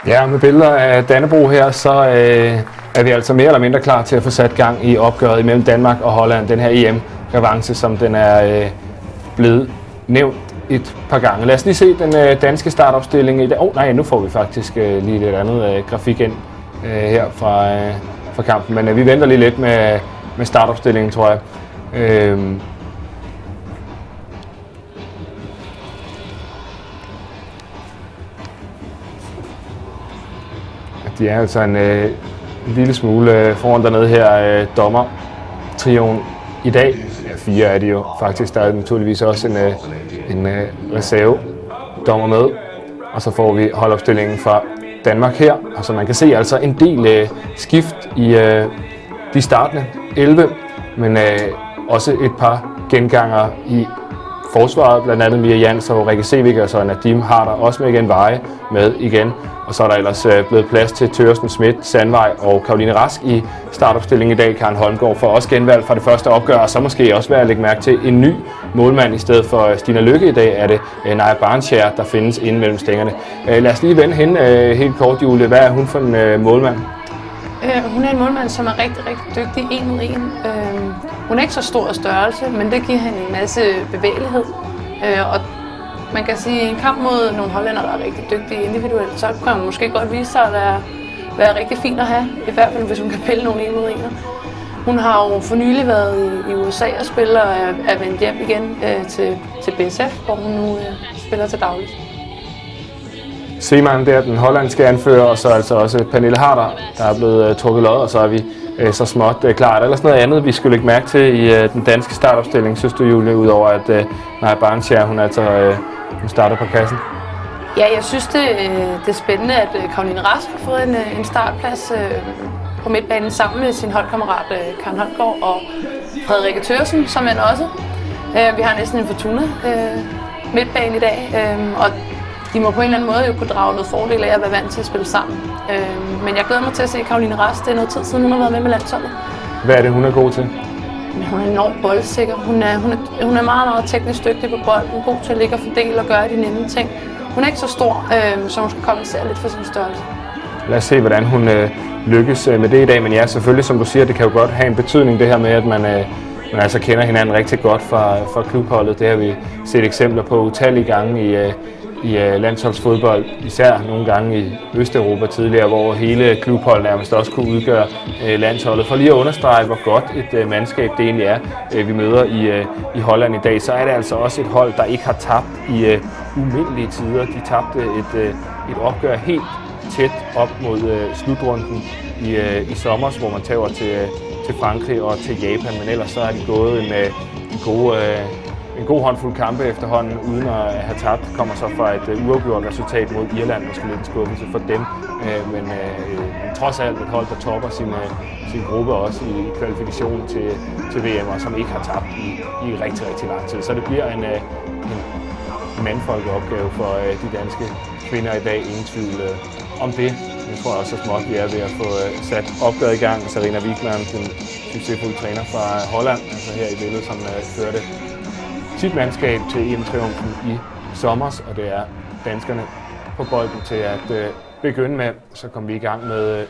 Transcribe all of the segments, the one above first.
Ja, med billeder af Dannebrog her, så er vi altså mere eller mindre klar til at få sat gang i opgøret imellem Danmark og Holland. Den her EM-revanche, som den er blevet nævnt et par gange. Lad os lige se den danske startopstilling i dag. Nej, nu får vi faktisk lige lidt andet grafik ind her fra kampen. Men vi venter lige lidt med startopstillingen, tror jeg. De er altså en lille smule foran dernede her, dommer-trioen i dag. Ja, 4 er de jo faktisk. Der er naturligvis også en reserve-dommer med. Og så får vi holdopstillingen fra Danmark her. Og så man kan se altså en del skift i de startende 11, men også et par genganger i forsvaret, blandt andet Mia Jans og Rikke Sevik, og så Nadim har der også med igen Veje med igen. Og så er der ellers blevet plads til Thørsten Schmidt, Sandvej og Caroline Rask i startopstillingen i dag. Karen Holmgaard får også genvalg fra det første opgør, og så måske også være at lægge mærke til en ny målmand i stedet for Stina Lykke. I dag er det Naja Barnskjær, der findes inde mellem stængerne. Lad os lige vende hende helt kort, Julie. Hvad er hun for en målmand? Hun er en målmand, som er rigtig, rigtig dygtig 1 mod 1. Hun er ikke så stor størrelse, men det giver hende en masse bevægelighed. Og man kan sige, at en kamp mod nogle hollænder, der er rigtig dygtige individuelt, så kan hun måske godt vise sig at være rigtig fin at have. I hvert fald, hvis hun kan pille nogle 1 mod 1. Hun har jo for nylig været i USA og spiller og er vendt hjem igen til BSF, hvor hun nu spiller til dagligt. Seemann der, den hollandske anfører, og så altså også Pernille Harder, der er blevet trukket lod, og så er vi så småt klar. Er der ellers noget andet, vi skulle lægge mærke til i den danske startopstilling, synes du, Julie, udover at Naja Barnskjær, hun starter på kassen? Ja, jeg synes, det er spændende, at Caroline Rask har fået en startplads på midtbanen sammen med sin holdkammerat Karen Holmgaard og Frederikke Thørsen, som end også. Vi har næsten en Fortuna midtbane i dag, og de må på en eller anden måde jo kunne drage noget fordel af at være vant til at spille sammen. Men jeg glæder mig til at se Caroline Rask. Det er noget tid siden, hun har været med landsholdet. Hvad er det, hun er god til? Men hun er enormt boldsikker. Hun er meget, meget teknisk dygtig på bolden. God til at ligge og fordele og gøre de nemme ting. Hun er ikke så stor, så hun skal kompensere lidt for sin størrelse. Lad os se, hvordan hun lykkes med det i dag. Men ja, selvfølgelig, som du siger, det kan jo godt have en betydning, det her med, at man altså kender hinanden rigtig godt fra klubholdet. Det har vi set eksempler på utallige gange i landsholdsfodbold, især nogle gange i Østeuropa tidligere, hvor hele klubholdet nærmest også kunne udgøre landsholdet. For lige at understrege, hvor godt et mandskab det egentlig er, vi møder i Holland i dag, så er det altså også et hold, der ikke har tabt i umindelige tider. De tabte et opgør helt tæt op mod slutrunden i sommer, hvor man tager til Frankrig og til Japan, men ellers så har de gået en god håndfuld kampe efterhånden, uden at have tabt. Kommer så fra et uafgjort resultat mod Irland, måske lidt en skuffelse for dem. Men trods alt et hold, der topper sin gruppe også i kvalifikationen til VM, og som ikke har tabt i rigtig, rigtig lang tid. Så det bliver en mandfolkelig opgave for de danske kvinder i dag, ingen tvivl om det. Jeg tror også, at småt vi er ved at få sat opgøret i gang. Sarina Wigman, den succesfulde træner fra Holland, altså her i billedet, som førte sit mandskab til EM-triumfen i sommer, og det er danskerne på bolden til at begynde med. Så kommer vi i gang med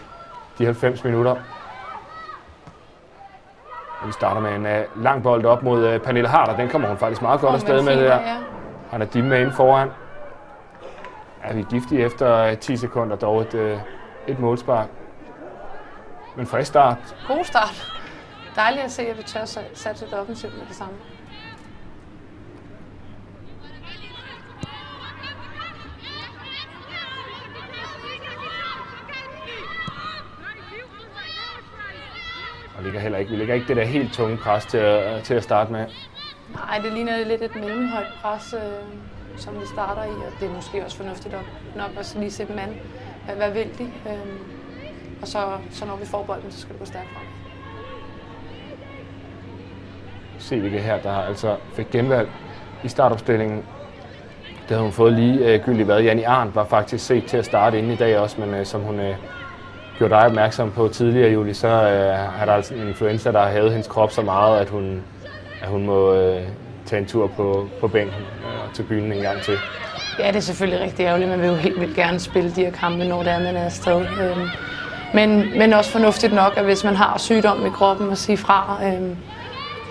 de 90 minutter. Og vi starter med en lang bold op mod Pernille Harder. Den kommer hun faktisk meget godt afsted med det der. Han er Nadim med inde foran. Ja, vi er giftige efter 10 sekunder, dog et målspark. Men frisk start. God start. Dejligt at se, at vi tør satse lidt offensivt med det samme. Og vi lægger ikke det der helt tunge pres til at starte med. Nej, det ligner lidt et mellemhøjt pres, som vi starter i, og det er måske også fornuftigt nok at lige se dem an. Hvad vil de? Og så når vi får bolden, så skal det gå stærkt frem. Sevik her, der altså fik genvalg i startopstillingen. Det havde hun fået lige gyldigt været. Janni Arndt var faktisk set til at starte inden i dag også, men som hun gjorde dig opmærksom på tidligere, Julie, så er der altså en influenza, der har hævet hendes krop så meget, at hun må tage en tur på bænken og til byen en gang til. Ja, det er selvfølgelig rigtig ærgerligt. Man vil jo helt vildt gerne spille de her kampe, når det er, man er afsted. Men også fornuftigt nok, at hvis man har sygdom i kroppen, at sige fra.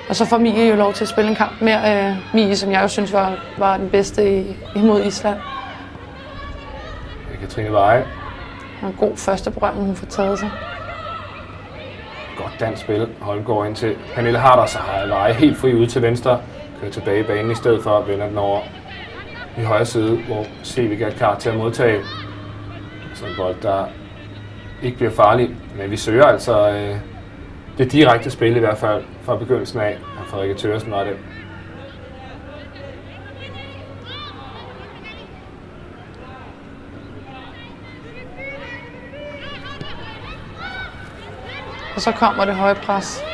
Og så får Mie jo lov til at spille en kamp mere. Mie, som jeg jo synes var den bedste imod Island. Katrine Veje. En god første berøring, hun får taget sig. Godt dansk spil. Holmgaard ind til Pernille Harder, så har Veje helt fri ud til venstre. Kører tilbage i banen i stedet for at vende den over i højre side, hvor Sevik er klar til at modtage. Så en bold, der ikke bliver farlig, men vi søger altså det direkte spil i hvert fald fra begyndelsen af. Frederikke Thøgersen var det. Og så kommer det høje pres.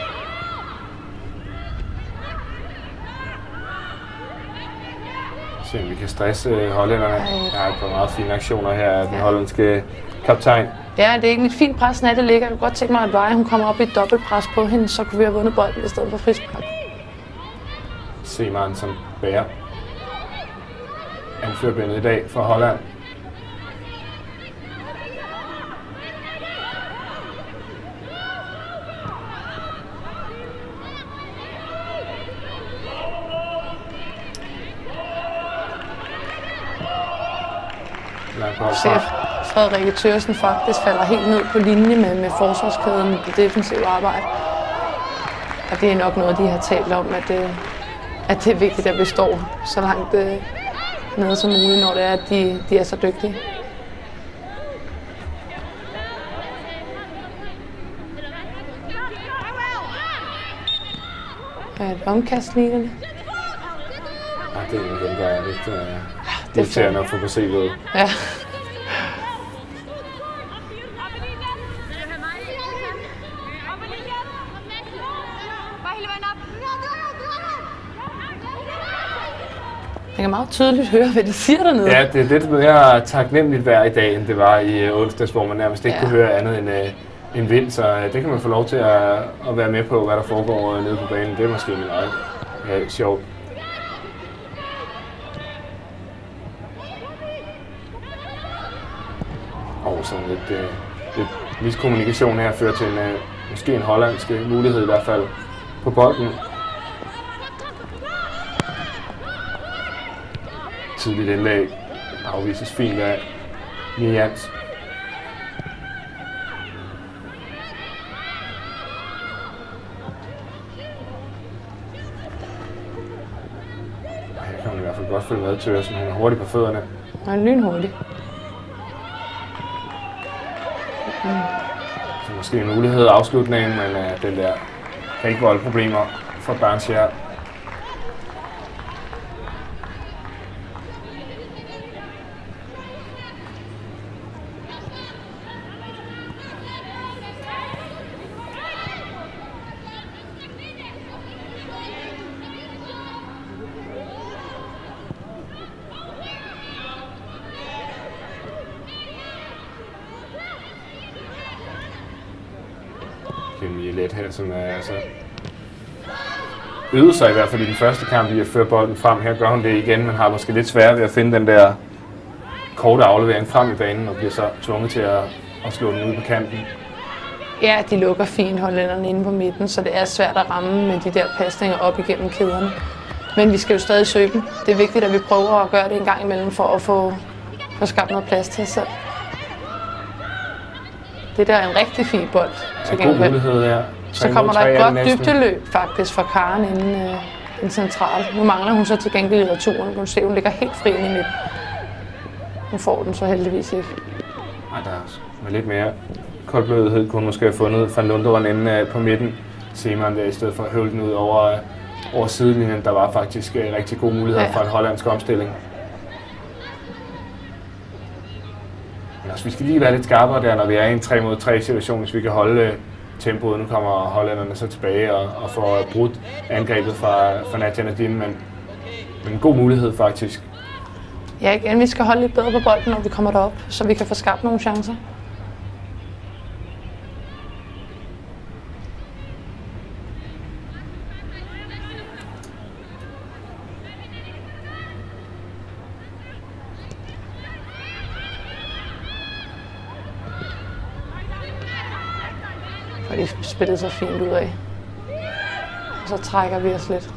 Se om vi kan stresse hollænderne. Der er et par meget fine aktioner her af den hollandske kaptajn. Ja, det er ikke et fint pres, Natte ligger. Jeg kunne godt tænke mig, at Veje hun kommer op i et dobbeltpres på hende, så kunne vi have vundet bolden i stedet for frispark. Seemann som bærer anførbindet i dag for Holland. Chef Frederikke Thøgersen faktisk falder helt ned på linje med forsvarskæden i det defensive arbejde. Og det er nok noget, de har talt om, at det er vigtigt, at vi står så langt nede som muligt, når det er, at de er så dygtige. Er et omkast lignende? Ja, det er den, der er lidt irriterende at få på CV'et. Ja. Jeg kan meget tydeligt høre, hvad de siger dernede. Ja, det er lidt mere taknemmeligt vejr i dag, end det var i onsdags, hvor man nærmest ikke kunne høre andet end vind. Så det kan man få lov til at være med på, hvad der foregår nede på banen. Det er måske meget sjovt. Og sådan lidt miskommunikation her fører til måske en hollandsk mulighed i hvert fald på bolden. Tidligt indlæg afvises fint af Mie Jans. Her kan man i hvert fald godt følge med Thøgersen. Hun er hurtig på fødderne. Og en lynhurtig. Så måske en mulighed af afslutningen, men den der kan ikke volde problemer for Barnshire. Mie Let her, som er altså øvede sig i hvert fald i den første kamp i at føre bolden frem. Her gør hun det igen, men har måske lidt svært ved at finde den der korte aflevering frem i banen og bliver så tvunget til at slå den ud på kanten. Ja, de lukker fint hollænderne inde på midten, så det er svært at ramme med de der pasninger op igennem kæderne. Men vi skal jo stadig søge dem. Det er vigtigt, at vi prøver at gøre det en gang imellem for at få skabt noget plads til os selv. Det der er en rigtig fin bold. Ja, god mulighed, ja. Så kommer der et godt dybdeløb faktisk fra Karen inden central. Nu mangler hun så til gengæld i returen. Du kan se, hun ligger helt fri ind i midten. Hun får den så heldigvis ikke. Nej, der er lidt mere koldblødighed. Kunne hun måske have fundet Van Lunderen inde på midten. Seemann der i stedet for at høvle den ud over sidelinjen. Der var faktisk rigtig gode muligheder for en hollandsk omstilling. Men altså, vi skal lige være lidt skarpere der, når vi er i en 3-mod-3 situation, hvis vi kan holde tempoet. Nu kommer hollænderne så tilbage og får brudt angrebet fra Nadia Nadim, men en god mulighed faktisk. Ja, igen, vi skal holde lidt bedre på bolden, når vi kommer derop, så vi kan få skabt nogle chancer. spillet så fint ud af. Og så trækker vi os lidt.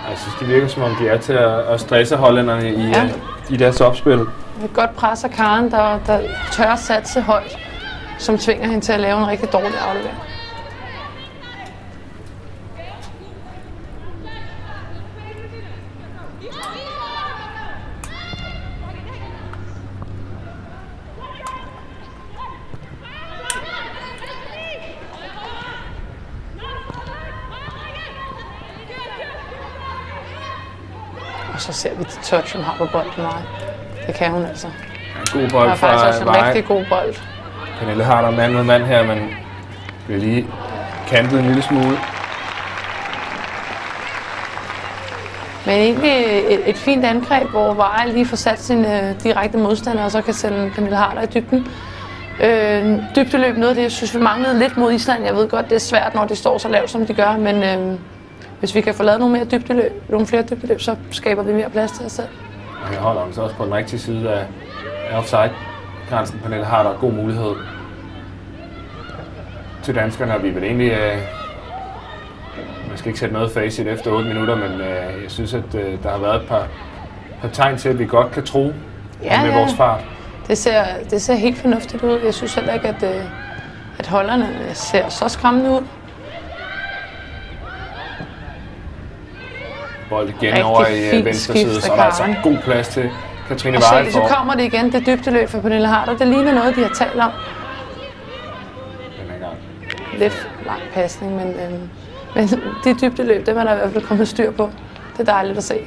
Jeg synes, det virker som om, de er til at stresse hollænderne i deres opspil. Et godt pres af Karen, der tør satse højt, som tvinger hende til at lave en rigtig dårlig aflevering. Og så ser vi det touch, hun har på bolden meget. Det kan hun altså. En god bold fra faktisk også en rigtig god bold. Pernille Harder mand mod mand her, men bliver lige kantet en lille smule. Men egentlig et fint angreb, hvor Vejle lige får sat sin direkte modstander, og så kan sende Pernille Harder i dybden. Dybdeløb, noget af det, jeg synes, vi manglede lidt mod Island. Jeg ved godt, det er svært, når de står så lavt, som de gør, men hvis vi kan få lavet nogle flere dybdeløb, så skaber vi mere plads til os selv. Og her holder hun så også på den rigtige side af offside-grænsen. Pernille Harder god mulighed til danskerne, og vi vil egentlig... Man skal ikke sætte noget facit efter 8 minutter, men jeg synes, at der har været et par tegn til, at vi godt kan tro med vores fart. Det ser helt fornuftigt ud. Jeg synes heller ikke, at holderne ser så skræmmende ud. Bold igen over i venstre side, så er der altså god plads til Katrine Vejle. Så kommer det igen, det dybdeløb for Pernille Harder. Det ligner noget, de har talt om. Lidt lang pasning, men de dybdeløb, dem er der i hvert fald kommet styr på. Det er dejligt at se.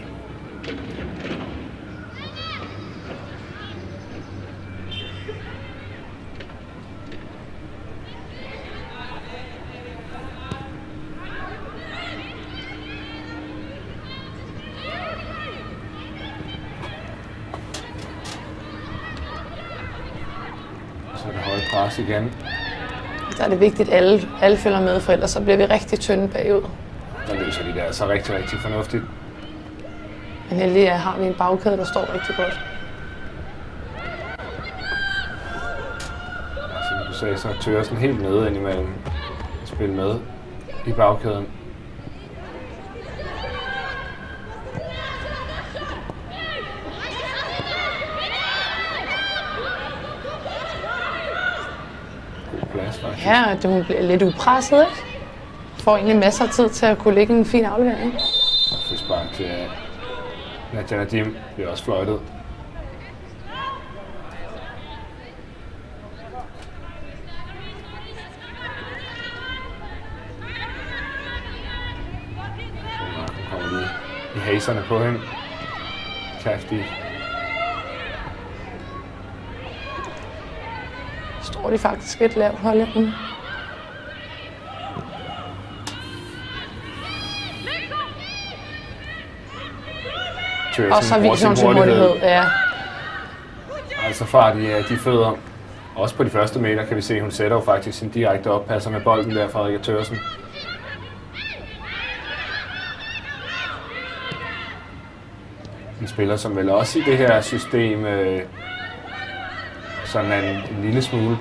Så er det høje pres igen. Der er det vigtigt, at alle følger med, for ellers så bliver vi rigtig tynde bagud. Der løser de der så rigtig, rigtig fornuftigt. Men heldigvis har vi en bagkæde, der står rigtig godt. Som du sagde, så tør sådan helt nede indimellem at spille med i bagkæden. Ja, hun bliver lidt upresset, ikke? Får egentlig masser af tid til at kunne lægge en fin aflevering. Så frispark til Nadia Nadim bliver også fløjtet. Nu kommer lige i haserne på hende. Kraftig. Står de faktisk et lavt hollænderne. Og så viser hun sin hurtighed. Ja. Altså fart i de fødder. Også på de første meter kan vi se, at hun sætter jo faktisk sin direkte oppasser med bolden der fra Rikke Thøgersen. En spiller, som vel også i det her system sådan en lille smule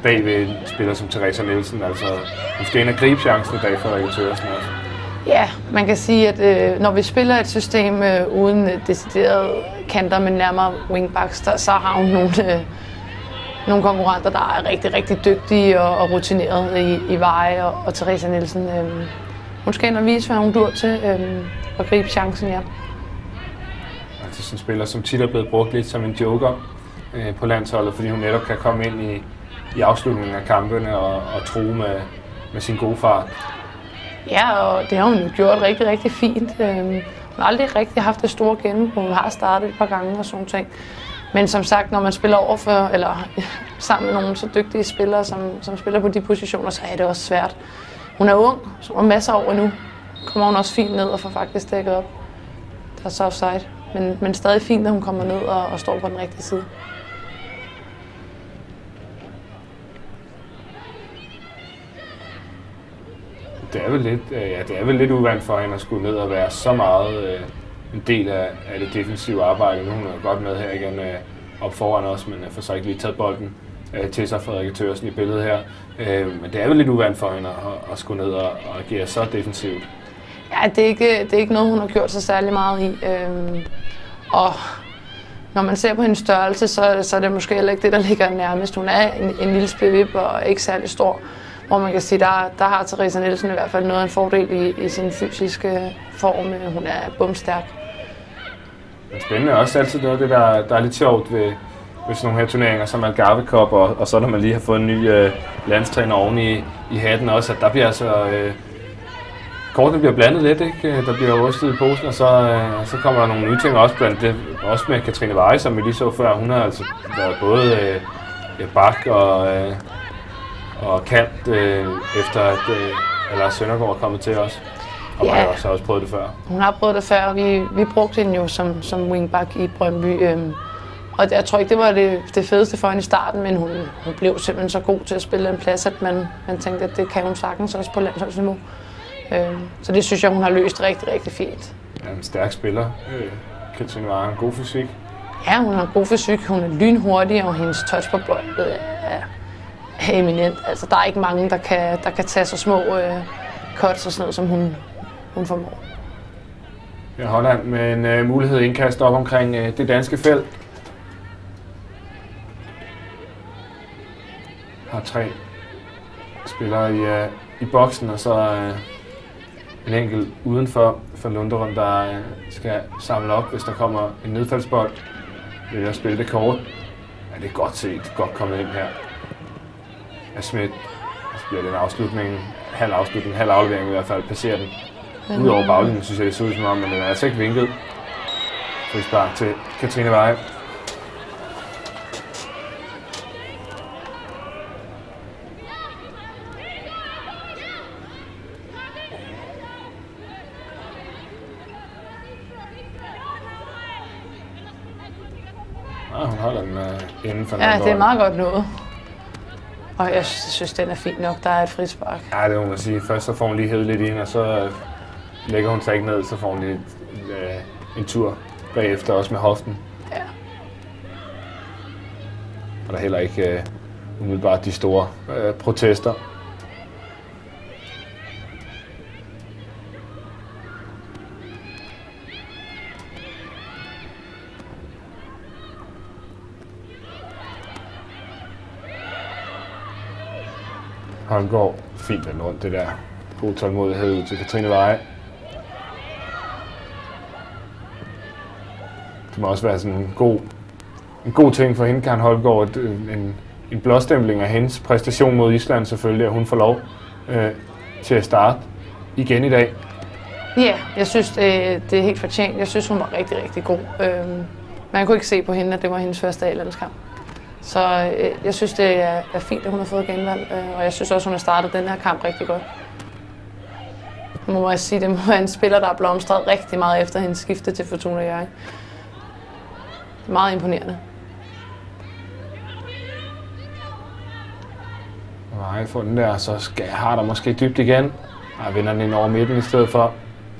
bagved en spiller som Teresa Nielsen. Altså, hun skal ind og gribe chancen i dag for Rikke Thøgersen også. Ja, man kan sige, at når vi spiller et system uden deciderede kanter, men nærmere wingbacks, så har hun nogle konkurrenter, der er rigtig, rigtig dygtige og rutinerede i Veje og Teresa Nielsen. Hun skal ind og vise, hvad hun dur til at gribe chancen, ja. Altså sådan en spiller, som tit er blevet brugt lidt som en joker på landsholdet, fordi hun netop kan komme ind i afslutningen af kampene og true med sin gode fart. Ja, og det har hun jo gjort rigtig, rigtig fint. Hun har aldrig rigtig haft det store gennembrud. Hun har startet et par gange og sådan ting. Men som sagt, når man spiller overfor, eller sammen med nogle så dygtige spillere, som spiller på de positioner, så er det også svært. Hun er ung, så hun har masser over nu. Kommer hun også fint ned og får faktisk dækket op. Der er så offside. Men stadig fint, at hun kommer ned og står på den rigtige side. det er vel lidt uvant for hende at skulle ned og være så meget en del af det defensive arbejde. Nu hun er godt med her igen op foran os, men får så ikke lige taget bolden til sig, Frederikke Thøgersen i billedet her. Men det er vel lidt uvant for hende at skulle ned og agere så defensivt. Ja, det er ikke noget, hun har gjort så særlig meget i. Og når man ser på hendes størrelse, så er det måske heller ikke det, der ligger nærmest. Hun er en lille spivip og ikke særlig stor. Hvor man kan sige, der har Theresa Nielsen i hvert fald noget af en fordel i sin fysiske form. Hun er bumstærk. Spændende også altid noget af det, der er lidt sjovt ved sådan nogle her turneringer som Algarve Cup, og så når man lige har fået en ny landstræner oven i hatten også, at der bliver altså... kortene bliver blandet lidt, ikke? Der bliver rystet i posen, og så kommer der nogle nye ting også blandt det. Også med Katrine Veje, som vi lige så før. Hun har altså været både bak og kant, efter at Lars Søndergaard er kommet til os. Og ja, har også prøvet det før. Hun har prøvet det før, og vi brugte hende jo som wingback i Brøndby. Og jeg tror ikke, det var det fedeste for hende i starten, men hun blev simpelthen så god til at spille en plads, at man tænkte, at det kan hun sagtens også på landsholdsniveau. Så det synes jeg, hun har løst rigtig, rigtig fint. Ja, en stærk spiller. Katrine Veje har en god fysik. Ja, hun har en god fysik. Hun er lynhurtig, og hendes touch på bolden er eminent. Altså, der er ikke mange, der kan tage så små cuts og sådan noget, som hun formår. Ja, Holland med en mulighed indkast op omkring det danske felt. Har 3 spillere i boksen, og så en enkelt udenfor for Lunderum, der skal samle op, hvis der kommer en nedfaldsbold. Vil jeg spille det kort. Ja, det er godt set. Godt kommet ind her af Schmidt. Så bliver det en afslutning, halv aflevering i hvert fald, passerer den. Udover baglinjen, synes jeg, det ser ud som om, men den er altså ikke vinket. Frispark til Katrine Veje. Hun holder den inden for ja, det er meget godt nået. Og jeg synes, den er fint nok. Der er et frispark. Ja, det må man sige. Først så får hun lige hævet lidt ind, og så lægger hun sig ikke ned, så får hun lige en tur bagefter, også med hoften. Ja. Og der er heller ikke umiddelbart de store protester. Holmgaard, fint den rundt, det der. God tålmodighed ud til Katrine Veje. Det må også være sådan en god ting for hende, Karen Holmgaard. En blåstempling af hendes præstation mod Island selvfølgelig, at hun får lov til at starte igen i dag. Ja, jeg synes, det er helt fortjent. Jeg synes, hun var rigtig, rigtig god. Man kunne ikke se på hende, at det var hendes første A-landskamp. Så jeg synes, det er fint, at hun har fået genvalg, og jeg synes også, hun har startet den her kamp rigtig godt. Må jeg sige, det må være en spiller, der har blomstret rigtig meget efter hendes skifte til Fortuna Hjørring. Det er meget imponerende. Nej, får den der, så har der måske dybt igen. Jeg vinder den ind over midten i stedet for.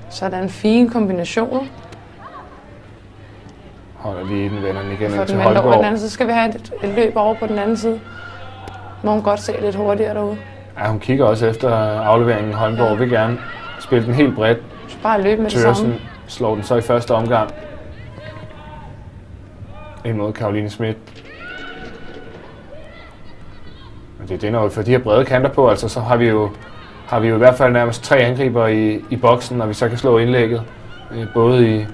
Så er der en fin kombination. Holder lige den, vender den igen ind til Holmgaard. Så skal vi have et løb over på den anden side. Må hun godt se lidt hurtigere derude. Ja, hun kigger også efter afleveringen. Holmgaard vil gerne spille den helt bredt. Så bare løbe med Thøgersen det samme. Slår den så i første omgang. Ind mod Caroline Schmidt. Men det er det, for de her brede kanter på, altså så har vi jo i hvert fald nærmest 3 angriber i boksen, når vi så kan slå indlægget. Både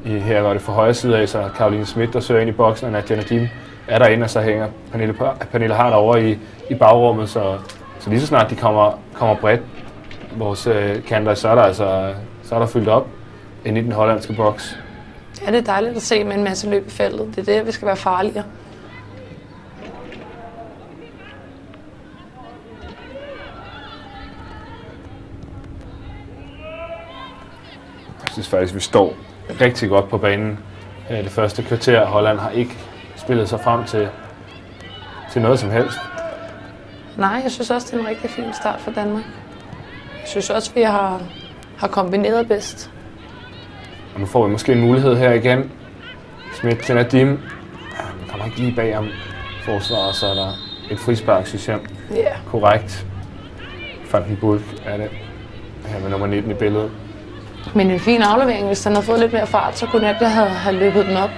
her var det fra højre side af, så Caroline Schmidt, der søger ind i boksen, og Nadia Nadim er derinde, og så hænger Pernille Hart over i bagrummet, så lige så snart de kommer bredt, vores kanter, så er der fyldt op ind i den hollandske boks. Ja, det er dejligt at se med en masse løb i feltet. Det er det, vi skal være farligere. Jeg synes faktisk, vi står rigtig godt på banen det første kvarter. Holland har ikke spillet sig frem til noget som helst. Nej, jeg synes også, det er en rigtig fin start for Danmark. Jeg synes også, vi har kombineret bedst. Og nu får vi måske en mulighed her igen. Schmidt til Nadim. Han kommer ikke lige bag om forsvaret, så er der et frispark, synes jeg. Ja. Korrekt. Van den Bulk er det. Her med nummer 19 i billedet. Men en fin aflevering. Hvis han havde fået lidt mere fart, så kunne jeg have løbet den op.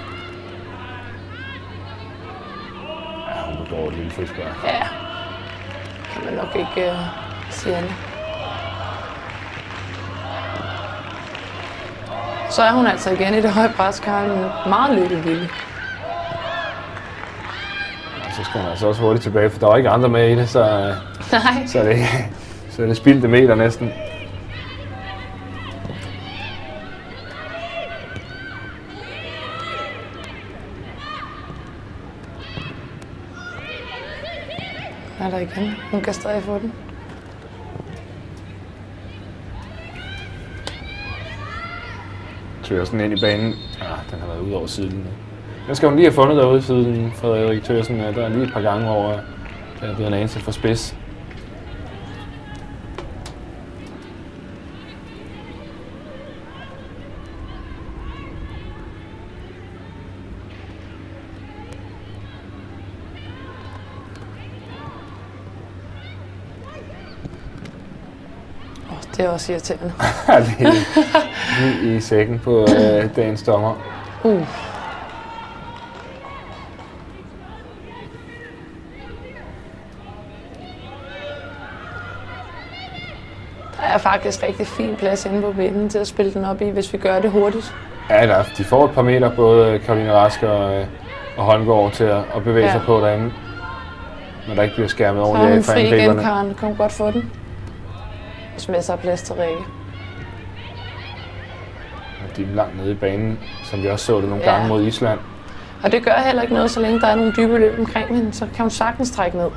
Ja, hun begår et lille frispark. Ja. Kan man nok ikke sige andet. Så er hun altså igen i det høje pres, Karen. Meget lykkevillig. Så skal han altså også hurtigt tilbage, for der var ikke andre med i det, så, Nej. så er det spildte meter næsten. Er der igen? Hun kan stadig få den. Tørsen ind i banen. Den har været ude over siden. Den skal hun lige have fundet derude siden Frederik Tørsen. Der er lige et par gange, hvor der er blevet en anelse for spids. Det er også irriterende. lige i sækken på dagens dommer. Der er faktisk rigtig fin plads inde på midten til at spille den op i, hvis vi gør det hurtigt. Ja, de får et par meter, både Karoline Rask og Holmgaard til at bevæge sig på derinde. Når der ikke bliver skærmet ordentligt af for angriberne. Så er hun fri igen, Karen. Kom godt få den. Og smed sig plads til Rikke. De er langt nede i banen, som vi også så det nogle gange mod Island. Og det gør heller ikke noget, så længe der er nogle dybe løb omkring hende, så kan hun sagtens trække ned.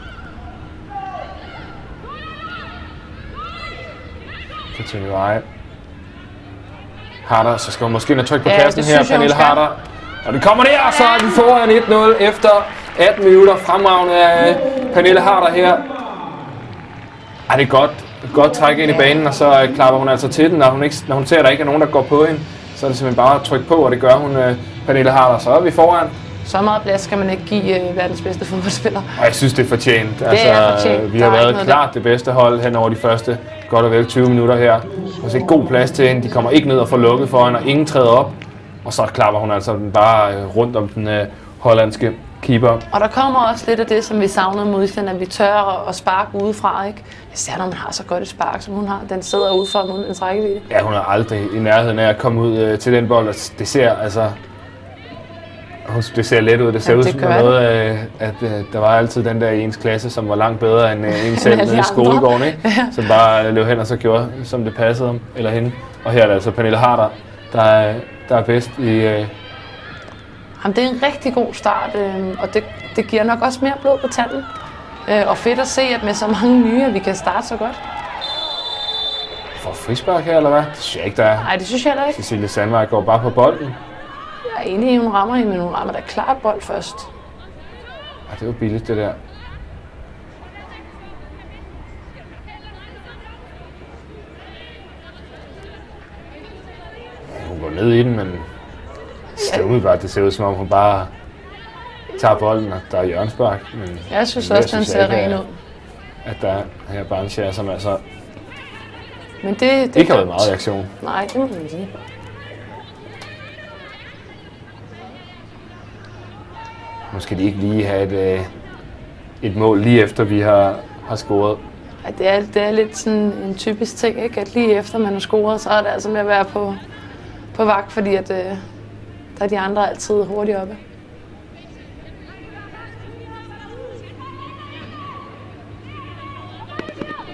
Katrine Veje. Harder, så skal hun måske trykke på kassen her, Pernille Harder. Og det kommer der, og så er vi foran 1-0 efter 18 minutter. Fremragende af Pernille Harder her. Det er godt træk ind i banen, og så klapper hun altså til den. Når hun ser, at der ikke er nogen, der går på hende, så er det simpelthen bare at trykke på, og det gør hun, Pernille Harder. Så er vi foran. Så meget plads kan man ikke give verdens bedste fodboldspiller. Og jeg synes, det er fortjent. Det er fortjent. Vi har været klart det bedste hold hen over de første godt og vel 20 minutter her. Der er god plads til hende. De kommer ikke ned og får lukket for hende, og ingen træder op. Og så klapper hun altså den bare rundt om den hollandske keeper. Og der kommer også lidt af det, som vi savnede mod Island, at vi tør at sparke udefra, ikke? Især når man har så godt et spark, som hun har. Den sidder udefra mod en rækkevidde. Ja, hun er aldrig i nærheden af at komme ud til den bold, og det ser altså... Det ser let ud. Det ser ud som noget, at der var altid den der i ens klasse, som var langt bedre end en selv nede i skolegården, ikke? Som bare løb hen og så gjorde, som det passede ham eller hende. Og her er det altså Pernille Harder, der er bedst i... Jamen, det er en rigtig god start, og det giver nok også mere blod på tanden. Og fedt at se, at med så mange nye, at vi kan starte så godt. For frispark her, eller hvad? Det synes jeg ikke, der er. Nej, det synes jeg heller ikke. Cecilie Sandvej går bare på bolden. Jeg er enig i, hun rammer hende, men hun rammer da klart bold først. Det var billigt, det der. Hun går ned i den, men det ser ud som om hun bare tager bolden, og der er hjørnespark. Men jeg synes også, den ser ren ud. At der er her Barnskjær, som altså men det ikke har været meget reaktion. Nej, det må man sige. Nu skal de ikke lige have et mål lige efter vi har scoret. Ja, det er lidt sådan en typisk ting, ikke? At lige efter man har scoret, så er det altså med at være på vagt, fordi at, der er de andre altid hurtigt oppe.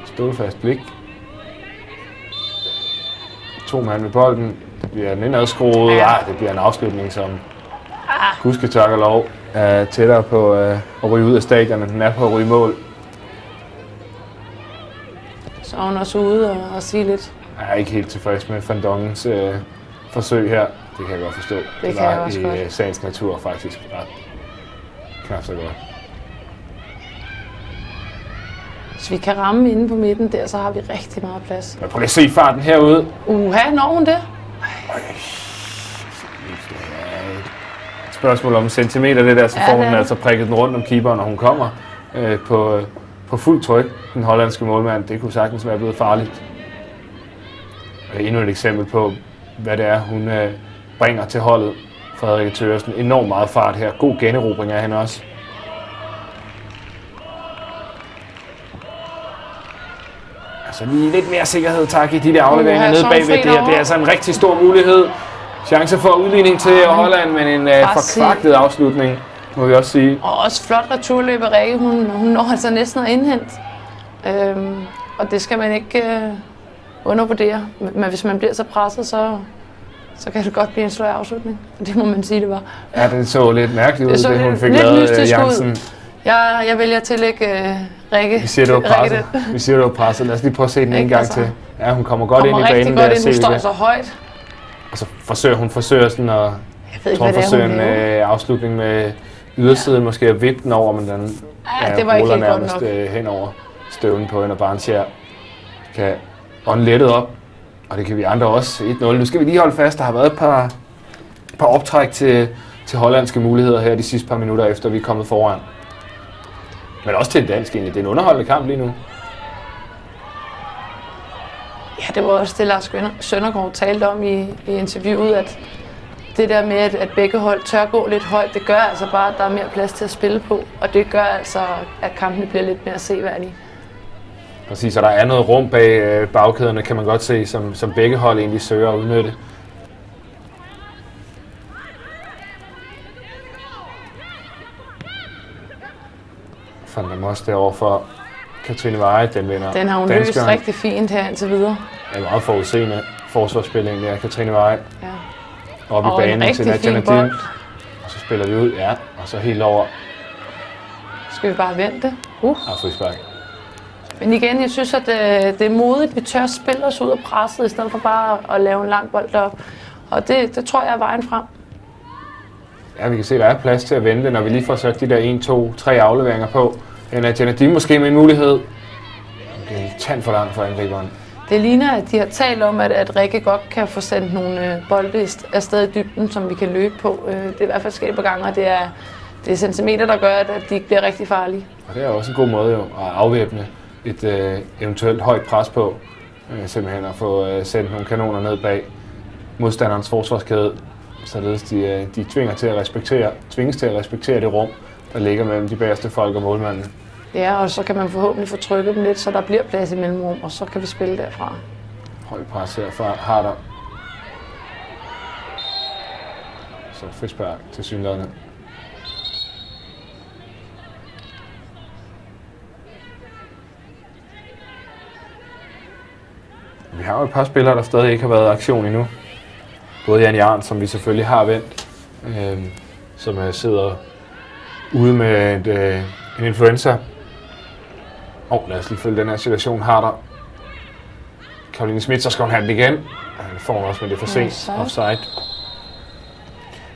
Stålfast blik. 2 mand med bolden. Det bliver en indadskruet. Det bliver en afslutning, som huske tak og lov er tættere på at ryge ud af stadion, end den er på at ryge mål. Så er hun også ude og sige lidt. Jeg er ikke helt tilfreds med Van Dongens forsøg her. Det kan jeg godt forstå. Det kan jeg også godt. I sagens natur faktisk ret knap så godt. Hvis vi kan ramme inde på midten der, så har vi rigtig meget plads. Prøv lige at se farten herude. Når hun det? Et spørgsmål om en centimeter, det der, så får hun altså prikket den rundt om keeperen, når hun kommer på fuld tryk. Den hollandske målmand, det kunne sagtens være blevet farligt. Og endnu et eksempel på, hvad det er, hun bringer til holdet. Frederikke Thøgersen, enormt meget fart her. God generobring af hende også. Altså lige lidt mere sikkerhed, tak, i de der afleveringer nede bagved. Det er altså en rigtig stor mulighed. Chance for udligning til Holland, men en forkvaklet afslutning, må vi også sige. Og også flot returløb af Rikke. Hun når altså næsten at indhente. Og det skal man ikke undervurdere. Men hvis man bliver så presset, så kan det godt blive en sløj afslutning. Det må man sige, det var. Ja, det så lidt mærkeligt ud, det hun fik lavet, Jansen. Jeg vælger til at lægge Rikke. Vi siger, det var presset. Lad os lige prøve at se den en gang til. Ja, hun kommer godt ind i banen. Der, hun står så højt. Og så forsøger sådan at... en afslutning med ydersiden, måske at vippe den over, men den det var ikke helt godt nok. Hen over støvlen på hende, og Barnskjær kan ånde lettet op. Og det kan vi andre også. 1-0. Nu skal vi lige holde fast. Der har været et par optræk til hollandske muligheder her de sidste par minutter, efter vi er kommet foran. Men også til en dansk egentlig. Det er en underholdende kamp lige nu. Ja, det var også det, Lars Søndergaard talte om i interviewet, at det der med, at begge hold tør gå lidt højt, det gør altså bare, at der er mere plads til at spille på. Og det gør altså, at kampene bliver lidt mere seværdige. Præcis, og der er noget rum bag bagkæderne, kan man godt se, som begge hold egentlig søger at udnytte. Fandt dem også derovre for Katrine Veje, den vinder. Den har hun løst rigtig fint her indtil videre. Det er meget forudseende forsvarsspilling der, Katrine Veje. Ja. Op i banen til Nadia Nadim. Og så spiller vi ud, ja, og så helt over. Skal vi bare vente? Frispark. Men igen, jeg synes, at det er modigt, vi tør spille os ud af presset, i stedet for bare at lave en lang bold op. Og det tror jeg er vejen frem. Ja, vi kan se, at der er plads til at vente, når vi lige får sat de der 1, 2, 3 afleveringer på. Nadia Nadim måske med en mulighed. Det er en tand for langt for angriberen. Det ligner, at de har talt om, at Rikke godt kan få sendt nogle bolde afsted i dybden, som vi kan løbe på. Det er i hvert fald sket på gange, og det er centimeter, der gør, at de ikke bliver rigtig farlige. Og det er også en god måde jo, at afvæbne et eventuelt højt pres på. Simpelthen at få sendt nogle kanoner ned bag modstanderens forsvarskæde, således de tvinges til at respektere det rum, der ligger mellem de bagerste folk og målmanden. Ja, og så kan man forhåbentlig få trykket dem lidt, så der bliver plads i mellemrum, og så kan vi spille derfra. Højt pres her fra Harder. Så frispark til synligheden. Vi har jo et par spillere, der stadig ikke har været i aktion endnu. Både Jan Jørgen, som vi selvfølgelig har vendt, som sidder ude med en influenza. Lad os lige følge den her situation. Harder. Caroline Schmidt, så skal hun have den igen. Han får også, men det er for sent. Offside.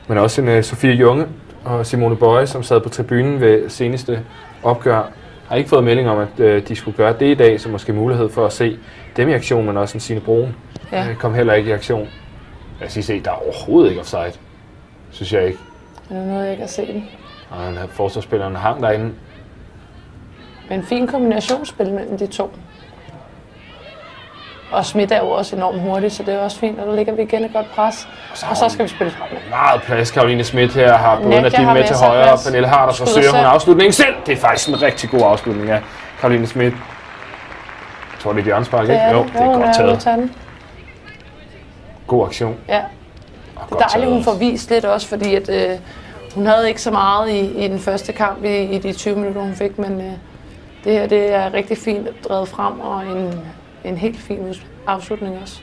Men også en Sofie Junge og Simone Bøje, som sad på tribunen ved seneste opgør, har ikke fået melding om, at de skulle gøre det i dag, så måske mulighed for at se dem i aktion, men også en Signe Broen. Kom heller ikke i aktion. Jeg skal se, der er overhovedet ikke offside. Synes jeg ikke. Er der noget, jeg ikke har set den? Og forsvarsspilleren hang derinde. Men en fin kombinationsspil mellem de to. Og Schmidt er jo også enormt hurtig, så det er også fint, og der ligger vi igen et godt pres. Og så skal vi spille fremad. Meget plads. Caroline Schmidt her har både Nadim med til højre, og Pernille Harder forsøger hun afslutningen selv. Det er faktisk en rigtig god afslutning af Caroline Schmidt. Jeg tror, det er hjørnespark, ikke? Jo, det er godt taget. God aktion. Ja. Det er dejligt, hun får vist lidt også, fordi at, hun havde ikke så meget i den første kamp i de 20 minutter, hun fik, men det her det er rigtig fint drevet frem, og en helt fin afslutning også.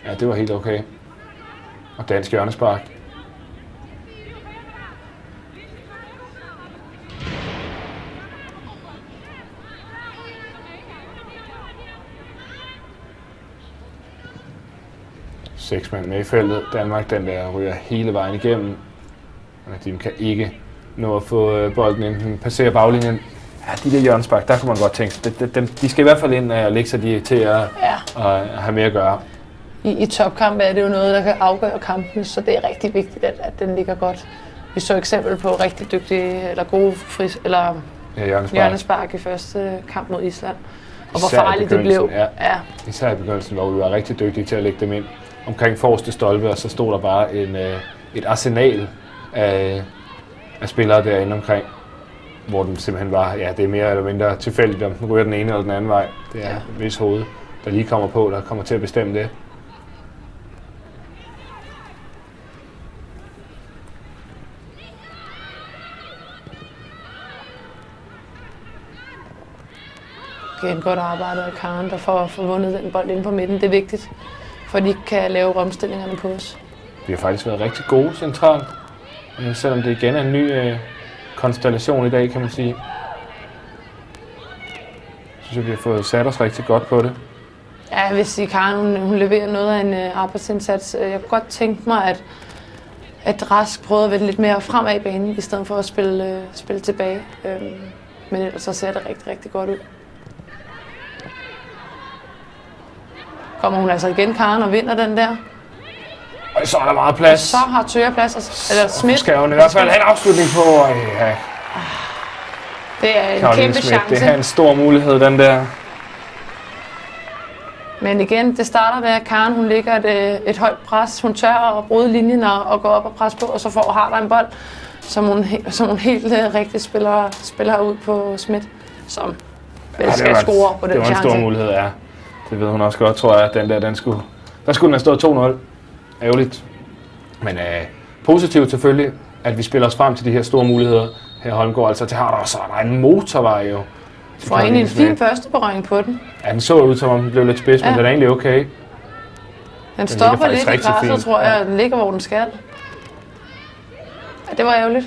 Ja, det var helt okay. Og dansk hjørnespark. Seks mand med i feltet. Danmark, den der ryger hele vejen igennem. Og Nadim kan ikke nå at få bolden ind. Hun passerer baglinjen. Ja, de der hjørnespark, der kunne man godt tænke sig. De skal i hvert fald ind og lægge sig til at have mere at gøre. I topkamp er det jo noget, der kan afgøre kampen, så det er rigtig vigtigt, at den ligger godt. Vi så eksempel på rigtig dygtige eller gode hjørnespark i første kamp mod Island. Og hvor farligt det blev. Ja. Især i begyndelsen, hvor vi var rigtig dygtige til at lægge dem ind omkring forreste stolpe, og så stod der bare et arsenal af spillere derinde omkring, hvor den simpelthen var, det er mere eller mindre tilfældigt, om den ryger den ene eller den anden vej. Det er hvis hoved, der lige kommer på, der kommer til at bestemme det. Igen godt arbejdet af Karen, der får vundet den bold ind på midten. Det er vigtigt, for de kan lave omstillingerne på os. Vi har faktisk været rigtig gode centralt, selvom det igen er en ny konstellation i dag, kan man sige. Jeg synes, vi har fået sat os rigtig godt på det. Ja, jeg vil sige, Karen hun leverer noget af en arbejdsindsats. Jeg kunne godt tænke mig, at Rask prøvede at vende lidt mere fremad i banen, i stedet for at spille tilbage. Men ellers så ser det rigtig, rigtig godt ud. Kommer hun altså igen, Karen, og vinder den der. Og så er der meget plads. Og så har Thøger plads, eller Schmidt. Skal hun i hvert fald have en afslutning på. Det er en Caroline kæmpe Schmidt. chance. Det er en stor mulighed, den der. Men igen, det starter med, at Karen hun ligger et højt pres. Hun tør at bryde linjen og gå op og presse på, og så har der en bold, som hun helt rigtigt spiller ud på Schmidt, som vel skal score på den chance. Det var en stor mulighed, ja. Det ved hun også godt, tror jeg, at der skulle den have stået 2-0. Ærgerligt. Men positivt selvfølgelig, at vi spiller os frem til de her store muligheder. Her Holmgaard altså til Harder, og så er der en motorvej jo. Får egentlig en fin første berøring på den. Ja, den så ud, som om den blev lidt spids, men den er egentlig okay. Den stopper lidt i græsset, tror jeg, den ligger, hvor den skal. Ja, det var ærgerligt.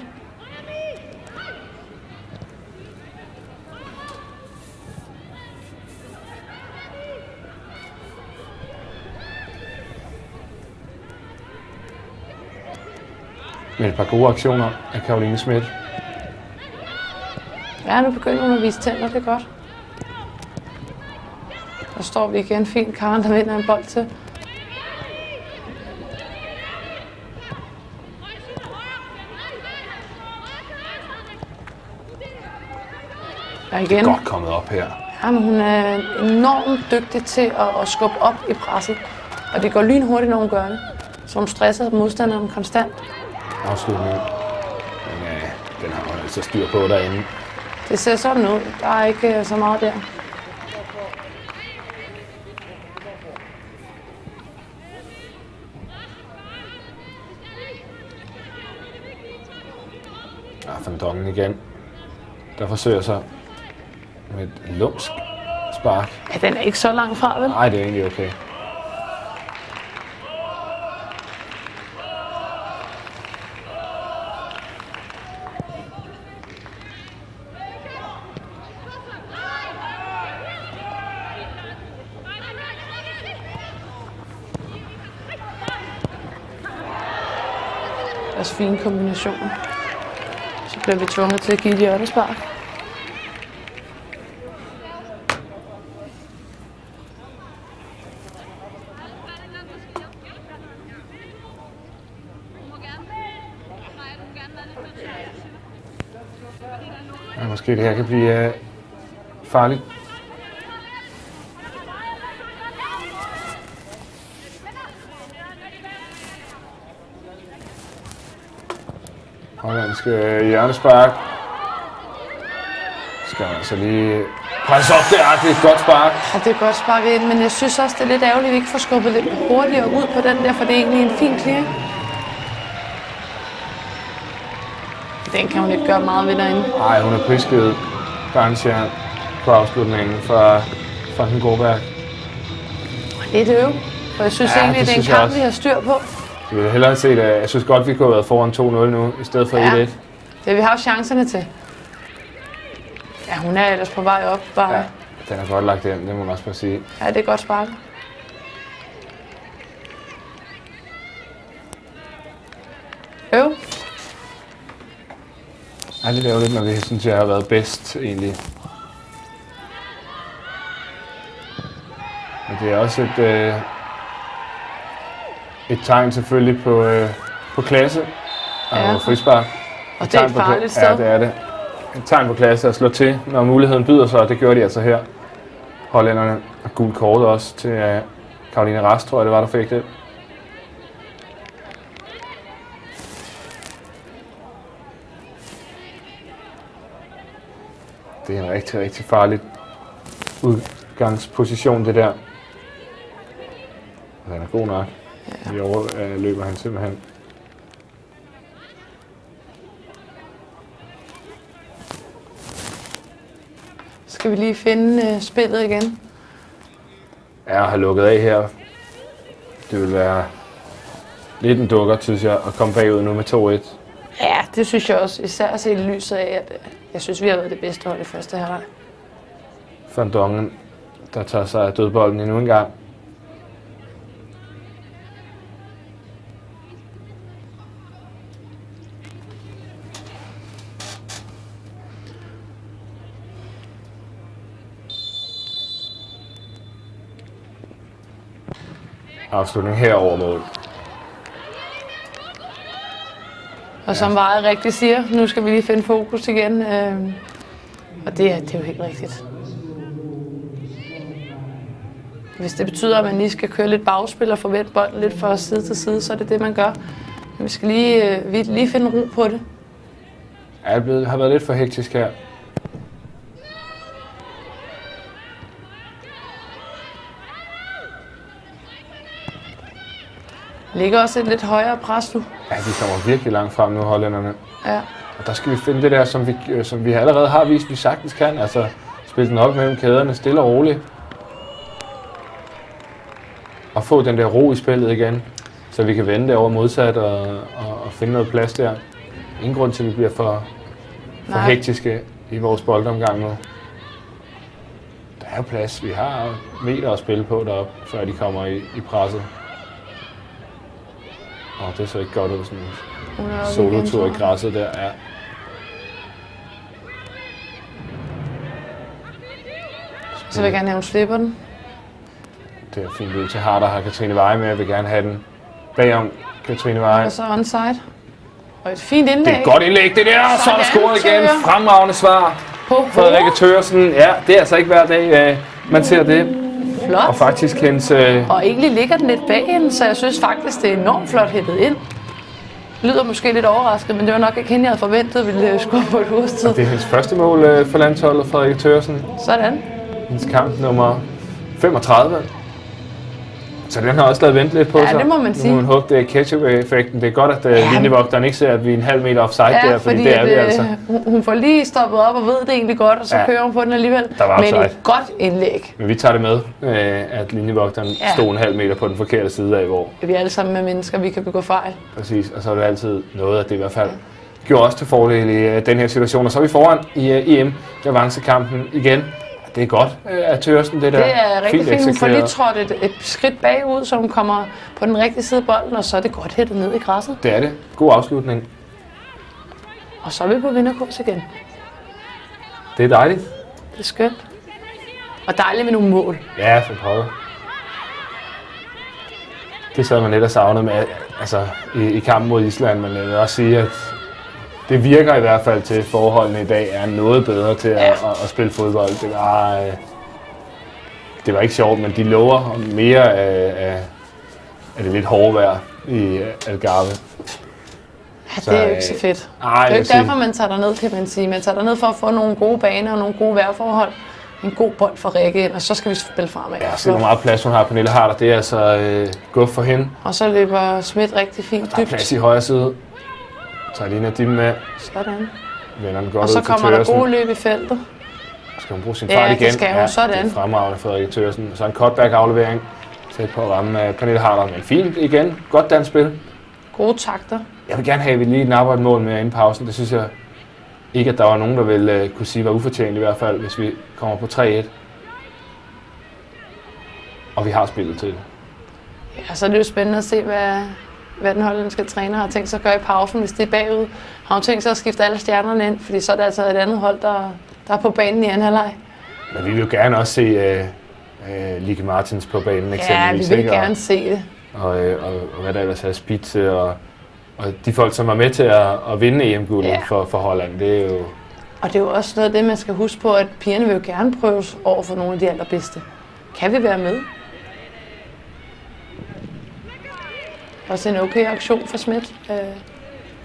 Med et par gode aktioner af Caroline Schmidt. Ja, nu begynder hun at vise tænder, det er godt. Der står vi igen fint. Karen, der vinder en bold til. Og igen. Godt kommet op her. Ja, men hun er enormt dygtig til at skubbe op i presset. Og det går lynhurtigt, når hun gør det. Så hun stresser modstanderen konstant. Afslutning. Men den har man altså styr på derinde. Det ser sådan ud. Der er ikke så meget der. Van Dongen igen. Der forsøger sig med et lumsk spark. Ja, den er ikke så langt fra, vel? Nej, det er egentlig okay. Deres fine kombinationer. Så bliver vi tvunget til at give et hjørnespark. Ja, måske det her kan blive farligt. Hollandske hjørnespark. Skal man altså lige presse op der. Det er et godt spark. Ja, det er godt sparket ind, men jeg synes også, det er lidt ærgerligt, at vi ikke får skubbet lidt hurtigere ud på den der, for det er egentlig en fin clear. Den kan hun ikke gøre meget ved derinde. Nej, hun har prisgivet Garnstjern på afslutningen fra den Gårdberg. Lidt øv, for jeg synes egentlig, det er en kamp, vi har styr på. Jeg vil hellere se det. Jeg synes godt, vi kunne have været foran 2-0 nu, i stedet for 1-1. Det har vi haft chancerne til. Ja, hun er ellers på vej op. Bare. Ja, den er godt lagt ind, det må man også bare sige. Ja, det er godt sparket. Ja, Ej, det er jo lidt, når vi synes, jeg har været bedst, egentlig. Men det er også et tegn selvfølgelig på klasse og frispark. Og det er et farligt sted. Ja, det er det. Et tegn på klasse at slå til, når muligheden byder sig, og det gør de altså her. Hollænderne og gult kort også til Caroline Rast, tror jeg det var, der fik det. Det er en rigtig, rigtig farlig udgangsposition, det der. Og den er god nok. Ja. I år løber han simpelthen. Skal vi lige finde spillet igen? Ja, har lukket af her. Det vil være lidt en dukker, synes jeg, at komme bagud nu med 2-1. Ja, det synes jeg også. Især set i lyset af, at jeg synes, vi har været det bedste hold i første halvleg. Van Dongen, der tager sig af dødbolden endnu en gang. Afslutning her over mål. Og som Vejret rigtig siger, nu skal vi lige finde fokus igen. Og det er jo helt rigtigt. Hvis det betyder, at man lige skal køre lidt bagspil og forvente bolden lidt fra side til side, så er det det, man gør. Men vi skal lige finde ro på det. Ja, det har været lidt for hektisk her. Ligger også et lidt højere pres nu. Ja, de kommer virkelig langt frem nu, hollænderne. Ja. Og der skal vi finde det der, som vi allerede har vist, vi sagtens kan. Altså, spille den op mellem kæderne, stille og roligt. Og få den der ro i spillet igen, så vi kan vende det over modsat og finde noget plads der. Ingen grund til, at vi bliver for hektiske i vores boldomgang nu. Der er jo plads. Vi har meter at spille på deroppe, før de kommer i presset. Det så ikke godt ud, sådan en solotur i græsset der. Ja. Så vil jeg gerne have, hun slipper den. Det er fint ud til Harder, har Katrine Veje med. Jeg vil gerne have den bagom Katrine Veje. Og så onside. Og et fint indlæg. Det er et godt indlæg, det der. Så er der scoret igen. Fremragende svar. Frederikke Thøgersen. Ja, det er altså ikke hver dag, man ser det. Flot. Og faktisk hendes... Og egentlig ligger den lidt bag hende, så jeg synes faktisk, det er enormt flot hættet ind. Lyder måske lidt overrasket, men det var nok ikke hende, jeg havde forventet, ville score på et hovedstid. Og det er hendes første mål for landsholdet, Frederikke Thøgersen. Sådan. Hendes kamp nummer 35. Så den har også lavet vente lidt på sig. Ja, det må man sige. Nu må man håbe, det er ketchup-effekten. Det er godt, at linjevogteren ikke ser, at vi er en halv meter offside der, fordi det er vi altså. Hun får lige stoppet op og ved det egentlig godt, og så kører hun på den alligevel. Men et godt indlæg. Men vi tager det med, at linjevogteren stod en halv meter på den forkerte side af, hvor... Vi er alle sammen med mennesker, vi kan begå fejl. Præcis, og så er det altid noget, at det i hvert fald gjorde os til fordel i den her situation. Og så er vi foran i EM-revancekampen igen. Det er godt at Thøgersen, det der. Det er rigtig fint. Hun får lige trådt et skridt bagud, så hun kommer på den rigtige side af bolden, og så er det godt hættet ned i græsset. Det er det. God afslutning. Og så er vi på vinderkurs igen. Det er dejligt. Det er skønt. Og dejligt med nogle mål. Ja, for pokker. Det sad man lidt og savnede med, altså, i kampen mod Island, men jeg vil også sige, at det virker i hvert fald til, at forholdene i dag er noget bedre til at spille fodbold. Det var ikke sjovt, men de lover mere af det lidt hårde vejr i Algarve. Ja, det er jo ikke så fedt. Det er jo ikke derfor, man tager derned, kan man sige. Man tager derned for at få nogle gode baner og nogle gode vejrforhold. En god bold for Rikke ind, og så skal vi spille fremad. Ja, så er meget plads, hun har. Pernille Harder, det er altså godt for hende. Og så løber Schmidt rigtig fint dybt. Der er plads i højre side. Tager Lina Dim med. Sådan. Vender den godt og så ud til kommer der gode løb i feltet. Skal hun bruge sin fart igen? Ja, det skal hun. Sådan. Det er fremragende Frederikke Thøgersen. Så en cutback-aflevering. Tæt på at ramme Pernille Harder. Men fint igen. Godt dansk spil. Gode takter. Jeg vil gerne have, at vi lige napper et mål med inden pausen. Det synes jeg ikke, at der var nogen, der ville kunne sige var ufortjent i hvert fald, hvis vi kommer på 3-1. Og vi har spillet til det. Ja, så er det jo spændende at se, hvad den hollandske træner har tænkt sig at gøre i pausen, hvis det er bagud. Har hun tænkt sig at skifte alle stjernerne ind, fordi så er det altså et andet hold, der er på banen i anden halvleg. Men vi vil jo gerne også se Lieke Martins på banen eksempelvis. Ja, vi vil gerne se det. Og hvad der ellers er Spitze og de folk, som er med til at vinde EM-guldet for Holland, det er jo... Og det er jo også noget af det, man skal huske på, at pigerne vil jo gerne prøves over for nogle af de allerbedste. Kan vi være med? Også en okay aktion for Schmidt,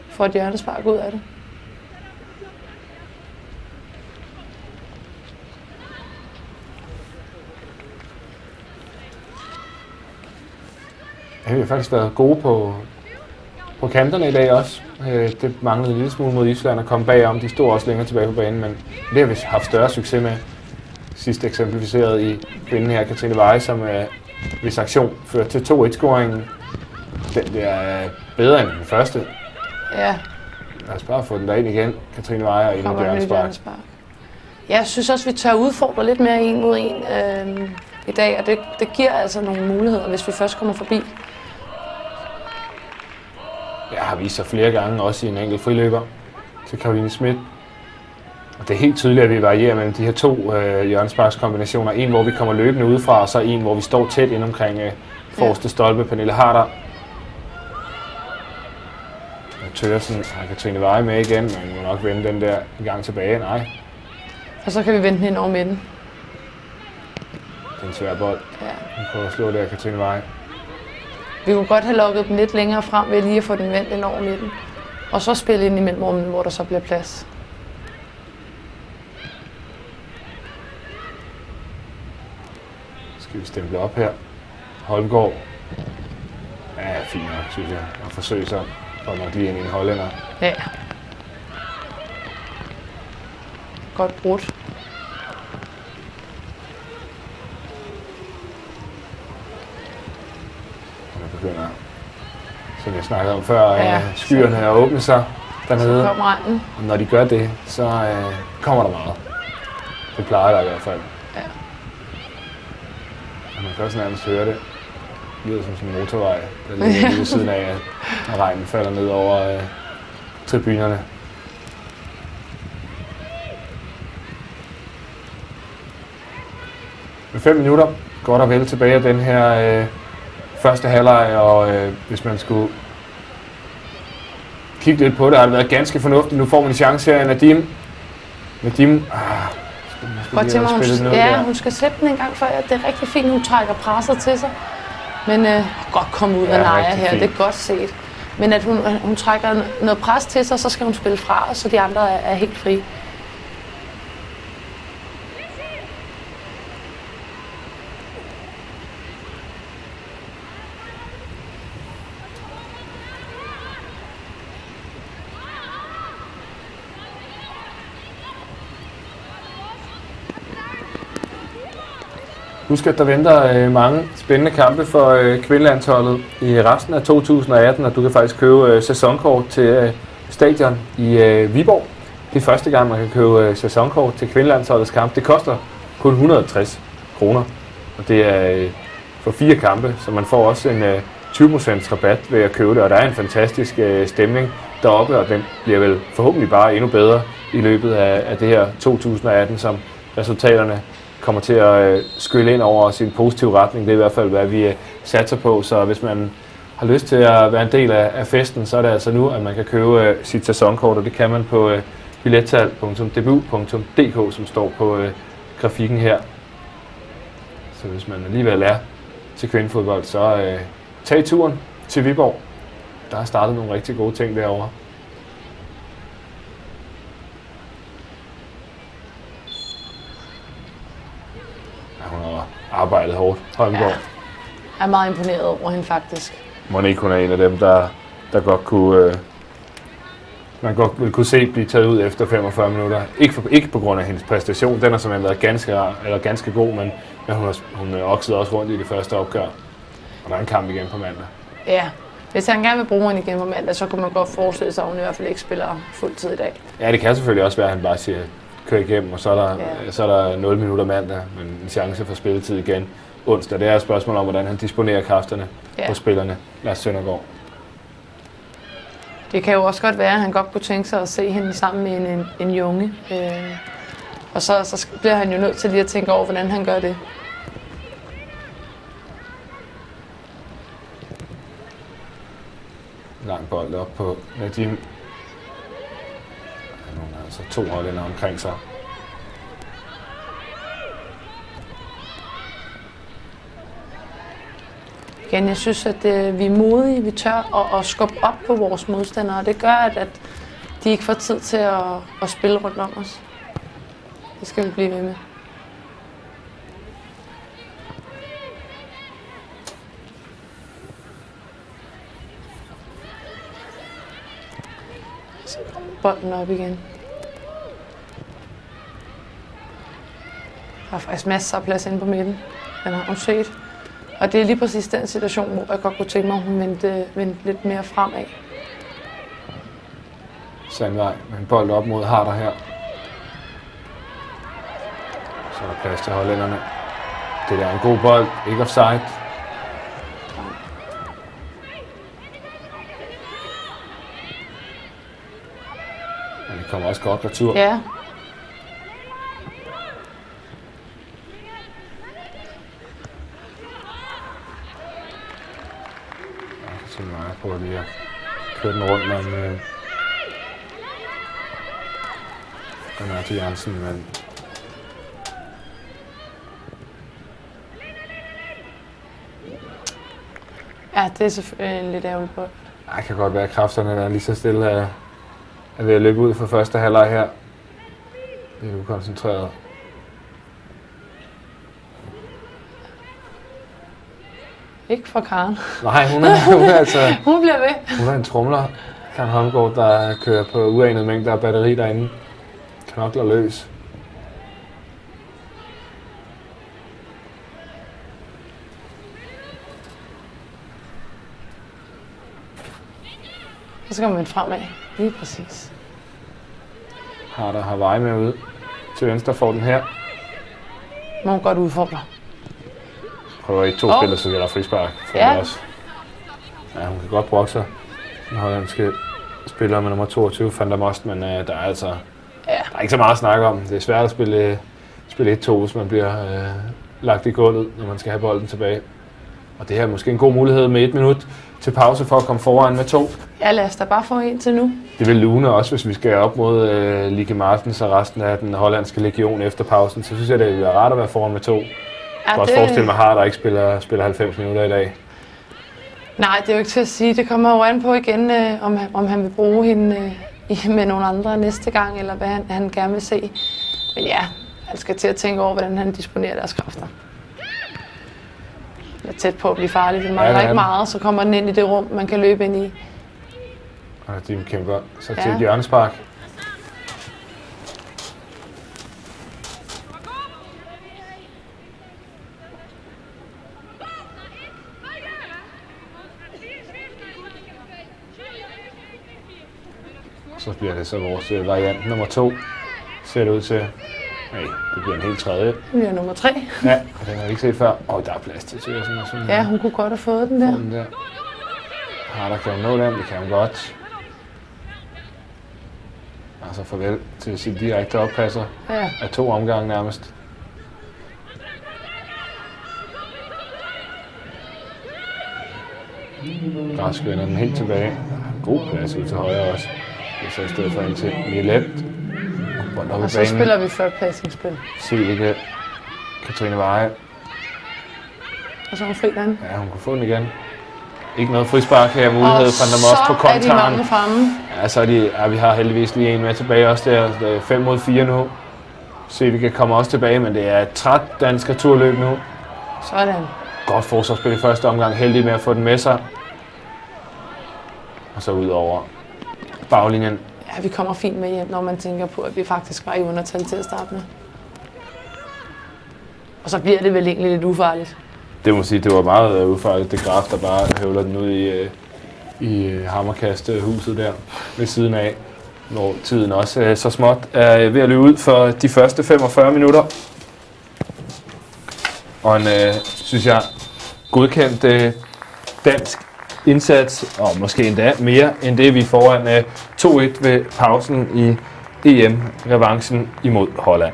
for et hjørnespark ud af det. Ja, vi har faktisk været gode på kanterne i dag også. Det manglede en lille smule mod Island at komme bagom. De stod også længere tilbage på banen, men det har vi haft større succes med. Sidst eksemplificeret i kvinden her, Katrine Veje, som hvis aktion førte til 2-1-scoringen. Den der er bedre end den første. Ja. Lad os bare få den derind igen, Katrine Veje og ind i hjørnespark. Jeg synes også, vi tør udfordre lidt mere en mod en i dag, og det giver altså nogle muligheder, hvis vi først kommer forbi. Jeg har vist sig flere gange, også i en enkelt friløber til Caroline Schmidt. Og det er helt tydeligt, at vi varierer mellem de her to hjørnesparkskombinationer. En, hvor vi kommer løbende udefra, og så en, hvor vi står tæt ind omkring forreste stolpe. Pernille Harder. Tørsen har Katrine Veje med igen, men vi må nok vende den der en gang tilbage. Nej. Og så kan vi vende den ind over midten. Det er en svær bold. Ja. Vi prøver at slå der, Katrine Veje. Vi kunne godt have lukket den lidt længere frem ved lige at få den vendt ind over midten. Og så spille ind i mellemrummet, hvor der så bliver plads. Skal vi stemple op her. Holmgaard. Ja, fint nok, synes jeg. Og forsøge så for nok lige ind i en hollænder. Ja. Godt brudt. Begynder, som jeg snakkede om før, skyerne er åbne sig dernede. Så kommer regnen. Og når de gør det, så kommer der meget. Det plejer der i hvert fald. Ja. Og man kan også nærmest høre det. Det lyder som sådan en motorvej, der ligger lige ved siden af, når regnen falder ned over tribunerne. Med 5 minutter går der vel tilbage af den her første halvleg, og hvis man skulle kigge lidt på det, har det været ganske fornuftigt. Nu får man en chance her af Nadim. Nadim, godt til mig, hun skal sætte den en gang før. Det er rigtig fint, hun trækker presset til sig. Men godt komme ud af Naja her, det er godt set. Men at hun trækker noget pres til sig, så skal hun spille fra, så de andre er helt frie. Husk, at der venter mange spændende kampe for kvindelandsholdet i resten af 2018, og du kan faktisk købe sæsonkort til stadion i Viborg. Det er første gang, man kan købe sæsonkort til kvindelandsholdets kamp. Det koster kun 160 kroner, og det er for 4 kampe, så man får også en 20% rabat ved at købe det, og der er en fantastisk stemning deroppe, og den bliver vel forhåbentlig bare endnu bedre i løbet af det her 2018, som resultaterne kommer til at skylle ind over sin positive retning. Det er i hvert fald, hvad vi satser på. Så hvis man har lyst til at være en del af festen, så er det altså nu, at man kan købe sit sæsonkort, og det kan man på billetsalg.dbu.dk, som står på grafikken her. Så hvis man alligevel er til kvindefodbold, så tag turen til Viborg. Der er startet nogle rigtig gode ting derovre. Hun har arbejdet hårdt. Holmgaard. Ja, jeg er meget imponeret over hende faktisk. Monique, hun er en af dem, der godt kunne, man godt ville kunne se blive taget ud efter 45 minutter. Ikke på grund af hendes præstation. Den har simpelthen været ganske god, men hun oksede også rundt i det første opgør. Og der er en kamp igen på mandag. Ja, hvis han gerne vil bruge hende igen på mandag, så kunne man godt forestille sig, at hun i hvert fald ikke spiller fuldtid i dag. Ja, det kan selvfølgelig også være, at han bare siger, kør igennem, og så er der 0 minutter mandag, men en chance for spilletid igen onsdag. Det er et spørgsmål om, hvordan han disponerer kræfterne på spillerne. Lars Søndergaard. Det kan jo også godt være, at han godt kunne tænke sig at se hende sammen med en junge. Og så bliver han jo nødt til lige at tænke over, hvordan han gør det. Lang bold op på Nadim. Nu har altså 2 hollænder omkring sig. Igen, jeg synes, at vi er modige, vi tør at skubbe op på vores modstandere. Det gør, at de ikke får tid til at spille rundt om os. Det skal vi blive ved med. Så bolden op igen. Der er faktisk masser af plads inde på midten. Den har hun set. Og det er lige præcis den situation, hvor jeg godt kunne tænke mig, at hun vendte lidt mere fremad. Sandvej med en bold op mod Harder her. Så er der plads til hollænderne. Det er en god bold, ikke offside. Men det kommer også godt retur. Ja. Så er jeg på lige at køre den rundt om den er til Jansen, men Ja, det er selvfølgelig en lidt ærgerlig bold. det kan godt være, at kræfterne der lige så stille er ved at løbe ud for første halvleg her. Det er ukoncentreret. Ikke for Karen. Nej, hun er altså... Hun bliver ved. Hun er en tromler, Karen Holmgaard, der kører på uanet mængder af batteri derinde. Knokler løs. Så skal man fremad. Lige præcis. Harder har vej med ud. Til venstre får den her. Må hun godt udfordre. Prøver ikke 2 spillere, så bliver der frispark. Ja. Også. Ja, hun kan godt brokke sig. Den hollandske spiller med nummer 22, Van der Most, men der er altså der er ikke så meget at snakke om. Det er svært at spille 1-2, hvis man bliver lagt i gulvet, når man skal have bolden tilbage. Og det her er måske en god mulighed med 1 minut til pause for at komme foran med 2. Ja, lad os da bare få en til nu. Det vil lune også, hvis vi skal op mod Ligue Martens og resten af den hollandske legion efter pausen. Så synes jeg, det vil være rart at være foran med 2. Jeg kan også forestille mig, at der ikke spiller 90 minutter i dag. Nej, det er jo ikke til at sige. Det kommer jo an på igen, om han vil bruge hende med nogle andre næste gang, eller hvad han gerne vil se. Men ja, han skal til at tænke over, hvordan han disponerer deres kræfter. Det er tæt på at blive farligt. Den mangler ikke meget, så kommer den ind i det rum, man kan løbe ind i. Og de kæmper så til et hjørnespark. Så bliver det så vores variant nummer 2. Ser det ud til. Nej, det bliver en helt tredje. Det bliver nummer 3. Ja, og den har vi ikke set før. Der er plads til Thøgersen og sådan. Ja, hun kunne godt have fået den der. Den der. Harder kan hun nå den, det kan hun godt. Altså farvel til sin direkte oppasser. Ja. Af 2 omgange nærmest. Rask vender den helt tilbage. God plads ud til højre også. Det er så i stedet for ind til Milet. Og så spiller vi flot passingspil. Selige Katrine Veje. Og så er hun fri den. Ja, hun kunne få den igen. Ikke noget frispark her, mulighed for dem også på kontaren. Og så er de mange fremme. Ja, så er de, vi har heldigvis lige en med tilbage også der. Det er 5 mod 4 nu. Selige kommer også tilbage, men det er et træt dansk returløb nu. Sådan. Godt forsvarsspil i første omgang. Heldig med at få den med sig. Og så ud over baglinjen. Ja, vi kommer fint med hjem, når man tænker på, at vi faktisk var i undertal til at starte med. Og så bliver det vel egentlig lidt ufarligt. Det må sige, det var meget ufarligt. Det Graf, der bare høvler den ud i hammerkasthuset der ved siden af. Når tiden også så småt er ved at løbe ud for de første 45 minutter. Og en, synes jeg, godkendt dansk indsats, og måske endda mere end det, vi er foran 2-1 ved pausen i EM-revancen imod Holland.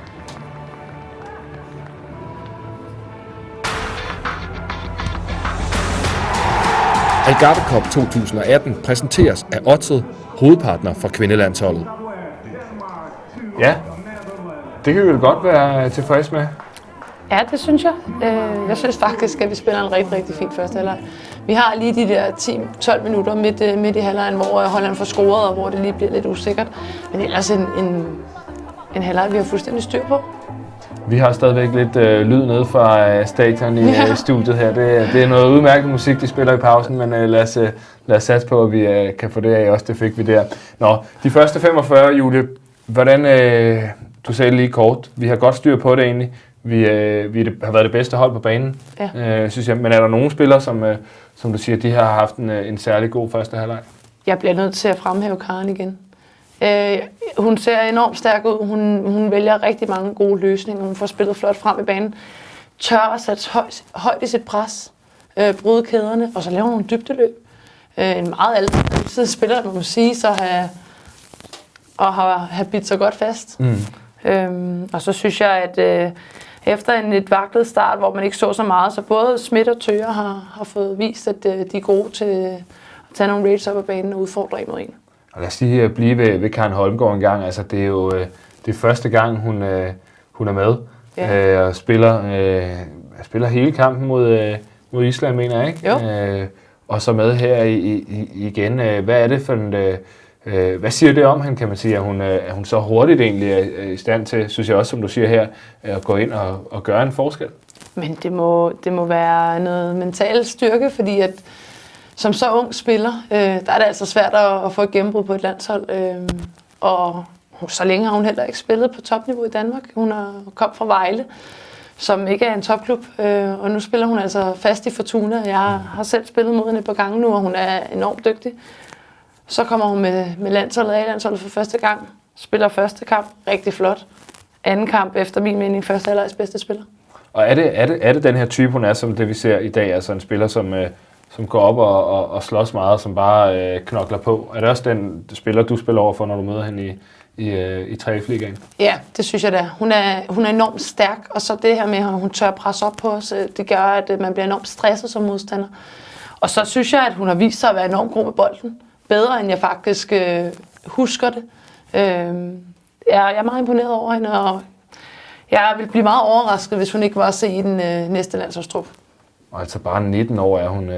Algarve Cup 2018 præsenteres af Odset, hovedpartner for kvindelandsholdet. Ja, det kan vi vel godt være tilfreds med. Ja, det synes jeg. Jeg synes faktisk, at vi spiller en rigtig, rigtig fin første halvleg. Vi har lige de der 10-12 minutter midt i halvlejen, hvor Holland får scoret, og hvor det lige bliver lidt usikkert. Men ellers en halvleg, vi har fuldstændig styr på. Vi har stadigvæk lidt lyd nede fra stadion i studiet her. Det er noget udmærket musik, de spiller i pausen, men lad os satse på, at vi kan få det af også. Det fik vi der. Nå, de første 45, Julie, hvordan, du sagde lige kort, vi har godt styr på det egentlig. Vi har været det bedste hold på banen, synes jeg. Men er der nogle spillere, som du siger, de har haft en særlig god første halvleg? Jeg bliver nødt til at fremhæve Karen igen. Hun ser enormt stærk ud. Hun vælger rigtig mange gode løsninger. Hun får spillet flot frem i banen. Tør at sætte højt i sit pres. Bryde kæderne, og så laver hun nogle dybdeløb. En meget altid spiller, må man sige, så have bidt sig godt fast. Og så synes jeg, at efter en lidt vaklet start, hvor man ikke så så meget, så både Schmidt og Thøger har fået vist, at de er gode til at tage nogle raids op af banen og udfordre en mod en. Og lad os lige blive ved Karen Holmgaard en gang. Altså, det er jo det første gang, hun er med og spiller hele kampen mod Island, mener jeg, ikke? Jo. Og så med her igen. Hvad er det for en... hvad siger det om hende, kan man sige? Er hun så hurtigt egentlig i stand til, synes jeg også, som du siger her, at gå ind og gøre en forskel? Men det må være noget mental styrke, fordi at som så ung spiller, der er det altså svært at få et gennembrud på et landshold. Og så længe har hun heller ikke spillet på topniveau i Danmark. Hun kom fra Vejle, som ikke er en topklub, og nu spiller hun altså fast i Fortuna. Jeg har selv spillet mod hende et par gange nu, og hun er enormt dygtig. Så kommer hun med landsholdet A-landsholdet for første gang. Spiller første kamp, rigtig flot. Anden kamp, efter min mening, første halvlegs bedste spiller. Og er det den her type, hun er, som det vi ser i dag? Altså en spiller, som går op og slås meget, som bare knokler på. Er det også den spiller, du spiller over for, når du møder hende i 3F-ligaen? Ja, det synes jeg da. Hun er enormt stærk, og så det her med, at hun tør presse op på os, det gør, at man bliver enormt stresset som modstander. Og så synes jeg, at hun har vist sig at være enormt god med bolden. Bedre, end jeg faktisk husker det. Jeg er meget imponeret over hende, og jeg vil blive meget overrasket, hvis hun ikke var at se i den næste landsholdstrup. Og altså bare 19 år er hun,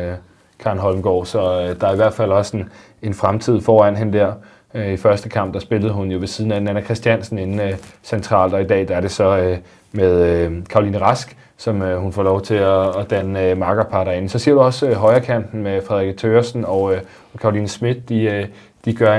Karen Holmgaard, så der er i hvert fald også en fremtid foran hende der. I første kamp, der spillede hun jo ved siden af Nanna Christiansen inde centralt, og i dag der er det så med Caroline Rask, som hun får lov til at danne makkerpar derinde. Så siger du også højrekanten med Frederikke Thøgersen og Caroline Schmidt, de gør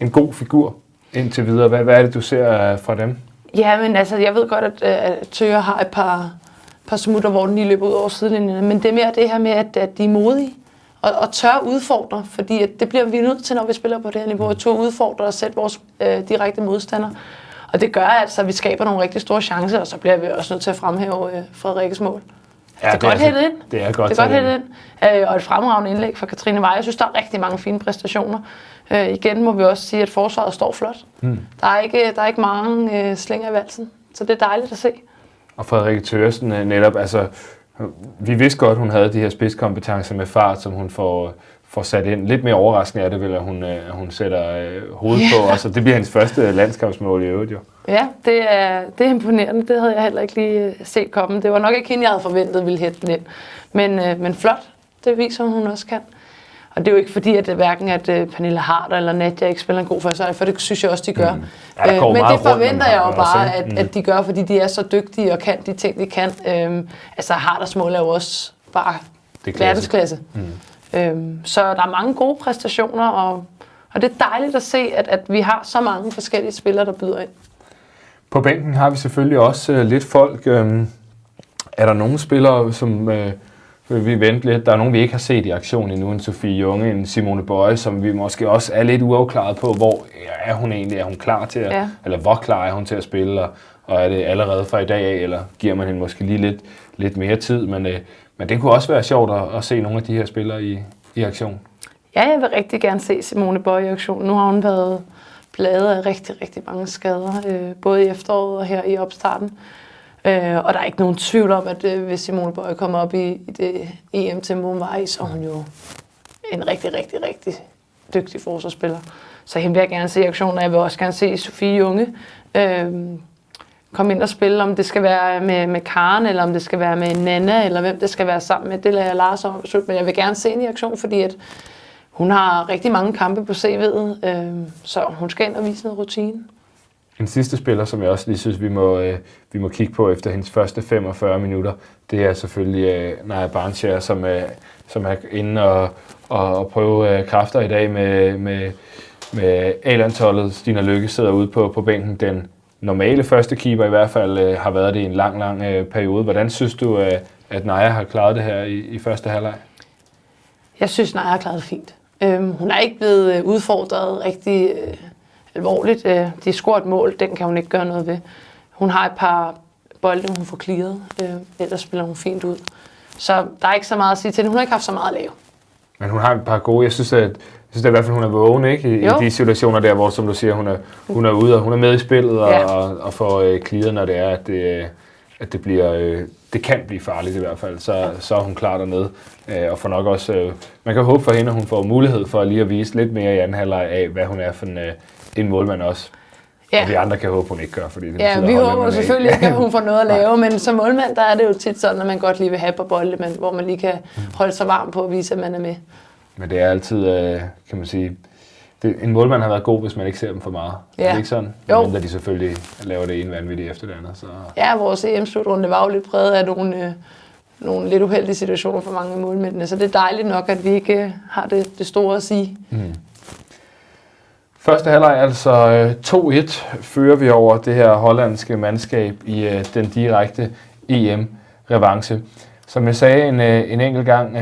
en god figur indtil videre. Hvad er det, du ser fra dem? Ja, men altså, jeg ved godt, at Thøger har et par smutter, hvor den lige løber ud over sidelinjen, men det er mere det her med, at de er modige og tør udfordre, fordi at det bliver vi nødt til, når vi spiller på det her niveau, at tør udfordre og sætte vores direkte modstander. Og det gør altså, at vi skaber nogle rigtig store chancer, og så bliver vi også nødt til at fremhæve Frederikkes mål. Ja, det er godt hættet ind. Det er godt hættet ind. Og et fremragende indlæg fra Katrine Weyer. Jeg synes, der er rigtig mange fine præstationer. Igen må vi også sige, at forsvaret står flot. Der er ikke mange slinger i valsen, så det er dejligt at se. Og Frederikke Thøgersen netop, altså, vi vidste godt, hun havde de her spidskompetencer med fart, som hun får sat ind. Lidt mere overraskende er det vel, at hun sætter hovedet på, og så det bliver hendes første landskampsmål i øvrigt jo. Ja, det er imponerende. Det havde jeg heller ikke lige set komme. Det var nok ikke hende, jeg havde forventet ville hætte den ind. Men flot, det viser hun også kan. Og det er jo ikke fordi, at hverken Pernille Harder eller Nadia ikke spiller en god første halvleg, for det synes jeg også, de gør. Ja, men det forventer jeg jo bare, at de gør, fordi de er så dygtige og kan de ting, de kan. Altså Harders mål er jo også bare verdensklasse. Så der er mange gode præstationer, og det er dejligt at se, at vi har så mange forskellige spillere, der byder ind. På bænken har vi selvfølgelig også lidt folk. Er der nogle spillere, som vi venter lidt? Der er nogen, vi ikke har set i aktion endnu. En Sofie Junge, en Simone Bøje, som vi måske også er lidt uafklaret på. Hvor er hun egentlig? Er hun klar til at, eller hvor klar er hun til at spille? Og er det allerede fra i dag af, eller giver man hende måske lige lidt mere tid? Men det kunne også være sjovt at se nogle af de her spillere i aktion? Ja, jeg vil rigtig gerne se Simone Bøje i aktion. Nu har hun været plaget af rigtig, rigtig mange skader, både i efteråret og her i opstarten. Og der er ikke nogen tvivl om, at hvis Simone Bøje kommer op i det EM-tempo, hun var i, så er hun jo en rigtig, rigtig, rigtig dygtig forsvarsspiller. Så hende vil jeg gerne se i aktion, og jeg vil også gerne se Sofie Junge komme ind og spille, om det skal være med Karen, eller om det skal være med Nana, eller hvem det skal være sammen med. Det lader jeg Lars om besøge, men jeg vil gerne se hende i aktion, fordi at hun har rigtig mange kampe på CV'et, så hun skal ind og vise noget rutine. En sidste spiller, som jeg også lige synes, vi må kigge på efter hendes første 45 minutter, det er selvfølgelig Naja Barnskjær, som er inde og prøve kræfter i dag med A-landsholdet. Stina Lykke sidder ude på bænken. Den normale første keeper i hvert fald har været det i en lang periode. Hvordan synes du, at Naja har klaret det her i første halvleg? Jeg synes, Naja har klaret det fint. Hun er ikke blevet udfordret rigtig alvorligt. De scorer et mål, den kan hun ikke gøre noget ved. Hun har et par bolde, hun får clearet, ellers spiller hun fint ud. Så der er ikke så meget at sige til det. Hun har ikke haft så meget at lave. Men hun har et par gode. Jeg synes at i hvert fald, hun er vågen, ikke? I de situationer der, hvor, som du siger, hun er ude, og hun er med i spillet og får clearet, når det er, at det bliver... Det kan blive farligt i hvert fald, så er hun klar dernede. Og får nok også... man kan håbe for hende, at hun får mulighed for lige at vise lidt mere i anden halvleg af, hvad hun er for en målmand også. Ja. Og vi andre kan håbe, hun ikke gør, fordi det betyder, vi håber selvfølgelig ikke, at hun får noget at lave, men som målmand, der er det jo tit sådan, at man godt lige vil have på bolde, men hvor man lige kan holde sig varm på at vise, at man er med. Men det er altid, kan man sige... En målmand har været god, hvis man ikke ser dem for meget. Ja. Er det ikke sådan? Men de selvfølgelig laver det ene vanvittigt efter det andet. Så. Ja, vores EM-slutrunde var jo lidt præget af nogle lidt uheldige situationer for mange af målmændene, så det er dejligt nok, at vi ikke har det store at sige. Første halvleg, altså 2-1, fører vi over det her hollandske mandskab i den direkte EM-revanche. Som jeg sagde en enkelt gang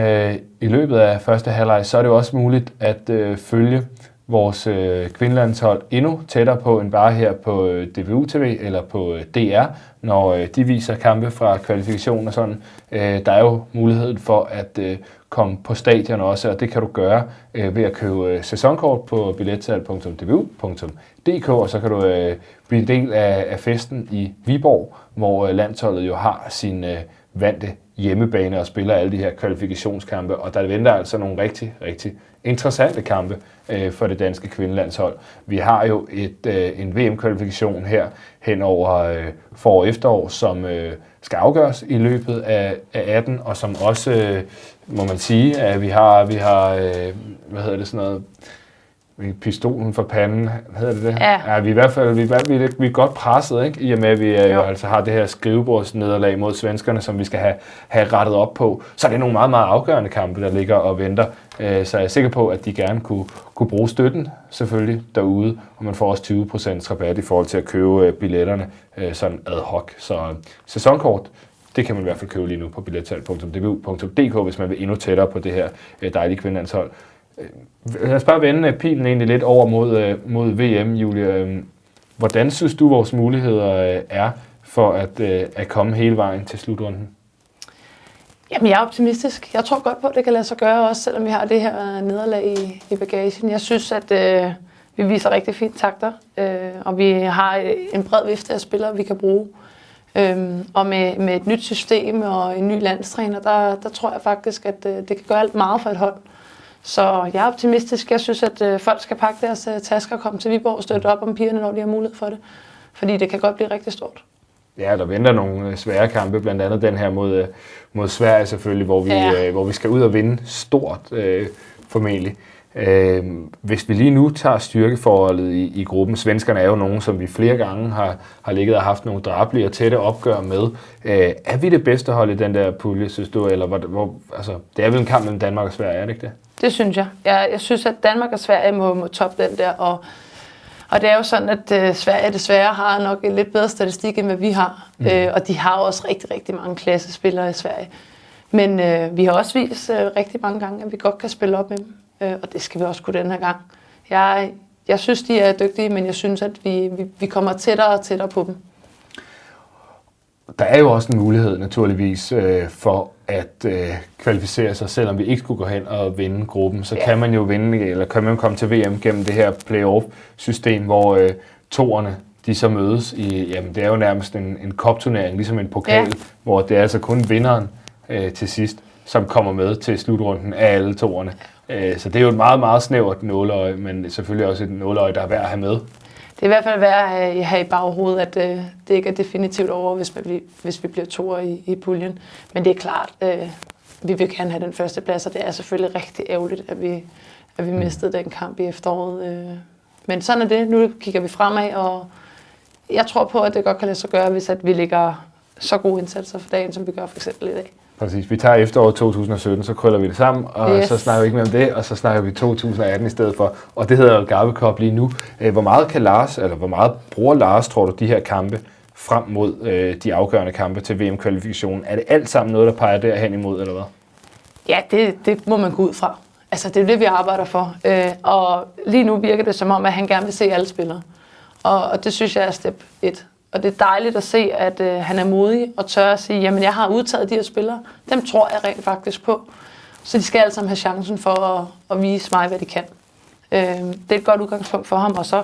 i løbet af første halvleg, så er det jo også muligt at følge vores kvindelandshold endnu tættere på end bare her på DBU-TV eller på DR, når de viser kampe fra kvalifikation og sådan. Der er jo muligheden for at komme på stadion også, og det kan du gøre ved at købe sæsonkort på billetsalg.dbu.dk, og så kan du blive en del af festen i Viborg, hvor landsholdet jo har sin vante hjemmebane og spiller alle de her kvalifikationskampe, og der venter altså nogle rigtig, rigtig interessante kampe for det danske kvindelandshold. Vi har jo en VM-kvalifikation her hen over forår og efterår, som skal afgøres i løbet af 18, og som også, må man sige, at vi har hvad hedder det sådan noget, pistolen for panden, hedder det det? Ja, vi er i hvert fald vi er godt presset, ikke? I og med, at vi jo altså har det her skrivebordsnederlag mod svenskerne, som vi skal have rettet op på. Så det er nogle meget, meget afgørende kampe, der ligger og venter. Så jeg er sikker på, at de gerne kunne bruge støtten selvfølgelig derude, og man får også 20% rabat i forhold til at købe billetterne sådan ad hoc. Så sæsonkort, det kan man i hvert fald købe lige nu på billetsalg.dbu.dk, hvis man vil endnu tættere på det her dejlige kvindelandshold. Lad os bare vende pilen egentlig lidt over mod VM, Julie. Hvordan synes du, vores muligheder er for at komme hele vejen til slutrunden? Jamen, jeg er optimistisk. Jeg tror godt på, at det kan lade sig gøre, også selvom vi har det her nederlag i bagagen. Jeg synes, at vi viser rigtig fint takter, og vi har en bred vifte af spillere, vi kan bruge. Og med et nyt system og en ny landstræner, der tror jeg faktisk, at det kan gøre alt meget for et hold. Så jeg er optimistisk. Jeg synes, at folk skal pakke deres tasker og komme til Viborg og støtte op om pigerne, når de har mulighed for det. Fordi det kan godt blive rigtig stort. Ja, der venter nogle svære kampe, blandt andet den her mod Sverige selvfølgelig, hvor vi skal ud og vinde stort formentlig. Hvis vi lige nu tager styrkeforholdet i gruppen, svenskerne er jo nogen, som vi flere gange har ligget og haft nogle drabelige og tætte opgør med. Er vi det bedste hold i den der pulje, synes du? Eller altså, det er vel en kamp mellem Danmark og Sverige, er det ikke det? Det synes jeg. Jeg synes, at Danmark og Sverige må toppe den der, og det er jo sådan, at Sverige desværre har nok en lidt bedre statistik, end hvad vi har. Og de har også rigtig, rigtig mange klassespillere i Sverige. Men vi har også vist rigtig mange gange, at vi godt kan spille op med dem. Og det skal vi også kunne den her gang. Jeg synes, de er dygtige, men jeg synes, at vi kommer tættere og tættere på dem. Der er jo også en mulighed naturligvis for at kvalificere sig, selvom vi ikke skulle gå hen og vinde gruppen. Så kan man jo vinde, eller kan man komme til VM gennem det her playoff-system, hvor toerne de så mødes i, jamen det er jo nærmest en cup-turnering, ligesom en pokal, hvor det er altså kun vinderen til sidst, som kommer med til slutrunden af alle toerne. Så det er jo et meget, meget snævert nåleøje, men selvfølgelig også et nåleøje, der er værd at have med. Det er i hvert fald værd at have i baghovedet, at det ikke er definitivt over, hvis vi bliver toer i puljen. Men det er klart, vi vil gerne have den første plads, og det er selvfølgelig rigtig ærgerligt, at vi mistede den kamp i efteråret. Men sådan er det. Nu kigger vi fremad, og jeg tror på, at det godt kan lade sig gøre, hvis at vi lægger så gode indsatser for dagen, som vi gør for eksempel i dag. Præcis. Vi tager efteråret 2017, så krøller vi det sammen, og så snakker vi ikke mere om det, og så snakker vi 2018 i stedet for. Og det hedder Algarve Cup lige nu. Hvor meget bruger Lars, tror du, de her kampe frem mod de afgørende kampe til VM-kvalifikationen? Er det alt sammen noget, der peger derhen imod, eller hvad? Ja, det må man gå ud fra. Altså, det er det, vi arbejder for. Og lige nu virker det som om, at han gerne vil se alle spillere. Og det synes jeg er step 1. Og det er dejligt at se, at han er modig og tør at sige, jamen jeg har udtaget de her spillere. Dem tror jeg rent faktisk på. Så de skal alle sammen have chancen for at vise mig, hvad de kan. Det er et godt udgangspunkt for ham. Og så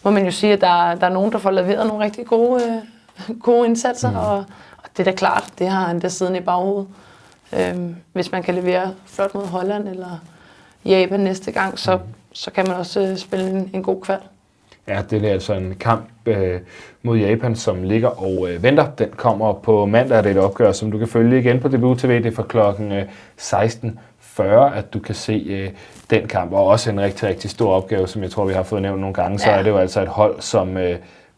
må man jo sige, at der er nogen, der får leveret nogle rigtig gode indsatser. Og det er da klart, det har han der siden i baghovedet. Hvis man kan levere flot mod Holland eller Japan næste gang, så kan man også spille en god kval. Ja, det er altså en kamp mod Japan, som ligger og venter. Den kommer på mandag, det er et opgør, som du kan følge igen på DBU TV. Det er fra klokken 16:40, at du kan se den kamp. Og også en rigtig, rigtig stor opgave, som jeg tror, vi har fået nævnt nogle gange. Så er det jo altså et hold, som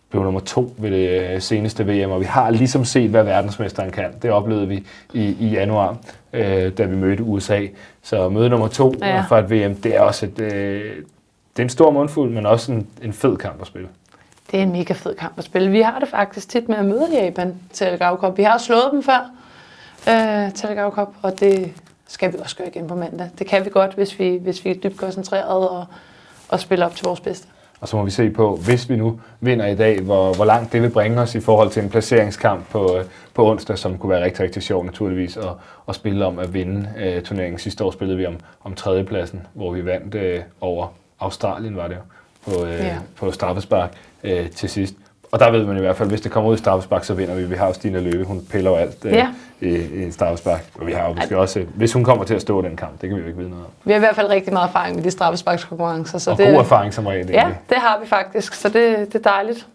blev nummer 2 ved det seneste VM. Og vi har ligesom set, hvad verdensmesteren kan. Det oplevede vi i januar, da vi mødte USA. Så møde nummer 2 for et VM, det er også det er en stor mundfuld, men også en fed kamp at spille. Det er en mega fed kamp at spille. Vi har det faktisk tit med at møde Japan til Algarve Cup. Vi har slået dem før til Algarve Cup, og det skal vi også gøre igen på mandag. Det kan vi godt, hvis vi er dybt koncentreret og spiller op til vores bedste. Og så må vi se på, hvis vi nu vinder i dag, hvor langt det vil bringe os i forhold til en placeringskamp på onsdag, som kunne være rigtig, rigtig sjov naturligvis at spille om at vinde turneringen. Sidste år spillede vi om tredjepladsen, hvor vi vandt over Australien, var det jo, på straffespark til sidst. Og der ved man i hvert fald, hvis det kommer ud i straffespark, så vinder vi. Vi har jo Stine Løve, hun piller jo alt i straffespark. Og vi har jo måske også, hvis hun kommer til at stå i den kamp, det kan vi jo ikke vide noget om. Vi har i hvert fald rigtig meget erfaring med de straffesparkskonkurrencer. Så og god erfaring som regel. Ja, det har vi faktisk, så det er dejligt.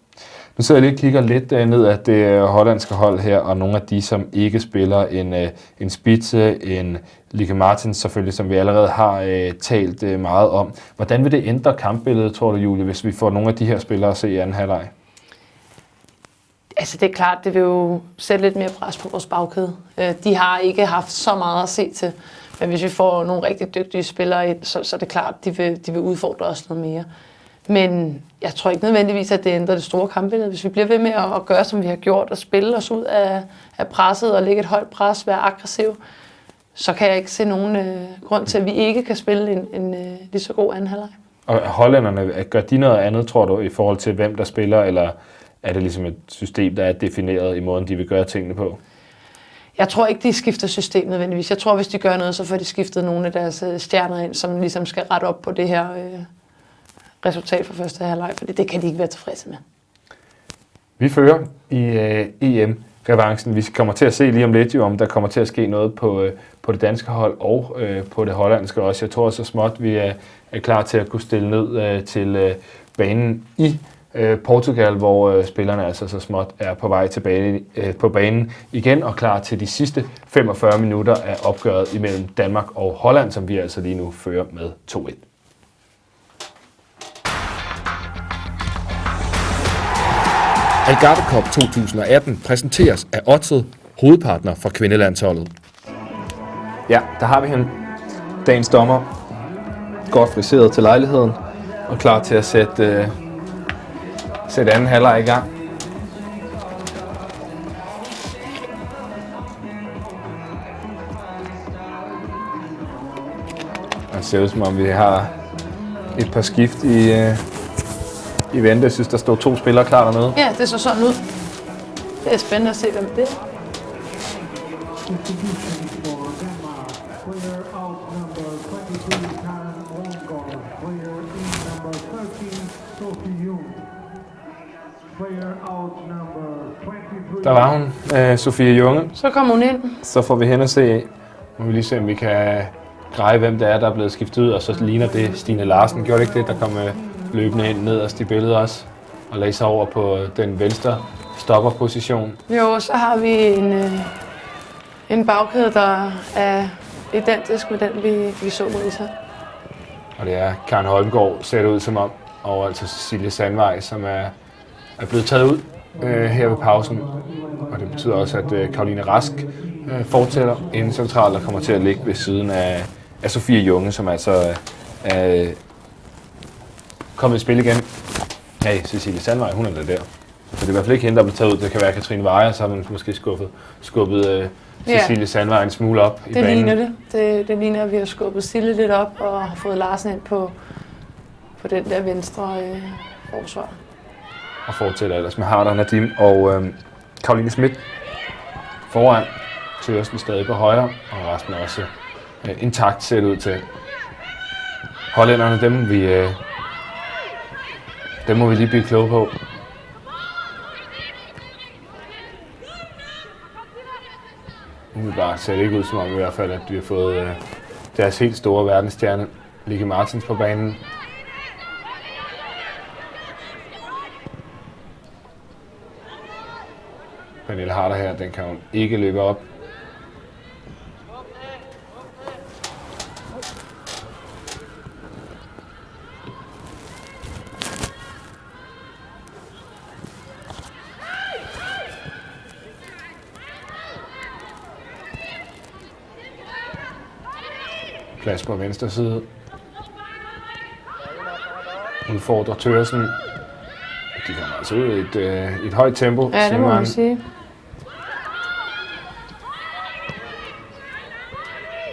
Nu sidder jeg lige og kigger lidt ned af det hollandske hold her, og nogle af de, som ikke spiller, en Spitze, en Lieke Martens selvfølgelig, som vi allerede har talt meget om. Hvordan vil det ændre kampbilledet, tror du, Julie, hvis vi får nogle af de her spillere at se i anden halvleg? Altså det er klart, det vil jo sætte lidt mere pres på vores bagkæde. De har ikke haft så meget at se til, men hvis vi får nogle rigtig dygtige spillere ind, så er det klart, de vil udfordre os noget mere. Men jeg tror ikke nødvendigvis, at det ændrer det store kampbillede. Hvis vi bliver ved med at gøre, som vi har gjort, og spille os ud af presset og lægge et højt pres, være aggressiv, så kan jeg ikke se nogen grund til, at vi ikke kan spille en lige så god anden halvleg. Og hollænderne, gør de noget andet, tror du, i forhold til hvem der spiller, eller er det ligesom et system, der er defineret i måden, de vil gøre tingene på? Jeg tror ikke, de skifter system nødvendigvis. Jeg tror, hvis de gør noget, så får de skiftet nogle af deres stjerner ind, som ligesom skal rette op på det her resultat for første halvleg, for det kan de ikke være tilfredse med. Vi fører i EM-revancen. Vi kommer til at se lige om lidt, om der kommer til at ske noget på det danske hold og på det hollandske også. Jeg tror så småt, vi er klar til at kunne stille ned til banen i Portugal, hvor spillerne altså så småt er på vej tilbage på banen igen og klar til de sidste 45 minutter af opgøret imellem Danmark og Holland, som vi altså lige nu fører med 2-1. Algarve Cup 2018 præsenteres af Odset, hovedpartner for kvindelandsholdet. Ja, der har vi hende. Dagens dommer. Godt friseret til lejligheden og klar til at sætte anden halvleg i gang. Det ser ud som om vi har et par skift i vente. Jeg synes, der står 2 spillere klar dernede. Ja, det så sådan ud. Det er spændende at se, hvem det er. Der var hun, Sofie Junge. Så kommer hun ind. Så får vi hen og se, må vi lige se, om vi kan greje, hvem det er, der er blevet skiftet ud, og så ligner det Stine Larsen. Gjorde det ikke det, der kom løbende ind nederst i billedet også, og lagde sig over på den venstre stopperposition? Jo, så har vi en bagkæde, der er identisk med den, vi så mod Isha. Og det er Karen Holmgaard, ser det ud som om, og altså Cecilie Sandvej, som er blevet taget ud her ved pausen. Og det betyder også, at Karoline Rask fortsætter inden centralt og kommer til at ligge ved siden af Sofie Junge, som altså er kommet i spil igen. Hey, Cecilie Sandvej, hun er der. Så det er i hvert fald ikke hende, der er blevet taget ud. Det kan være Katrine Weyer, så har man måske skubbet Cecilie Sandvej en smule op i banen. Ligner det. Det ligner, at vi har skubbet Sille lidt op og har fået Larsen ind på den der venstre forsvar. Og fortsætter ellers med Harder Nadim og Karoline Schmidt foran. Tørsten stadig på højre, og resten er også intakt set ud til. Hollænderne, dem må vi lige blive kloge på. Umiddelbart ser det ikke ud som om i hvert fald, at vi har fået deres helt store verdensstjerne, Likke Martens, på banen. Pernille Harder her, den kan hun ikke løbe op. Plads på venstre side. Udfordrer Tørsen. De kommer altså ud i et højt tempo. Ja, det må man sige.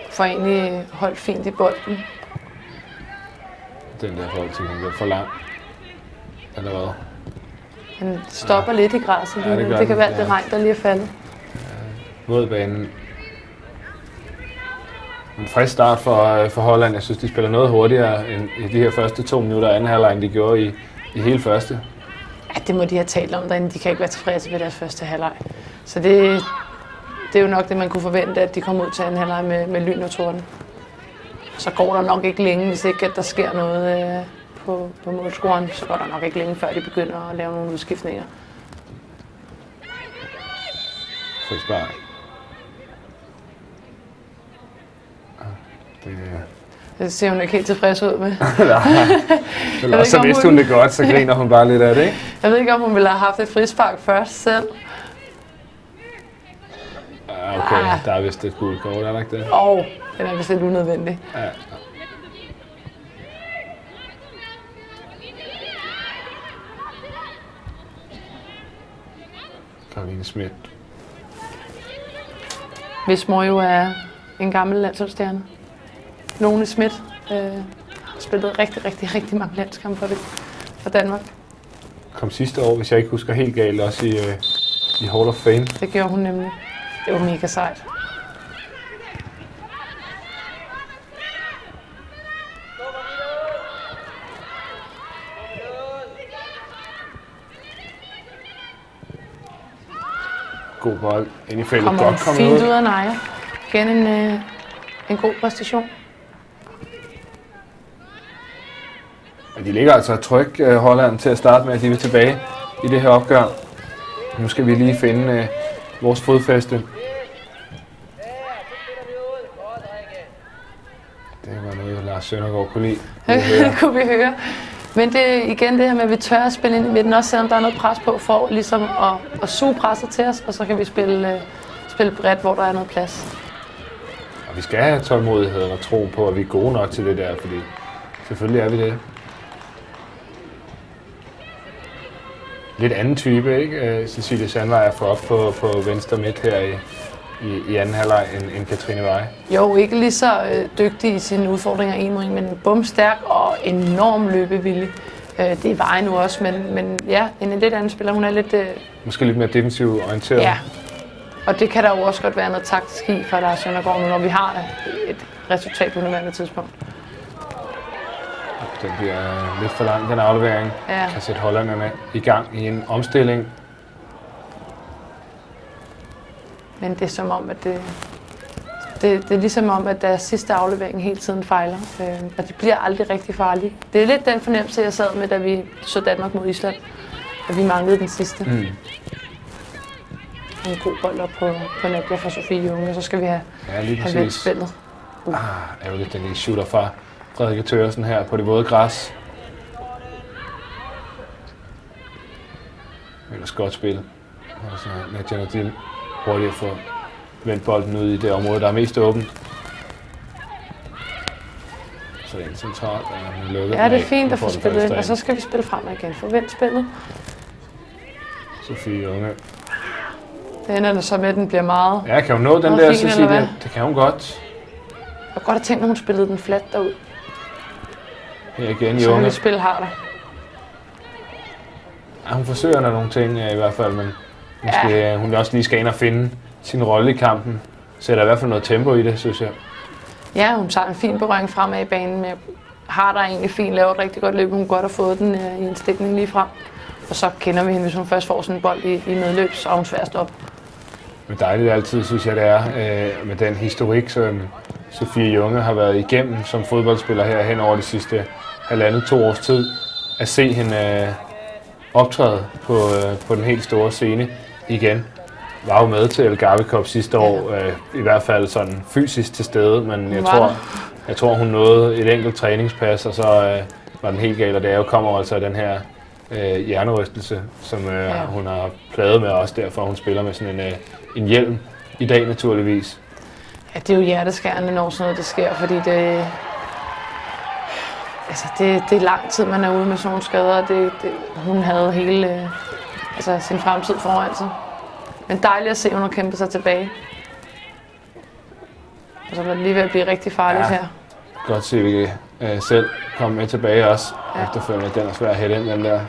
Får egentlig holdt fint i bolden. Den der forhold til, den er for lang. Eller hvad? Han stopper lidt i græsset. Ja, det kan være det regn, der lige er faldet. Mod banen. En frisk start for Holland. Jeg synes, de spiller noget hurtigere end i de her første 2 minutter af anden halvleg, end de gjorde i hele første. Ja, det må de have talt om derinde. De kan ikke være tilfredse med deres første halvleg. Så det er jo nok det, man kunne forvente, at de kommer ud til anden halvleg med lyn og torden. Så går der nok ikke længe, hvis ikke at der sker noget på målscoren. Så går der nok ikke længe, før de begynder at lave nogle udskiftninger. Frisk bare. Det ser hun ikke helt tilfreds ud med. Nej, så vidste hun det godt, så griner hun bare lidt af det, ikke? Jeg ved ikke, om hun ville have haft et frispark først selv. Okay, der er vist et gult kort, er der ikke det? Den er vist lidt unødvendig. Ja. Karoline Schmidt. Hvis mor jo er en gammel landsholdsstjerne. Lone Schmidt har spillet rigtig mange landskampe for Danmark. Kom sidste år, hvis jeg ikke husker helt galt, også i Hall of Fame. Det gjorde hun nemlig. Det var mega sejt. God bold ind i feltet. Kommer fint ud af Naja. Igen en god præstation. Ja, de ligger altså tryk Holland til at starte med, at de vil tilbage i det her opgør. Nu skal vi lige finde vores fodfæste. Det var noget, Lars Søndergaard kunne lide. Det kunne vi høre. Men det er igen det her med, at vi tør at spille ind i midten, også selvom der er noget pres på, for ligesom at suge presset til os, og så kan vi spille bredt, hvor der er noget plads. Og vi skal have tålmodighed og tro på, at vi er gode nok til det der, fordi selvfølgelig er vi det. Lidt anden type, ikke? Cecilie Sandvej er for op på venstre midt her i anden halvleg end Katrine Weyer. Jo, ikke lige så dygtig i sine udfordringer en mod en, men bumstærk og enorm løbevillig. Det er Veje nu også, men ja, en lidt anden spiller. Hun er lidt... Måske lidt mere defensivt orienteret. Ja, og det kan der jo også godt være noget taktisk i for Lars Søndergaard nu, når vi har et resultat på nuværende tidspunkt. Den bliver lidt for lang, den aflevering. Ja. Kan sætte hollænderne i gang i en omstilling. Men det er som om, at det er ligesom om, at deres sidste aflevering hele tiden fejler. Og det bliver aldrig rigtig farligt. Det er lidt den fornemmelse, jeg sad med, da vi så Danmark mod Island. At vi manglede den sidste. En god bold op på Nadia fra Sofie Junge, og så skal vi have vendt spillet. Ærgerligt, den lige shooter fra Frederikke Thøresen her på det våde græs. Ellers godt spil. Og så Nadia Nadim hurtigt at få vendt bolden ud i det område, der er mest åbent. Så det er en central, der er lukket. Ja, det er fint at få spillet ind, og så skal vi spille frem igen. Forvent spillet. Sofie Junge. Det ender så med, at den bliver meget... Ja, kan hun nå den der, Cecilie? Det kan hun godt. Jeg kunne godt have tænkt, at hun spillede den flat derud. Her igen, så Junge. kan vi spille harder. Ja, hun forsøger nogle ting i hvert fald, men måske hun også lige skal ind og finde sin rolle i kampen. Sætter i hvert fald noget tempo i det, synes jeg. Ja, hun tager en fin berøring fremad i banen, men har der egentlig fint, laver et rigtig godt løb. Hun kunne godt have fået den i en stikning lige frem. Og så kender vi hende, hvis hun først får sådan en bold i medløb, så er hun svær at stoppe. Men dejligt altid, synes jeg, det er med den historik, som Sofie Junge har været igennem som fodboldspiller her hen over de sidste 1,5-2 års tid. At se hende optræde på den helt store scene igen. Var jo med til Algarve Cup sidste år, i hvert fald sådan fysisk til stede, men jeg tror hun nåede et enkelt træningspas, og så var den helt galt, og det er jo kommer altså den her hjernerystelse, som hun har plaget med også, derfor hun spiller med sådan en hjelm i dag naturligvis. Ja, det er jo hjerteskærende, når sådan noget det sker, fordi det er lang tid, man er ude med sådan nogle skader. Hun havde hele sin fremtid foran sig. Men dejligt at se, at hun har kæmpet sig tilbage. Og så var det lige ved at blive rigtig farligt her. Godt se, at vi selv komme med tilbage også. Efterfølgende, den er svær at hætte ind, den der.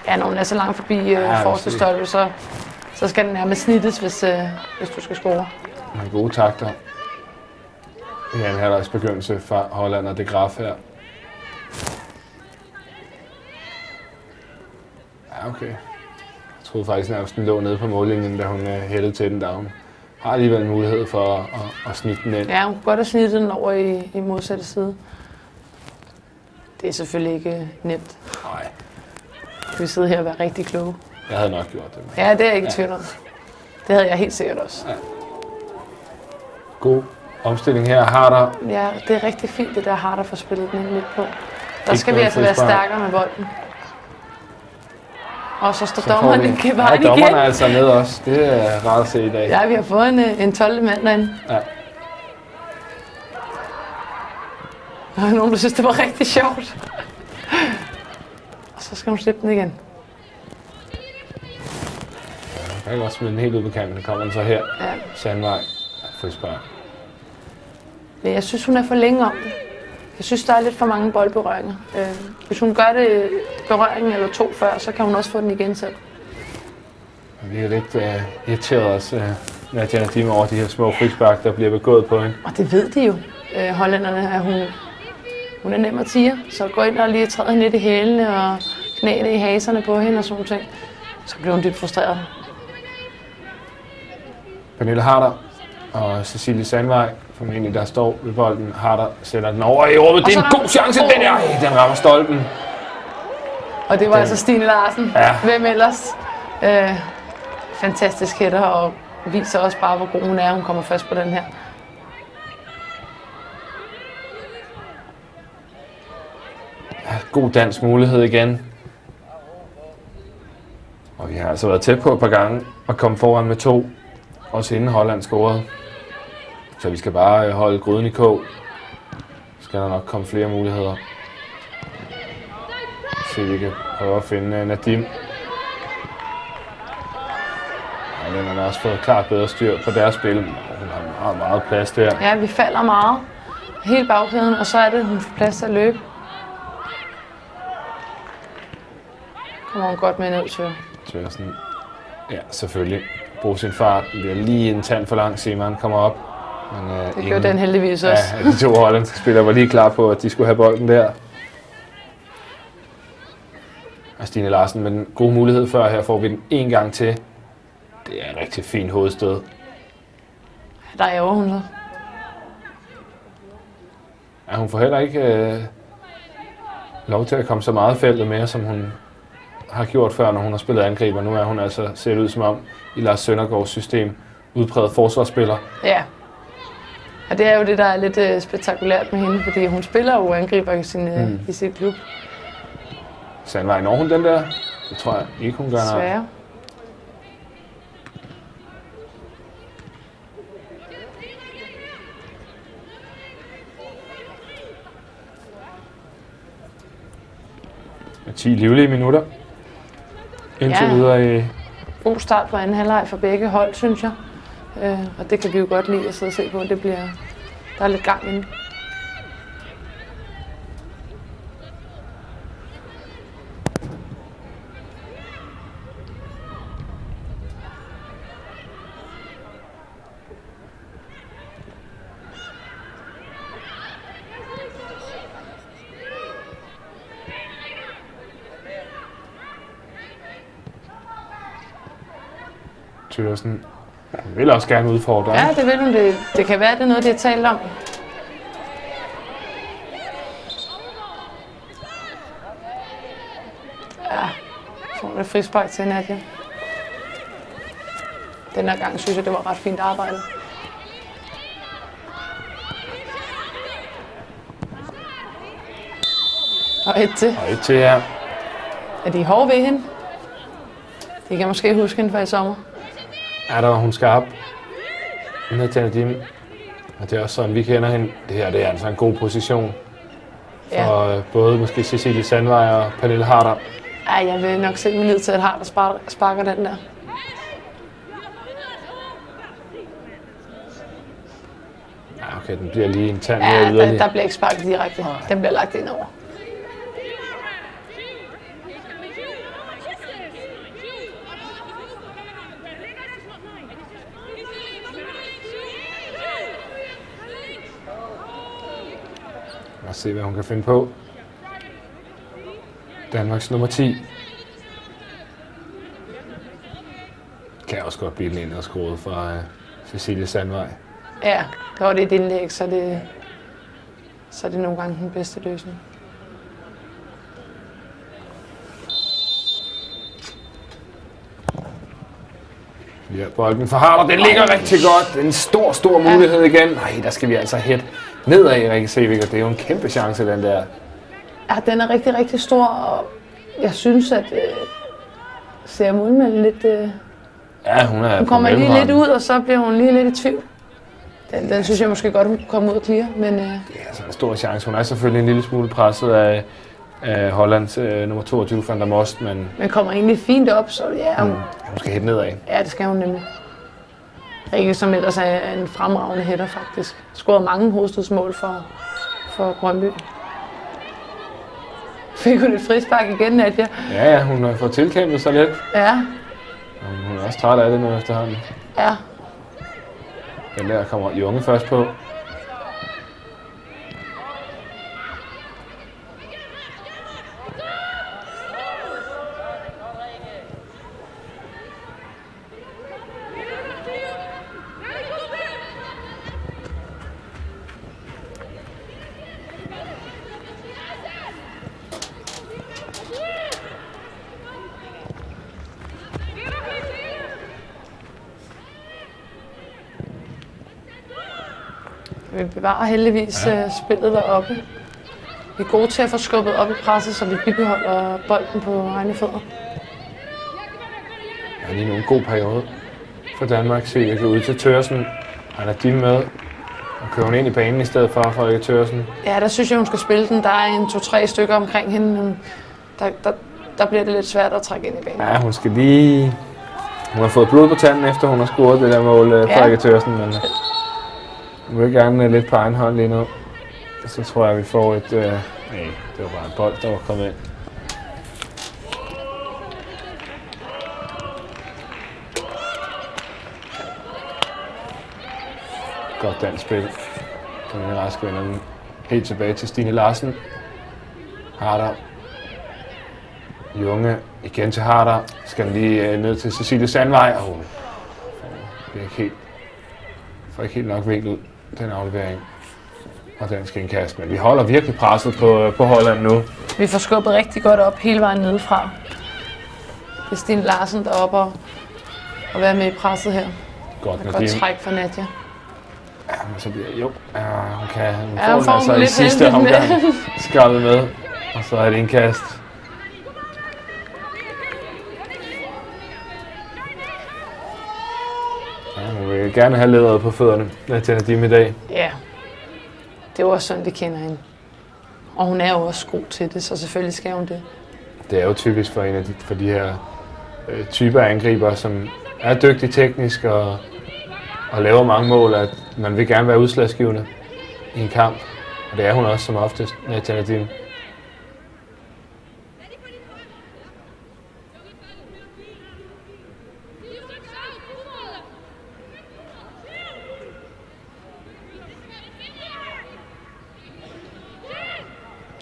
Ja, når hun er så langt forbi forreste stolpe, så skal den nærmest snittes, hvis du skal score. Nogle gode takter. I anden halvlejs begyndelse fra Holland og De Graaf her. Ja, okay. Jeg troede faktisk nærmest, den lå nede på mållinjen, da hun hældede til den, der hun har alligevel en mulighed for at snitte den ind. Ja, hun kunne godt have snittet den over i modsatte side. Det er selvfølgelig ikke nemt. Nej. Vi sidder her og være rigtig kloge. Jeg havde nok gjort det. Ja, det er jeg ikke i tvivl om. Det havde jeg helt sikkert også. Ja. God omstilling her. Harder. Ja, det er rigtig fint, det der Harder får spillet den lidt på. Der skal vi altså være stærkere med bolden. Og så står dommeren i vejen igen. Ja, dommeren er altså nede også. Det er rart at se i dag. Ja, vi har fået en 12. mand derinde. Ja. Der er nogen, der synes, det var rigtig sjovt. Og så skal hun slippe den igen. Jeg kan også smide den helt ud på kanten. Kommer den så her. Ja. Sandvej. Frispark. Men jeg synes, hun er for længe om det. Jeg synes, der er lidt for mange boldberøringer. Hvis hun gør det berøring eller 2 før, så kan hun også få den igen selv. Vi er lidt irriteret også, Nadia Nadim, over de her små frispark, der bliver begået på hende. Og det ved de jo, hollænderne, at hun er nem at tire. Så gå ind og lige træde hende lidt i hælene og knæene i haserne på hende og sådan ting. Så bliver hun dybt frustreret. Pernille Harder og Cecilie Sandvej, formentlig der står ved bolden. Harder sætter den over i rummet. Det er en god chance, den der. Den rammer stolpen. Og det var altså Stine Larsen. Ja. Hvem ellers? Fantastisk hætter og viser også bare, hvor god hun er. Hun kommer først på den her. Ja, god dansk mulighed igen. Og vi har altså været tæt på et par gange at komme foran med 2. Også inden Holland scorede. Så vi skal bare holde gryden i kog. Så skal der nok komme flere muligheder. Så vi kan prøve at finde Nadim. Og den har også fået klart bedre styr på deres spil. Hun har meget, meget plads der. Ja, vi falder meget. Helt bagkæden, og så er det, hun får plads til at løbe. kommer hun godt med ned til. Tørsen. Ja, selvfølgelig. Brug sin fart. Det bliver lige en tand for lang, Seaman kommer op. Men, det gjorde den heldigvis også. Ja, de to hollandske spillere var lige klar på, at de skulle have bolden der. Og Stine Larsen med den gode mulighed før. Her får vi den en gang til. Det er en rigtig fin hovedstød. Der ærger hun så. Ja, hun får heller ikke lov til at komme så meget i feltet mere, som hun har gjort før, når hun har spillet angriber. Nu er hun altså set ud som om i Lars Søndergaards system udpræget forsvarsspiller. Ja. Og det er jo det, der er lidt spektakulært med hende, fordi hun spiller jo angriber i sin klub. Sandvej, når hun den der? Det tror jeg ikke, hun gør. Svære. Med 10 livlige minutter. Indtil videre i... God start på anden halvleg for begge hold, synes jeg. Og det kan vi jo godt lide at sidde og se på. Der er lidt gang inde. Tørsen vil også gerne udfordre. Ja, det vil hun. Det kan være, det er noget, de har talt om. Ja, får hun et frispark til Nadia. Den her gang synes jeg, det var ret fint arbejde. Og et til. Og et til, ja. Er de hårde ved hende? De kan måske huske hende fra i sommer. Ja, der var hun skarp. Ned til Nadim. Og det er også sådan, vi kender hende. Det her det er altså en god position. For både måske Cecilie Sandvej og Pernille Harder. Ja, jeg vil nok sætte mig ned til, at Harder sparker den der. Ja, okay, den bliver lige en tand mere yderlig. Ja, der bliver ikke sparket direkte. Den bliver lagt ind over. Lad os se, hvad hun kan finde på. Danmarks nummer 10. Kan også godt blive den ind og skruet fra Cecilie Sandvej. Ja, der var det et indlæg, så er det nogle gange den bedste løsning. Ja, bolden for Harder, den ligger rigtig godt. En stor mulighed igen. Nej, der skal vi altså hætte nedad, Rikke Sevik, og det er jo en kæmpe chance, den der. Ja, den er rigtig stor, og jeg synes, at Sea Muldmand lidt... Ja, hun kommer lige lidt ud, og så bliver hun lige lidt i tvivl. Den synes jeg måske godt, hun kunne komme ud og clear, men... Det er altså en stor chance. Hun er selvfølgelig en lille smule presset af Hollands nummer 22, Van der Most, men kommer egentlig fint op, så ja... Hun skal hætte nedad. Ja, det skal hun nemlig. Rikke, som ellers er en fremragende hætter, faktisk. Scoret mange hovedstødsmål for Brøndby. Fik hun et frispark igen, Nadia? Ja, hun har fået tilkæmpet sig lidt. Ja. Hun er også træt af det nu efterhånden. Ja. Den der kommer Junge først på. Vi bevarer heldigvis spillet deroppe. Vi er gode til at få skubbet op i presset, så vi bibeholder bolden på egne fødder. Ja, lige nu en god periode for Danmark. Se, jeg går ud til Tørsen. Han er Dim med. Og kører hun ind i banen i stedet for Rikke Tørsen. Ja, der synes jeg, hun skal spille den. Der er en 2-3 stykker omkring hende. Der bliver det lidt svært at trække ind i banen. Ja, hun skal lige... Hun har fået blod på tanden, efter hun har scoret det der mål for Rikke Tørsen. Men hun vil gerne lidt på egen hånd lige nu. Så tror jeg, vi får et... Nej, det var bare en bold, der var kommet ind. Godt dansk spil. Camilla Rask vender den helt tilbage til Stine Larsen. Harder. Junge igen til Harder. Skal den lige ned til Cecilie Sandvej. Det er ikke helt nok vinkel ud, den aflevering. Og dansk indkast. Men vi holder virkelig presset på Holland nu. Vi får skubbet rigtig godt op hele vejen nedefra. Det er Stine Larsen deroppe og være med i presset her. Godt træk for Nadia. Ja, men så bliver hun hun får altså i sidste omgang skrabet med. Og så er det indkast. Ja, hun vil gerne have lederet på fødderne, Nadia Nadim i dag. Ja, det er jo også sådan, vi kender hende. Og hun er jo også god til det, så selvfølgelig skal hun det. Det er jo typisk for for de her typer af angriber, som er dygtig teknisk og laver mange mål, at man vil gerne være udslagsgivende i en kamp. Og det er hun også som oftest, Nadia Nadim.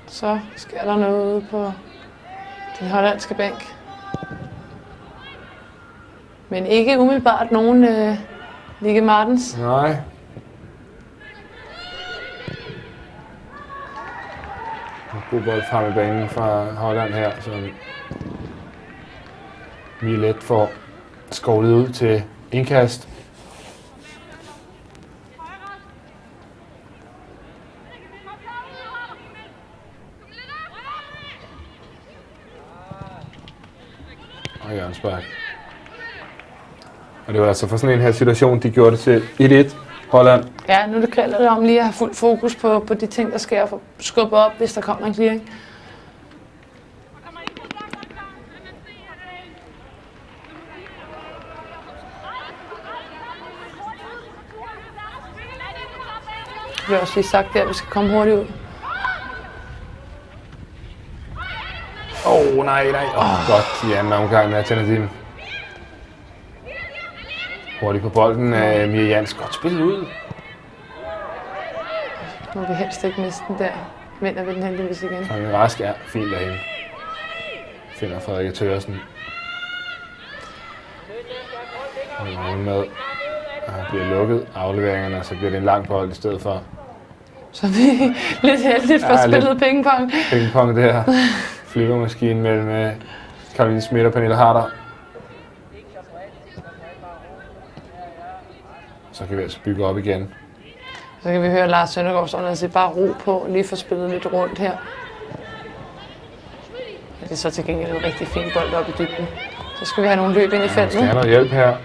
Så sker der noget ude på den hollandske bænk. Men ikke umiddelbart nogen Likke Martens. Nej. God bold frem i banen fra Holland her, som Milet får skovlet ud til indkast. Og hjørnespark. Og det var altså for sådan en her situation, de gjorde det til 1-1 Holland. Ja, nu gælder det om lige at have fuld fokus på de ting, der sker, for at skubbe op, hvis der kommer en clearing. Vi har også lige sagt, at vi skal komme hurtigt ud. Nej. Godt i anden omgang med Nadia. Hurtigt på bolden. Mia Jans. Godt spillet ud. Nu vil vi helst ikke miste den der. Vinder vi den heldigvis igen. Camilla Rask er fint derhen. Finder Frederikke Thøresen. Og med. Og bliver lukket afleveringerne, og så bliver det en lang bold i stedet for. Så vi er lidt heldigt for spillet pingpong. Pingpong der. Flyvermaskinen mellem Caroline Schmidt og Pernille Harder. Så kan vi altså bygge op igen. Så kan vi høre Lars Søndergaard sådan og sige bare ro på, lige få spillet lidt rundt her. Ja, det er så til gengæld en rigtig fin bold op i dybden. Så skal vi have nogle løb ind i feltet. Skal have noget hjælp her.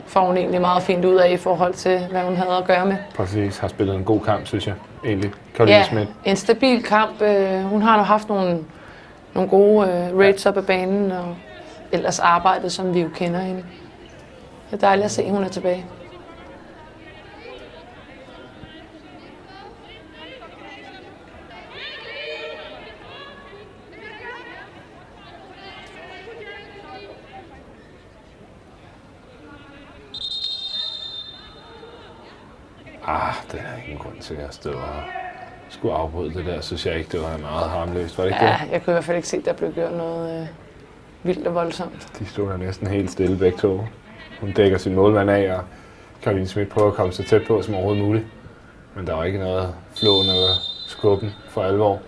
Får hun egentlig meget fint ud af i forhold til, hvad hun havde at gøre med. Præcis, har spillet en god kamp, synes jeg. Egentlig, Caroline Schmidt. En stabil kamp. Hun har nu haft nogle gode rates op ad banen, og ellers arbejdet, som vi jo kender hende. Det er dejligt at se, at hun er tilbage. Det er ingen grund til at stå og skulle afbryde det der, synes jeg ikke. Det var meget harmløst, var det ikke det? Ja, jeg kunne i hvert fald ikke se, at der blev gjort noget vildt og voldsomt. De stod der næsten helt stille begge to. Hun dækker sin målmand af, og Caroline Schmidt prøver at komme så tæt på som overhovedet muligt. Men der var ikke noget flåen eller skubben for alvor.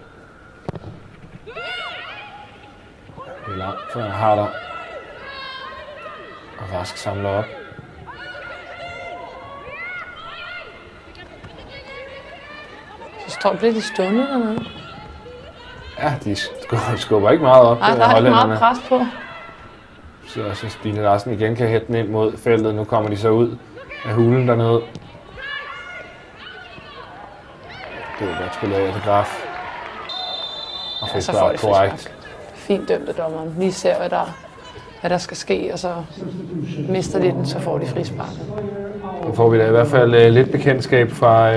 Det er langt fra Harder. Og Rask samler op. Så bliver de stående dernede. Ja, de skubber ikke meget op. Nej, der er ikke meget pres på. Så Stine Larsen igen kan hætte den ind mod feltet. Nu kommer de så ud af hulen dernede. Det var godt spillet af Graf. Og frispark korrekt. Fint dømt af dommeren. Vi ser, hvad der skal ske, og så mister de den, så får de frisparket. Nu får vi da i hvert fald lidt bekendtskab fra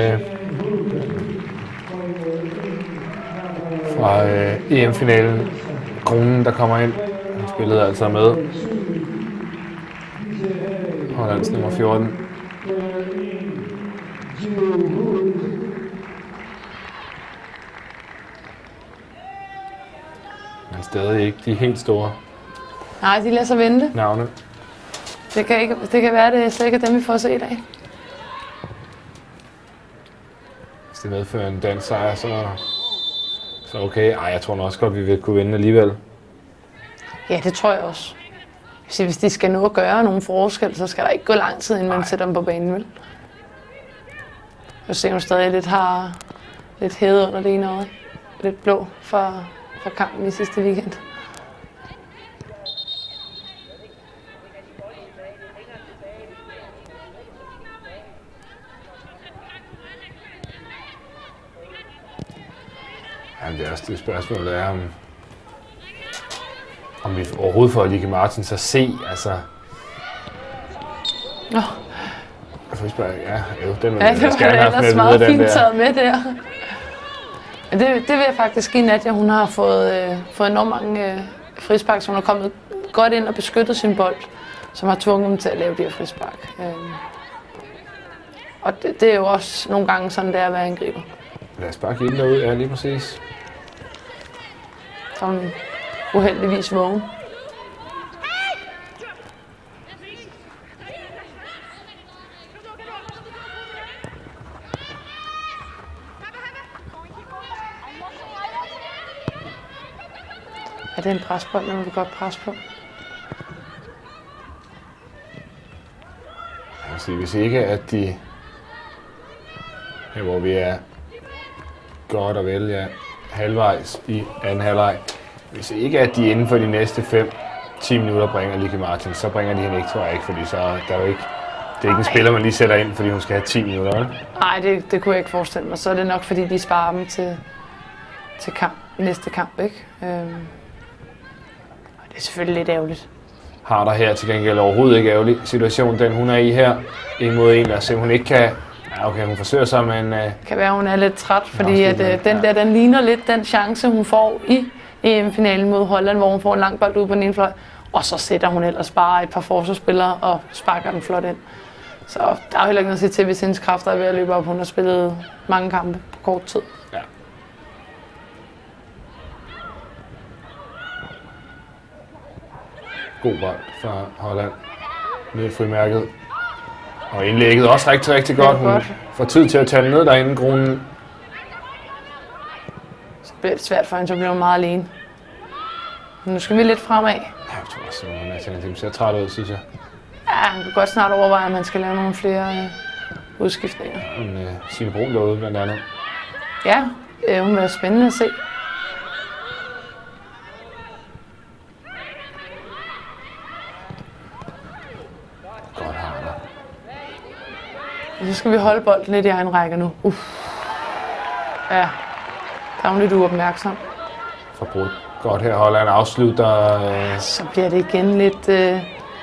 EM-finalen. Kronen, der kommer ind. Han spillede altså med. Hollands nummer 14. Men stadig ikke de helt store Nej, de lader sig vente. navne. Det kan være, det slet ikke er dem, vi får se i dag. Hvis det medfører en dansk sejr, så okay. Ej, jeg tror nok også godt, vi vil kunne vinde alligevel. Ja, det tror jeg også. Hvis de skal nå at gøre nogle forskel, så skal der ikke gå lang tid, inden man sætter dem på banen, vel? Jeg ser, hun stadig har lidt hævet under det ene øje. Lidt blå fra kampen i sidste weekend. Jamen, det er også det spørgsmål, der er, om vi overhovedet får Lieke Martins at se, altså... Nå. Frispark, ja, jo, den Ja, det var ellers meget fint taget med der. Men det vil jeg faktisk give Nadia. Hun har fået enormt mange frispark, så hun har kommet godt ind og beskyttet sin bold, som har tvunget dem til at lave de her frispark. Og det er jo også nogle gange sådan, det er at være angriber. Lad os bare give den derud, ja, lige præcis. Så er hun uheldigvis vågen. Er det en presbold, når vi godt presse på? Jeg vil sige, hvis ikke at de... Her hvor vi er godt og vel, ja, halvvejs i anden halvleg. Hvis ikke at de inden for de næste 5-10 minutter bringer Lieke Martins, så bringer de hende ikke, tror jeg ikke, fordi så der er jo ikke... Det er ikke en spiller, man lige sætter ind, fordi hun skal have 10 minutter, vel? Nej, det kunne jeg ikke forestille mig. Så er det nok, fordi de sparer dem til næste kamp, ikke? Det er selvfølgelig lidt ærgerligt. Har der her til gengæld overhovedet ikke ærgerlig situation, den hun er i her. En mod en, og hun ikke kan... Ja, okay, hun forsøger sig, men... Kan være, hun er lidt træt, fordi at, den ligner lidt den chance, hun får i EM-finalen mod Holland, hvor hun får en lang bold ud på den ene fløj. Og så sætter hun ellers bare et par forsvarsspillere og sparker den flot ind. Så der er heller ikke noget at sige til, hvis hendes kræfter er ved at løbe op. Hun har spillet mange kampe på kort tid. Ja. God bold fra Holland. Ned i frimærket. Og indlægget også rigtig, rigtig godt. Hun får tid til at tage den ned derinde, Grunen. Så bliver det svært for hende, så bliver hun meget alene. Men nu skal vi lidt fremad. Ja, jeg tror også, at hun ser træt ud, synes jeg. Ja, han kan godt snart overveje, at man skal lave nogle flere udskiftninger. Signe Brun derude, blandt andet. Ja, hun vil være spændende at se. Godt har der. Så skal vi holde bolden lidt i egen række nu. Ja, der er hun lidt uopmærksom. Forbrudt. Godt her, Holland afslutter. Så bliver det igen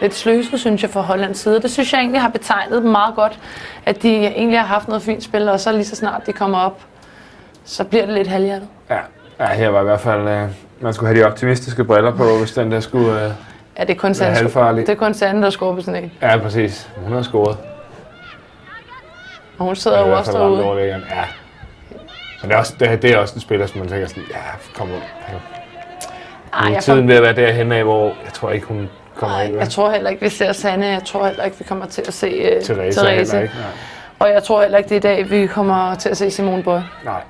lidt sløset, synes jeg, fra Hollands side. Det synes jeg egentlig har betegnet dem meget godt, at de egentlig har haft noget fint spil, og så lige så snart de kommer op, så bliver det lidt halvhjertet. Ja, her var i hvert fald... man skulle have de optimistiske briller på, hvis den der skulle ja, det er kun være halvfarlig. Det er kun Sande, der scorer på sådan en. Ja, præcis. Hun har scoret. Og hun sidder jo også derude. Ja. Men det er også en spiller, som man tænker sådan, ja, kom ud. Tiden ved at være derhen af, hvor jeg tror ikke, hun kommer ind. Jeg tror heller ikke, vi ser Sanne. Jeg tror heller ikke, vi kommer til at se Therese. Og jeg tror heller ikke, det er i dag, vi kommer til at se Simone Bøje. Nej.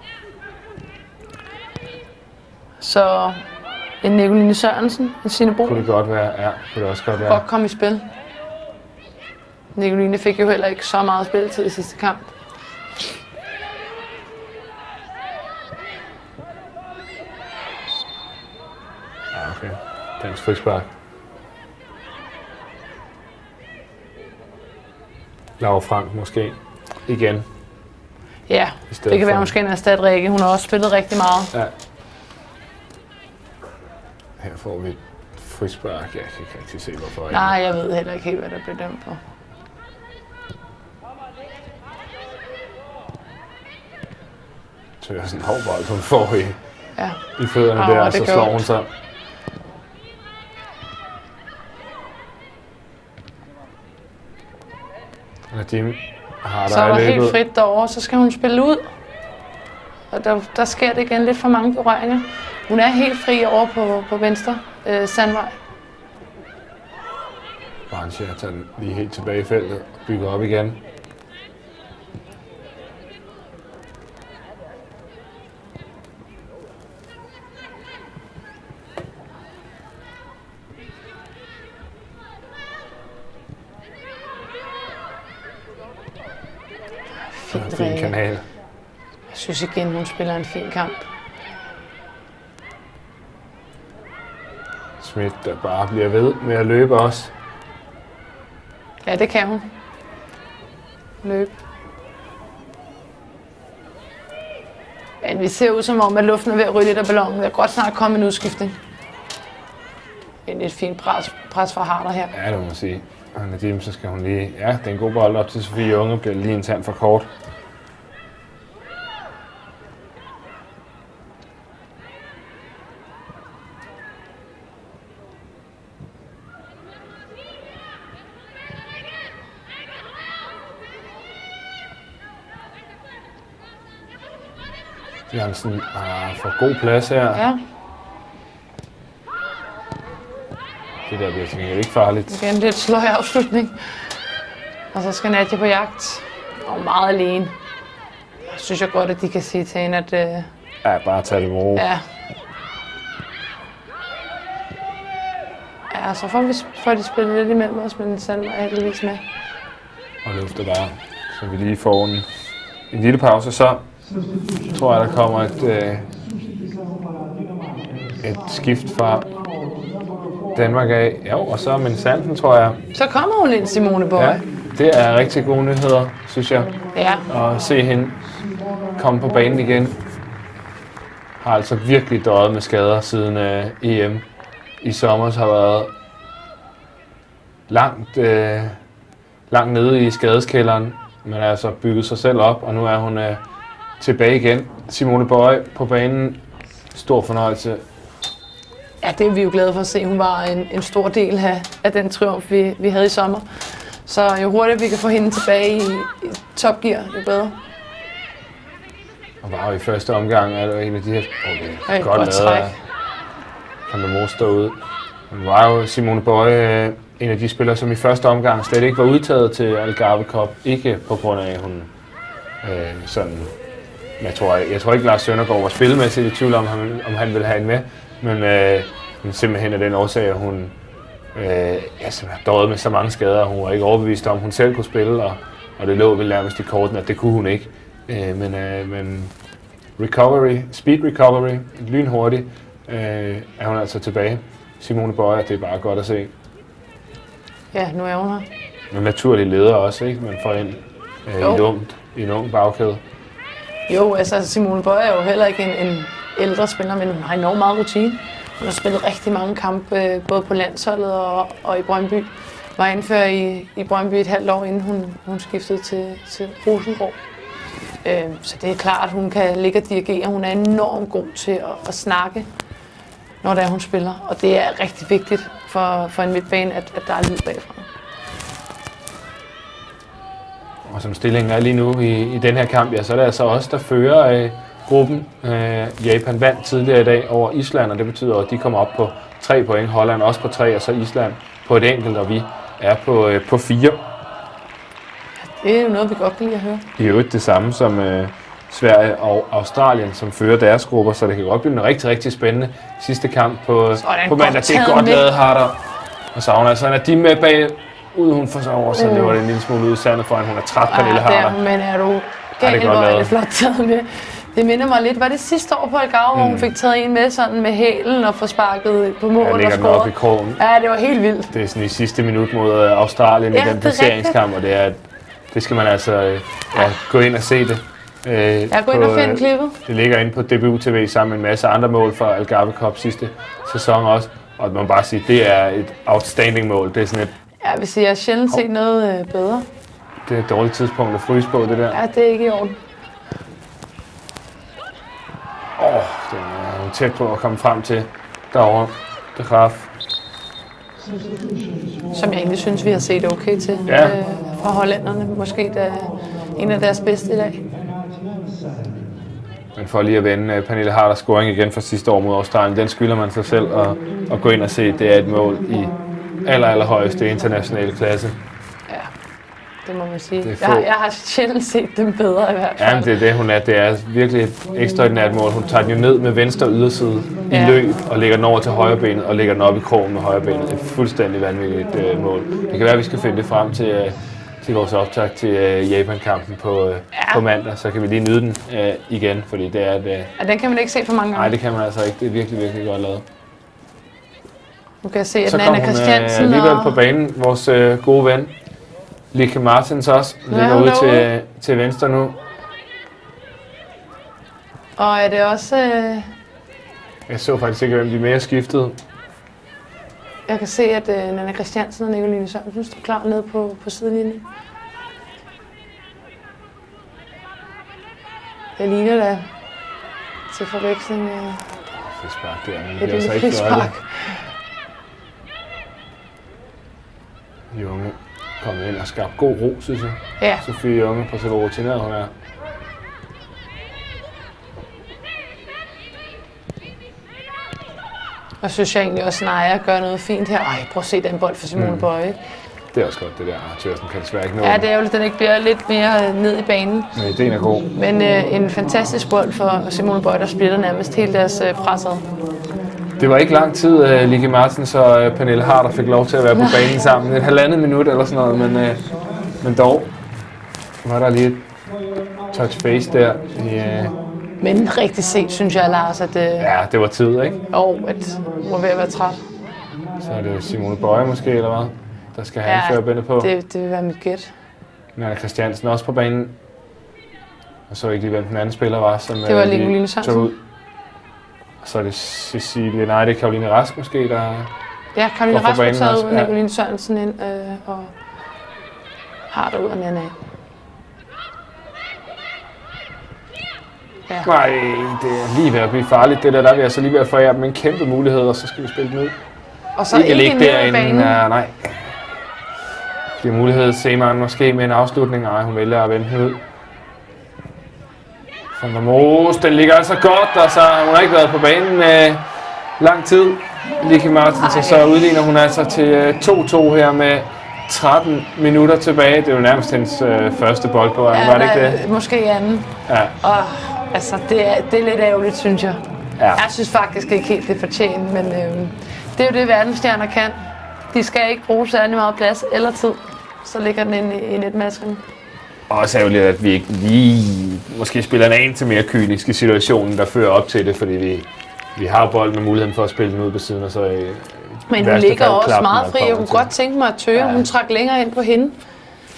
Så en Nicoline Sørensen, en Signe Brun. Kunne det godt være, ja. Kunne det også godt være. Godt komme i spil. Nicoline fik jo heller ikke så meget spilletid i sidste kamp. Ja, okay. Dansk frispark. Laura Frank måske. Igen. Ja, det kan være, måske en erstat Rikke. Hun har også spillet rigtig meget. Ja. Her får vi et frispark. Jeg kan ikke rigtig se, hvorfor. Nej, jeg ved heller ikke helt, hvad der blev dømt på. Så det er sådan en hård bold, hun får i fødderne der, og så slår hun sig. Nadim har Så er der helt løbet. frit derovre, så skal hun spille ud. Og der sker det igen lidt for mange berøringer. Hun er helt fri over på venstre sandvej. Branche tager den lige helt tilbage i feltet og bygger op igen. Fin kanal. Jeg synes igen, hun spiller en fin kamp. Schmidt, der bare bliver ved med at løbe også. Ja, det kan hun. Løb. Men vi ser ud som om, at luften er ved at ryge lidt af ballonen. Der er godt snart komme en udskiftning. En lidt fint pres fra Harder her. Ja, det må man sige. Og Nadim, så skal hun lige... Ja, det er en god bold op til Sofie Unge. Bliver lige en tand for kort. Jansen får god plads her. Ja, Det der bliver sådan ikke farligt. igen lidt sløj afslutning. Og så skal Nadia på jagt. Og meget alene. Jeg synes jeg godt, at de kan sige til hende, at Ja, bare tage det med ro. ja. Ja, så får de spillet lidt imellem os, men Sandra er heldigvis med. Og lufter bare. Så vi lige får en lille pause, så tror jeg, der kommer et skift fra Danmark af. Jo, og så med Sanden, tror jeg. Så kommer hun ind, Simone Bøje. Ja, det er rigtig gode nyheder, synes jeg. Ja. Og se hende komme på banen igen. Har altså virkelig døjet med skader siden EM i sommer, har været langt nede i skadeskælderen, men altså bygget sig selv op, og nu er hun tilbage igen. Simone Bøje på banen. Stor fornøjelse. Ja, det er vi jo glade for at se. Hun var en stor del af den triumf, vi havde i sommer. Så jo hurtigere vi kan få hende tilbage i topgear, jo bedre. Og var jo i første omgang, er det en af de her... Ej, godt lavet træk. af Mos derude. Hun var jo Simone Bøje en af de spillere, som i første omgang slet ikke var udtaget til Algarve Cup. Ikke på grund af, at hun sådan... Jeg tror ikke, Lars Søndergaard var spillemæssigt i tvivl om han ville have hende med. Men simpelthen af den årsag, at hun simpelthen døjet med så mange skader. Hun var ikke overbevist om, hun selv kunne spille, og det lå vel nærmest i korten, at det kunne hun ikke. Men speed recovery, lynhurtigt, er hun altså tilbage. Simone Bøje, det er bare godt at se. Ja, nu er hun her. En naturlig leder også, ikke? Man får ind i en ung bagkæde. Jo, altså Simone Bøje er jo heller ikke en ældre spiller, men hun har enormt meget rutine. Hun har spillet rigtig mange kampe, både på landsholdet og i Brøndby. Var indført i Brøndby et halvt år, inden hun skiftede til Rosengård. Så det er klart, at hun kan ligge og dirigere. Hun er enormt god til at snakke, når det er, hun spiller. Og det er rigtig vigtigt for en midtbane, at der er lyd bagfra. Og som stillingen er lige nu i den her kamp, ja, så er det altså også der fører gruppen. Japan vandt tidligere i dag over Island, og det betyder, at de kommer op på 3 point. Holland også på 3, og så Island på et enkelt, og vi er på 4. Det er jo noget, vi godt kan lide at høre. I øvrigt det samme som Sverige og Australien, som fører deres grupper, så det kan godt blive en rigtig, rigtig spændende sidste kamp på mandag. Det er godt lavet, Harder. Og så hun altså, at de med bag ud, hun får så over, så løber det en lille smule ud i sandet for, at hun er træt, Pernille Harder. Men er du galt, hvor er det flot taget med. Det minder mig lidt. Var det sidste år på Algarve, hvor hun fik taget en med sådan med hælen og få sparket på mål og scoret? Op i krogen. Ja, det var helt vildt. Det er sådan i sidste minut mod Australien i den placeringskamp, og det skal man altså gå ind og se det. Jeg går ind og finder klippet. Det ligger inde på DBU TV sammen med en masse andre mål fra Algarve Cup sidste sæson også. Og man må bare sige, det er et outstanding mål. Det er sådan et... Ja, jeg vil sige, jeg har sjældent set noget bedre. Det er et dårligt tidspunkt at fryse på, det der. Ja, det er ikke i orden. Den er tæt på at komme frem til derovre. Det Graf. som jeg egentlig synes, vi har set okay til fra hollænderne. Måske en af deres bedste i dag. Men for lige at vende Pernille Harders scoring igen fra sidste år mod Australien, den skylder man sig selv at gå ind og se. Det er et mål i allerhøjeste internationale klasse. Ja, det må man sige. Jeg har sjældent set dem bedre i hvert fald. Jamen, det er det, hun er. Det er virkelig et ekstraordinært mål. Hun tager den jo ned med venstre yderside i løb og lægger den over til højre benet og lægger den op i krogen med højre benet. Det er et fuldstændig vanvittigt mål. Det kan være, at vi skal finde det frem til vores optag til Japan-kampen på mandag, så kan vi lige nyde den igen, fordi det er et... den kan man ikke se for mange gange. Nej, det kan man altså ikke. Det er virkelig, virkelig godt lavet. Nu kan jeg se, at så Nanna Christiansen så alligevel på banen, vores gode ven, Lieke Martens også, ligger ude til venstre nu. Og er det også... Jeg så faktisk ikke, hvem de mere skiftede. Jeg kan se, at Nanna Christiansen og Nicoline Sørensen står klar nede på sidelinjen. Det ligner da til forveksling Frispark der, men det det er altså ikke frispark. Junge kommet ind og skabt god ro, synes jeg. Ja. Sofie Junge på så rutineret hun er. Og synes jeg egentlig også, at Naja gør noget fint her. Ej, prøv at se den bold for Simone Bøje. Det er også godt, det der. Tørsten kan desværre ikke nå. Ja, det er jo, at den ikke bliver lidt mere ned i banen. Men ideen er god. Men en fantastisk bold for Simone Bøje, der splitter nærmest hele deres presset. Det var ikke lang tid, Lieke Martens og Pernille Harder fik lov til at være på banen sammen. Et halvandet minut eller sådan noget, men dog var der lige et touch face der. Men rigtig set, synes jeg, Lars, at... Ja, det var tid, ikke? At hun var ved at være træt. Så er det Simone Bøje måske, eller hvad? Der skal have anførerbindet på. Det vil være mit gæt. Nanna Christiansen også på banen. Og så ikke lige, hvem den anden spiller var, som det var Nicoline Sørensen. Og så er det Cecilie, nej, det er Karoline Rask måske, der... Ja, Karoline Rask har taget ud, Nicoline Sørensen ind og har derud af Nanna. Ja. Nej, det er lige ved at blive farligt. Det der vil jeg så lige ved at forære dem en kæmpe mulighed, og så skal vi spille den ud. Og så ikke ned i banen. Nej. Det er mulighed. Seman måske med en afslutning. Nej, hun vælger at vende den ud. Van der Moos, den ligger altså godt, og så hun har ikke været på banen lang tid. Lieke Martens, og så udligner hun altså til 2-2 her med 13 minutter tilbage. Det er jo nærmest hendes første bold på vejen, var det ikke det? Måske anden. Ja. Og altså, det er lidt ærgerligt, synes jeg. Ja. Jeg synes faktisk ikke helt, det er fortjent, men det er jo det, verdensstjerner kan. De skal ikke bruge særlig meget plads eller tid. Så ligger den inde i netmasken. Også ærgerligt, at vi ikke lige måske spiller en anelse mere kynisk i situationen, der fører op til det, fordi vi har bolden og muligheden for at spille den ud på siden, og så men hun ligger også meget fri. Jeg kunne godt tænke mig, at Tøge, hun trak længere ind på hende.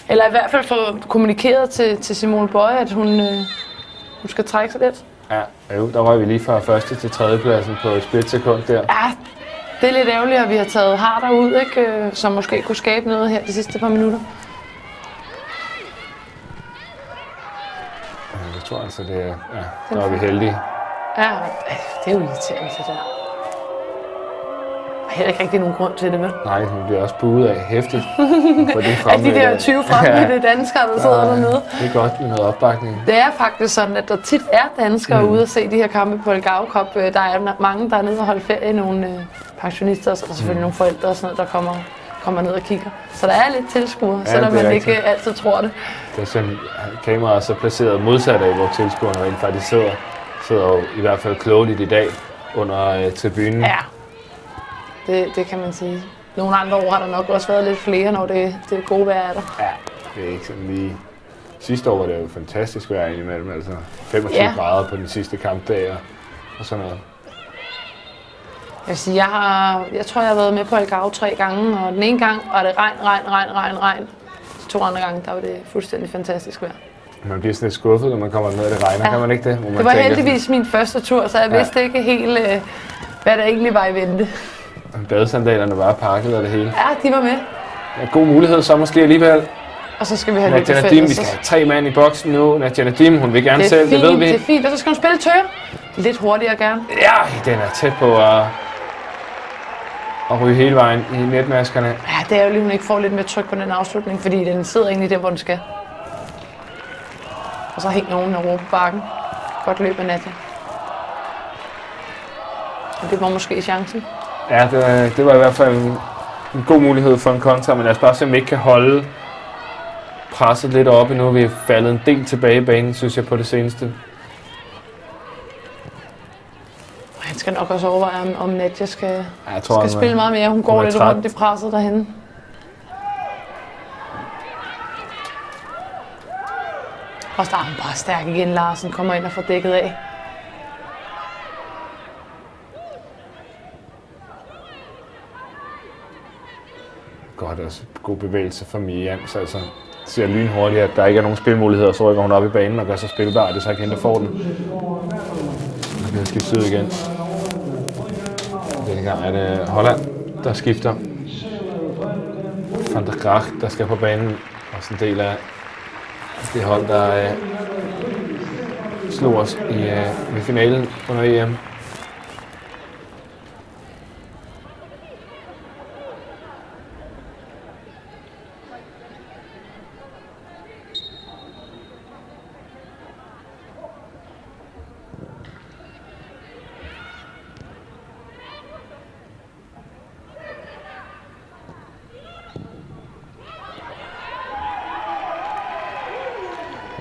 Eller i hvert fald få kommunikeret til Simone Bøje, at hun skal trække sig lidt. Ja, jo, der var vi lige fra første til tredje pladsen på et splitsekund der. Ja, det er lidt ærgerligt, at vi har taget Harder ud, ikke? Som måske kunne skabe noget her de sidste par minutter. Jeg tror altså, det er... Ja, der er vi heldige. Ja, det er jo irriterende, det der. Der er heller ikke rigtig nogen grund til det, vel? Nej, hun bliver også buet af hæftigt. Af de der 20 fremmede danskere, der sidder dernede. Det er godt med noget opbakning. Det er faktisk sådan, at der tit er danskere ude og se de her kampe på Algarve Cup. Der er mange, der er nede og holde ferie. Nogle pensionister, og så er der selvfølgelig nogle forældre og sådan noget, der kommer ned og kigger. Så der er lidt tilskuere, selvom man ikke altid tror det. Det er sådan, kameraet er så placeret modsat af, hvor tilskuerne rent faktisk sidder jo i hvert fald klogeligt i dag under tribunen. Ja, det kan man sige. Nogle andre år har der nok også været lidt flere, når det gode vejr er der. Ja, det er ikke sådan lige... Sidste år var det jo fantastisk vejr indimellem, altså 25 grader på den sidste kampdag og sådan noget. Jeg vil sige, jeg tror, jeg har været med på Algarve 3 gange, og den ene gang var det regn. De 2 andre gange, der var det fuldstændig fantastisk vejr. Man bliver sådan lidt skuffet, når man kommer ned, og det regner, kan man ikke det? Det var heldigvis min første tur, så jeg vidste ikke helt, hvad der egentlig var i vente. Badesandalerne var pakket og det hele. Ja, de var med. Ja, god mulighed så måske alligevel. Og så skal vi have Nadia Nadim, vi skal have 3 mand i boksen nu. Nadia Nadim, hun vil gerne selv, det ved vi. Det er fint, og så skal hun spille Tøger. Lidt hurtigere gerne. Ja, den er tæt på at ryge hele vejen i netmaskerne. Ja, det er jo lige, hun ikke får lidt mere tryk på den afslutning, fordi den sidder egentlig der, hvor den skal. Og så hænger nogen og råber på bakken. Godt løb af Nadia. Og det var måske chancen. Ja, det var i hvert fald en god mulighed for en kontra, men lad os bare se, om vi ikke kan holde presset lidt oppe. Nu er vi faldet en del tilbage i banen, synes jeg, på det seneste. Han skal nok også overveje, om Nadia skal Skal spille meget mere. Hun går lidt træt. rundt i presset derhenne. Og så er hun bare stærk igen. Larsen kommer ind og får dækket af. Godt, også god bevægelse for Mia Jans, altså ser lynhurtigt, at der ikke er nogen spilmuligheder, så rykker hun op i banen og gør sig spilbar, og det er så ikke hende, der får den. Nu kan skifte ud igen. Denne gang er det Holland, der skifter. Van der Graag, der skal på banen, også en del af det hold, der slog os i finalen under EM.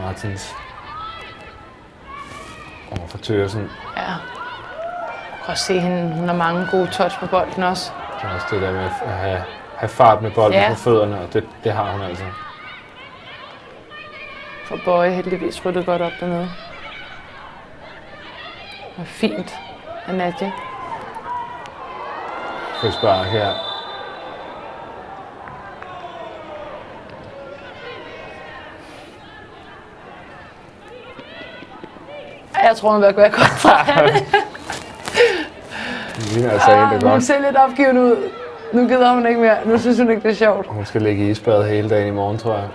Martins over for Thøgersen. Ja. Du kan også se hende. Hun har mange gode touch på bolden også. Det er også det der med at have fart med bolden på fødderne, og det har hun altså. For Bøje heldigvis ryddet godt op dernede. Og fint af Nadia. Frispark her. Jeg tror, hun vil være godt fra det. Det ligner altså en, der Hun godt. ser lidt opgivende ud. Nu gider hun ikke mere. Nu synes hun ikke, det er sjovt. Hun skal ligge i isbad hele dagen i morgen, tror jeg.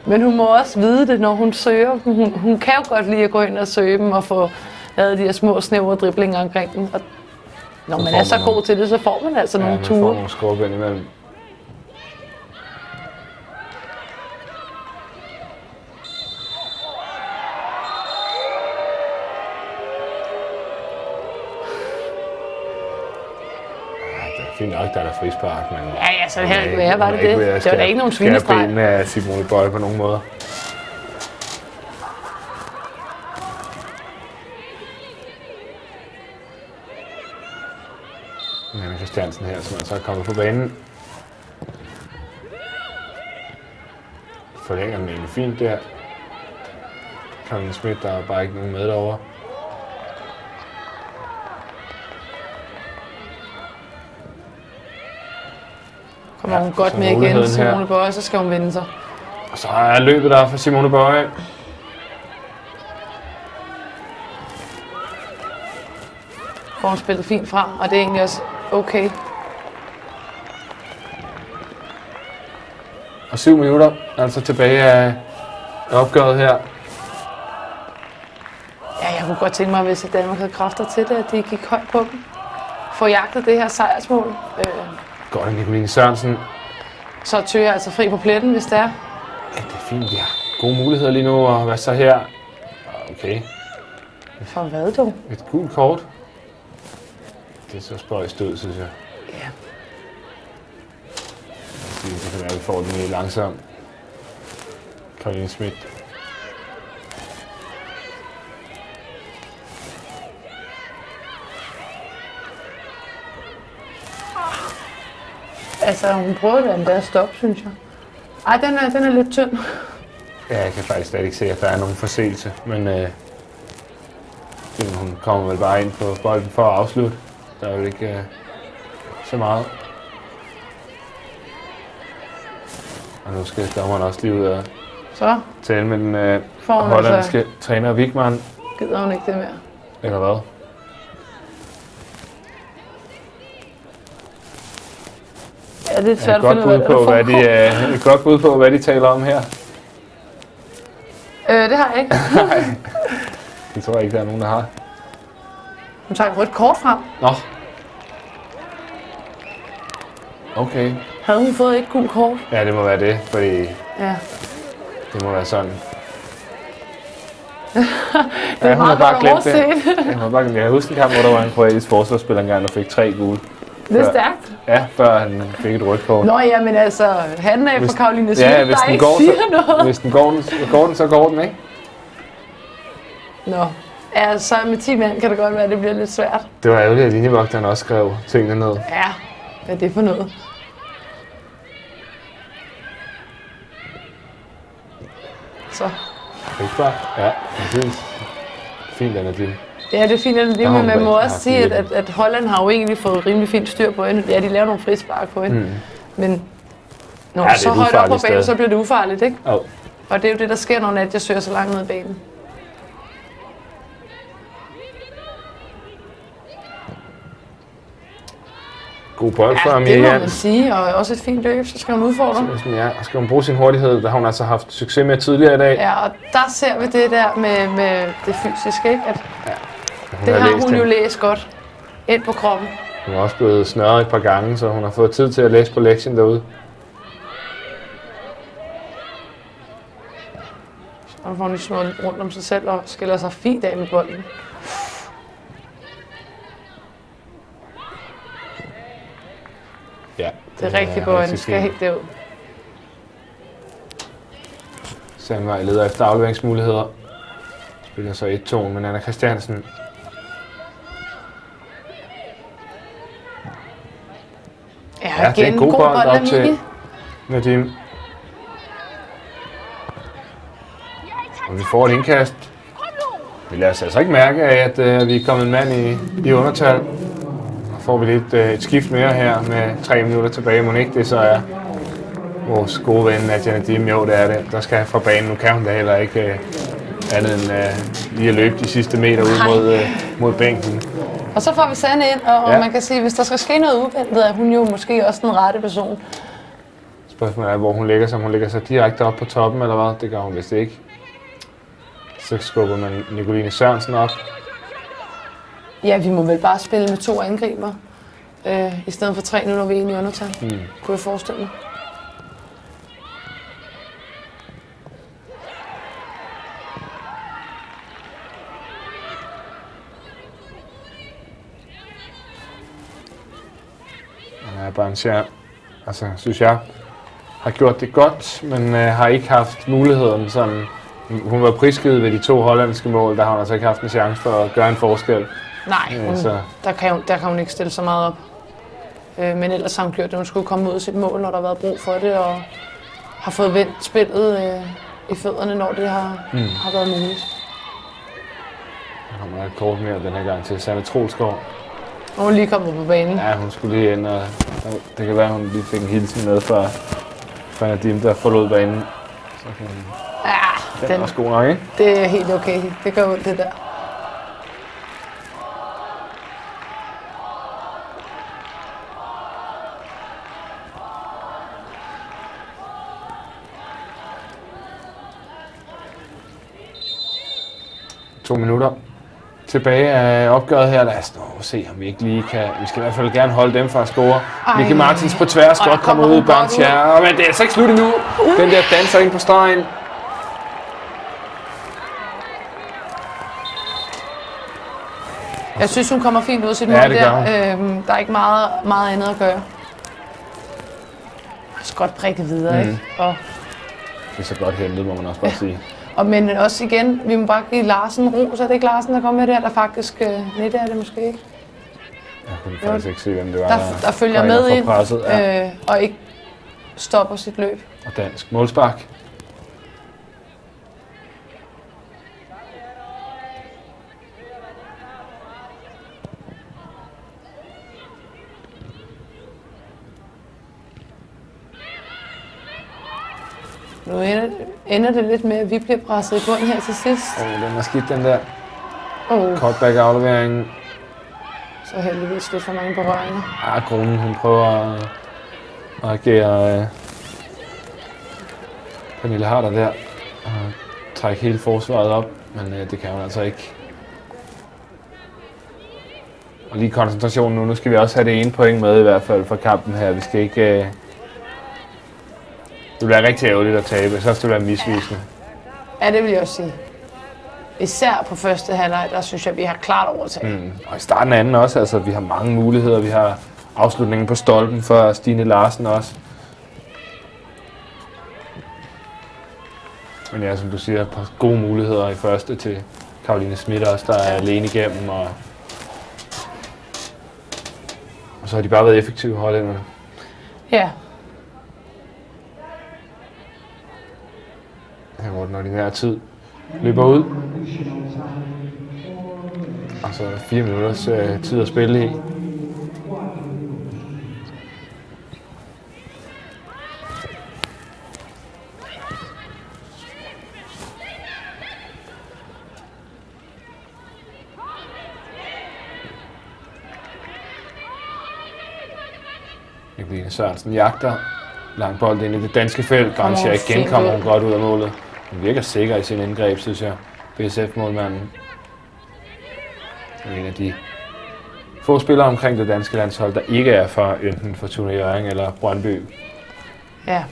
Men hun må også vide det, når hun søger dem. Hun kan jo godt lide at gå ind og søge dem og få lavet de her små snævre driblinger omkring dem. Og når man er så god til det, så får man altså nogle ture. Ja, man får nogle skrub ind imellem. Fint nok, der er der frispark, men... Ja, så heller ikke være, var det det? Det var da ikke nogen svinestreg. Skære benene af Simone Bøje på nogen måder. Anna Christiansen her, som altså er kommet på banen. Forlænger den egentlig fint der. Karin Schmidt, der er bare ikke nogen med derovre. Kommer hun godt med igen, Simone Bøje, så skal hun vinde sig. Og så er løbet der for Simone Bøje. Får hun spillet fint frem, og det er egentlig også okay. Og 7 minutter, altså tilbage af opgøret her. Ja, jeg kunne godt tænke mig, hvis Danmark havde kræfter til det, at de gik højt på dem. Få jagtet det her sejrsmål. Godt af Nicoline Sørensen. Så Thøger jeg altså fri på pletten, hvis det er. Ja, det er fint. Vi har gode muligheder lige nu, og hvad så her? Okay. For hvad dog? Et gult kort. Det er så spøjst ud, synes jeg. Ja. Det kan være, at vi får den lidt langsomt. Karoline Schmidt. Altså, hun prøver det endda at stoppe, synes jeg. Ej, den er lidt tynd. Ja, jeg kan faktisk slet ikke se, at der er nogen forseelse, men hun kommer vel bare ind på bolden for at afslutte. Der er jo ikke så meget. Og nu skal dommeren også lige ud og Så tale med den får hun hollandske træner Wigman. Gider hun ikke det mere? Eller hvad? Ja, det er svært at finde ud af, hvad der et godt bud på, hvad de taler om her. det har jeg ikke. Nej, det tror jeg ikke, der er nogen, der har. Hun tager et rødt kort frem. Nå. Okay. Havde hun fået et gult kort? Ja, det må være det, fordi Ja. det må være sådan. Det er hun har meget bare godt glemt det. overset. Jeg husker en kamp, hvor der var en kroatisk forsvarsspiller engang, der fik 3 gule. Det er stærkt. Ja, før han fik et rødt kort. Nå ja, men altså, han er fra Karoline Smith, Ja, hvis der den ikke går, siger noget. hvis den går den, så går den, ikke? Nå, ja, så med 10 mand kan det godt være, at det bliver lidt svært. Det var ærgerligt, at linjevogteren også skrev tingene ned. Ja, hvad er det for noget? Så. Ikke bare? Ja, præcis. Fint, Anna Dim. Ja, det er fint, at det har men hun man må haft også sige, lidt. at Holland har jo egentlig fået rimelig fint styr på hende. Ja, de laver nogle frispark på hende. Men når Ja, ja, det så er højt op på ufarligt banen, sted. så bliver det ufarligt, ikke? Oh. Og det er jo det, der sker, når Nadia søger så langt ned i banen. God bold for Ja, det må Miriam. man sige, og også et fint løb, så skal hun udfordre. Ja, og skal hun bruge sin hurtighed, der har hun altså haft succes med tidligere i dag. Ja, og der ser vi det der med det fysiske, ikke? At Hun det har hun det. jo læst godt ind på kroppen. Hun er også blevet snørret et par gange, så hun har fået tid til at læse på lektien derude. Og nu får hun lige snurret lidt rundt om sig selv og skiller sig fint af med bolden. Ja, Det er rigtig godt, den skal helt derud. Sandvej leder efter afleveringsmuligheder. Spiller så 1-2 med Anna Christiansen. Ja, det er en god bold bold op af til Miki. Nadim. Og vi får et indkast. Vi lader os altså ikke mærke af, at vi er kommet en mand i undertal. Og får vi lidt et skift mere her med 3 minutter tilbage. Må ikke det så er vores gode ven Nadia Nadim. Jo, det er det. Der skal fra banen. Nu kan hun da heller ikke andet end lige at løbe de sidste meter ud mod bænken. Og så får vi Sanne ind, og Ja. man kan sige, hvis der skal ske noget uventet, er hun jo måske også den rette person. Spørgsmålet er, hvor hun lægger sig. Om hun lægger sig direkte op på toppen, eller hvad? Det gør hun vist ikke. Så skubber man Nicoline Sørensen op. Ja, vi må vel bare spille med 2 angriber, i stedet for 3, nu når vi er inde i undertal. Kunne jeg forestille mig. Ja, Barnskjær, altså synes jeg, har gjort det godt, men har ikke haft muligheden sådan. Hun var prisgivet ved de 2 hollandske mål, der har hun altså ikke haft en chance for at gøre en forskel. Nej, Så der kan hun ikke stille så meget op. Men ellers har hun gjort det, hun skulle komme ud af sit mål, når der har været brug for det, og har fået vendt spillet i fødderne, når det har været muligt. der kommer et kort mere den her gang til Sanne Troelsgaard. Hun er lige kommet på banen. Ja, hun skulle lige ind, og det kan være, at hun lige fik en hilsen med fra Nadim, der forlod banen. Så kan hun... Ja, Den er også god nok, ikke? det er helt okay. Det gør ondt, det der. To minutter tilbage af opgøret her. Lad os nu se, om vi ikke lige kan... Vi skal i hvert fald gerne holde dem fra at score. Mikke Martins på tværs, godt kommer ud, Barnskjær. Men det er altså ikke slut endnu. Den der danser ind på stregen. Jeg synes, hun kommer fint ud af sit mål det gør der. Der er ikke meget andet at gøre. Jeg skal godt prikke videre, ikke? Det er så godt hentet, må man også bare sige. Men også igen, vi må bare give Larsen ro, så er det ikke Larsen, der kommer med der faktisk... Nej, det er det måske ikke. Jeg kunne faktisk ikke se, hvem det var, Der følger går med og får ind, presset. Ja. og ikke stopper sit løb. Og dansk målspark. Nu ender det lidt med, at vi bliver presset i bund her til sidst. Den er skidt, den der. Cutback-afleveringen. Så heldigvis lidt for mange berøringer. Grunden, hun prøver at agere Pernille Harder der. Og trække hele forsvaret op, men det kan hun altså ikke. Og lige koncentrationen nu. Nu skal vi også have det ene point med i hvert fald for kampen her. Vi skal ikke... Det vil være rigtig ærgerligt at tabe, så vil det være misvisende. Ja, det vil jeg også sige. Især på første halvleg, der synes jeg, vi har klart overtaget. Og i starten af anden også, altså vi har mange muligheder. Vi har afslutningen på stolpen for Stine Larsen også. Men ja, som du siger, et par gode muligheder i første til Karoline Schmidt også, der er alene igennem. Og så har de bare været effektive, hollænderne. Ja. Her hvor den ordinære tid løber ud. Og så er der 4 minutters tid at spille i. Nikoline Sørensen jagter lang bold ind i det danske felt. Grancia igen kommer hun godt ud af målet. Hun virker sikker i sin indgreb, synes jeg. BSF-målmanden. En af de få spillere omkring det danske landshold, der ikke er fra enten Fortuna Hjørring eller Brøndby. Ja.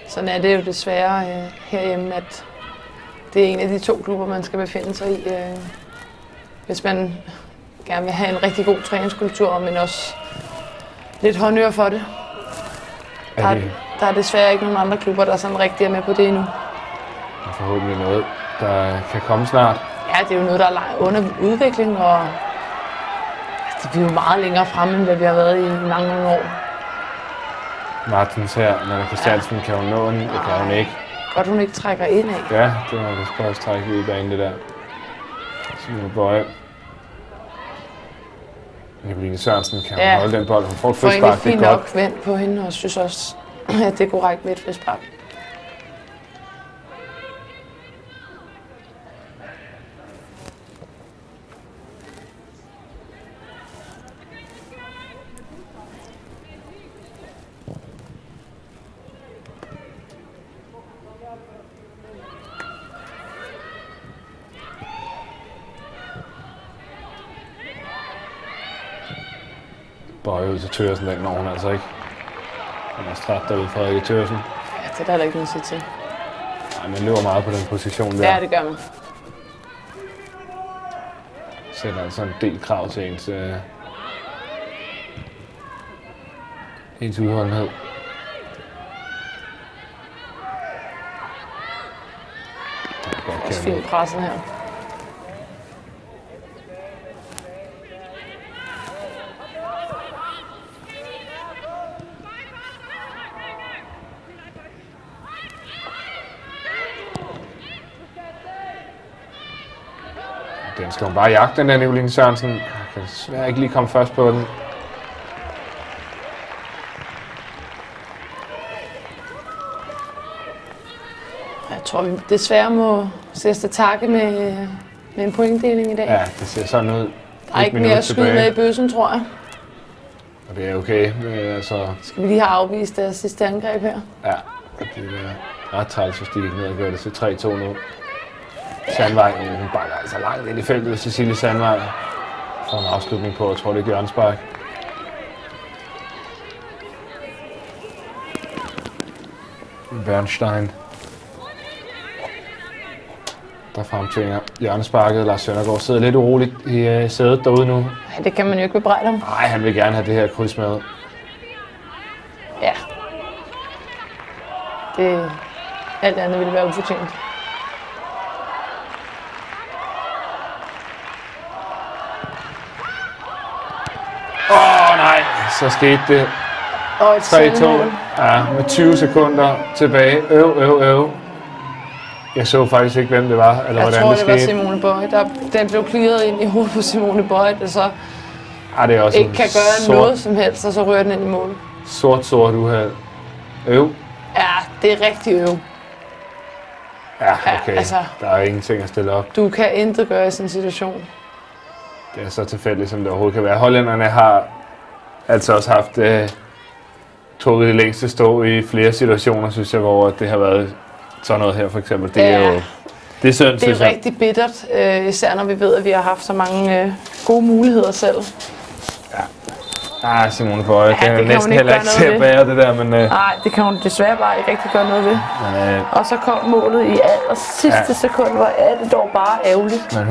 Sådan er det jo desværre herhjemme, at det er en af de 2 klubber, man skal befinde sig i. Hvis man gerne vil have en rigtig god træningskultur, men også lidt håndør for det. Der er desværre ikke nogen andre klubber, der sådan rigtig er med på det endnu. Og forhåbentlig noget, der kan komme snart. Ja, det er jo noget, der er under udvikling, og det bliver jo meget længere fremme, end hvad vi har været i mange år. Martins her, Nanna Christiansen, kan hun nå den? Det kan hun ikke. Godt, hun ikke trækker ind af. Ja, det må vi skal også trække ud i banen, det der. Simone Bøje. Nikoline Sørensen kan hun holde den bold. Hun får et frispark, det er godt. Fint nok vendt på hende, og synes også, at det er korrekt med et frispark. Bøje ud til Thøgersen, den når hun altså ikke. Han er stræt derude fra Rikke Thøgersen. Ja, det er der heller ikke noget at sige til. Nej, man løber meget på den position der. Ja, det gør man. Sætter altså en del krav til ens udholdenhed. Også fint presset her. Den skal hun bare jagte, den der Nikoline Sørensen. Jeg kan desværre ikke lige komme først på den. Jeg tror, vi desværre må sætte takke med en pointdeling i dag. Ja, det ser sådan ud. Der er ikke mere at skyde med i bøssen, tror jeg. Og det er okay. Altså... Skal vi lige have afvist deres sidste angreb her? Ja, det er ret træls, hvis de gik ned og gør det til 3-2 nu. Sandvej, hun bakker altså langt ind i feltet, Cecilie Sandvej. Får en afslutning på, jeg tror det er hjørnespark. Bernstein. Der fremtvinger hjørnesparket. Lars Søndergaard sidder lidt uroligt i sædet derude nu. Ja, det kan man jo ikke bebrejde ham. Nej, han vil gerne have det her kryds med. Ja. Det alt andet ville være ufortjent. Nej, så skete det. 3-2. Ja, med 20 sekunder tilbage. Jeg så faktisk ikke, hvem det var, eller hvordan det skete. Jeg tror, det var Simone Bøje. Den blev clearet ind i hovedet på Simone Bøje, der så det er også ikke kan gøre noget som helst, og så rører den ind i mål. Sort uheld. Ja, det er rigtig Ja, okay. Altså, der er ingenting at stille op. Du kan intet gøre i sådan en situation. Det er så tilfældigt, som det overhovedet kan være. Hollænderne har altså også haft trukket det længste stå i flere situationer, synes jeg, hvor det har været sådan noget her for eksempel. Det er jo Det er synd, Det synes er jeg. rigtig bittert, især når vi ved, at vi har haft så mange gode muligheder selv. Simone Bøje, Ja, det er det kan næsten hun ikke heller gøre ikke til at noget bære det der, men... Nej, det kan hun desværre bare ikke rigtig gøre noget ved. Og så kom målet i sidste sekund, hvor det dog bare ærgerligt. Men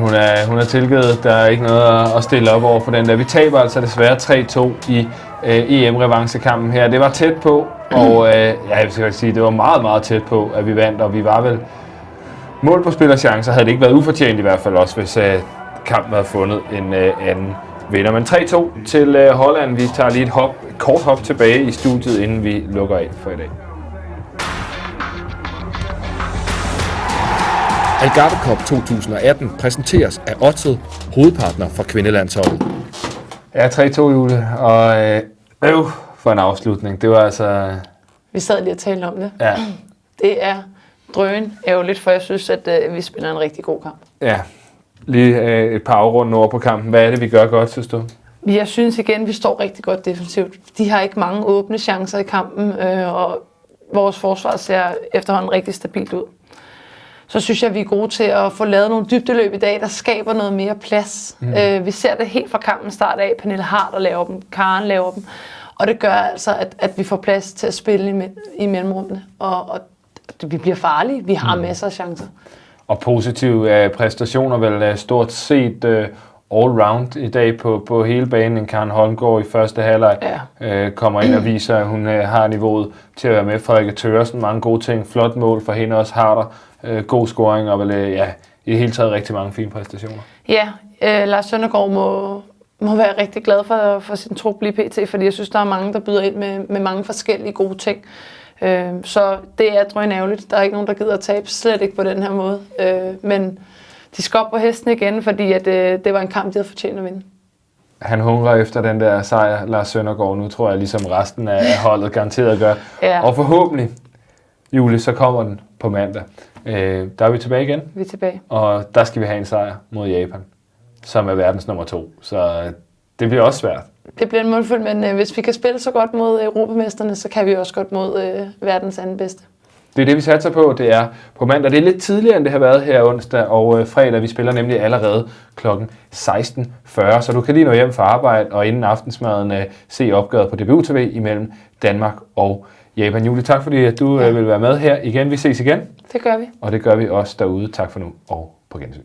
hun er tilgivet. Der er ikke noget at stille op over for den der. Vi taber altså desværre 3-2 i EM-revancekampen her. Det var tæt på, og jeg vil sige, det var meget, meget tæt på, at vi vandt, og vi var vel mål på spillerchancer. Havde det ikke været ufortjent i hvert fald også, hvis kampen havde fundet en anden vinder. Men 3-2 til Holland. Vi tager lige et kort hop tilbage i studiet, inden vi lukker af for i dag. Algarve Cup 2018 præsenteres af Odset, hovedpartner for kvindelandsholdet. Ja, 3-2, Julie, og for en afslutning. Det var altså... Vi sad lige og talte om det. Ja. Det er drøn ærgerligt, for jeg synes, at vi spiller en rigtig god kamp. Ja, lige et par afrunde over på kampen. Hvad er det, vi gør godt, synes du? Jeg synes igen, vi står rigtig godt defensivt. De har ikke mange åbne chancer i kampen, og vores forsvar ser efterhånden rigtig stabilt ud. Så synes jeg, vi er gode til at få lavet nogle dybdeløb i dag, der skaber noget mere plads. Vi ser det helt fra kampens start af. Pernille Harder laver dem, Karen laver dem. Og det gør altså, at vi får plads til at spille i mellemrummene. Og vi bliver farlige. Vi har masser af chancer. Og positive præstationer vel stort set all-round i dag på hele banen. Karen Holmgaard i første halvleg kommer ind og viser, at hun har niveauet til at være med. Frederikke Thøresen, mange gode ting. Flot mål for hende også. Harder, god scoring og vel i det hele taget rigtig mange fine præstationer. Ja, Lars Søndergaard må være rigtig glad for sin trup lige pt, fordi jeg synes, der er mange, der byder ind med mange forskellige gode ting. Så det er drønærgerligt. Der er ikke nogen, der gider at tabe, slet ikke på den her måde. Men de skal op på hesten igen, fordi at, det var en kamp, de havde fortjent at vinde. Han hungrer efter den der sejr, Lars Søndergaard. Nu tror jeg, ligesom resten af holdet garanteret gør. Ja. Og forhåbentlig, Julie, så kommer den på mandag. Der er vi tilbage igen. Vi er tilbage. Og der skal vi have en sejr mod Japan, som er verdens nummer 2. Så det bliver også svært. Det bliver en målfuld, men hvis vi kan spille så godt mod europamesterne, så kan vi også godt mod verdens anden bedste. Det er det, vi satser på. Det er på mandag. Det er lidt tidligere, end det har været her onsdag og fredag. Vi spiller nemlig allerede kl. 16.40, så du kan lige nå hjem fra arbejde og inden aftensmaden se opgøret på DBU TV imellem Danmark og Japan. Julie, tak fordi at du vil være med her igen. Vi ses igen. Det gør vi. Og det gør vi også derude. Tak for nu og på gensyn.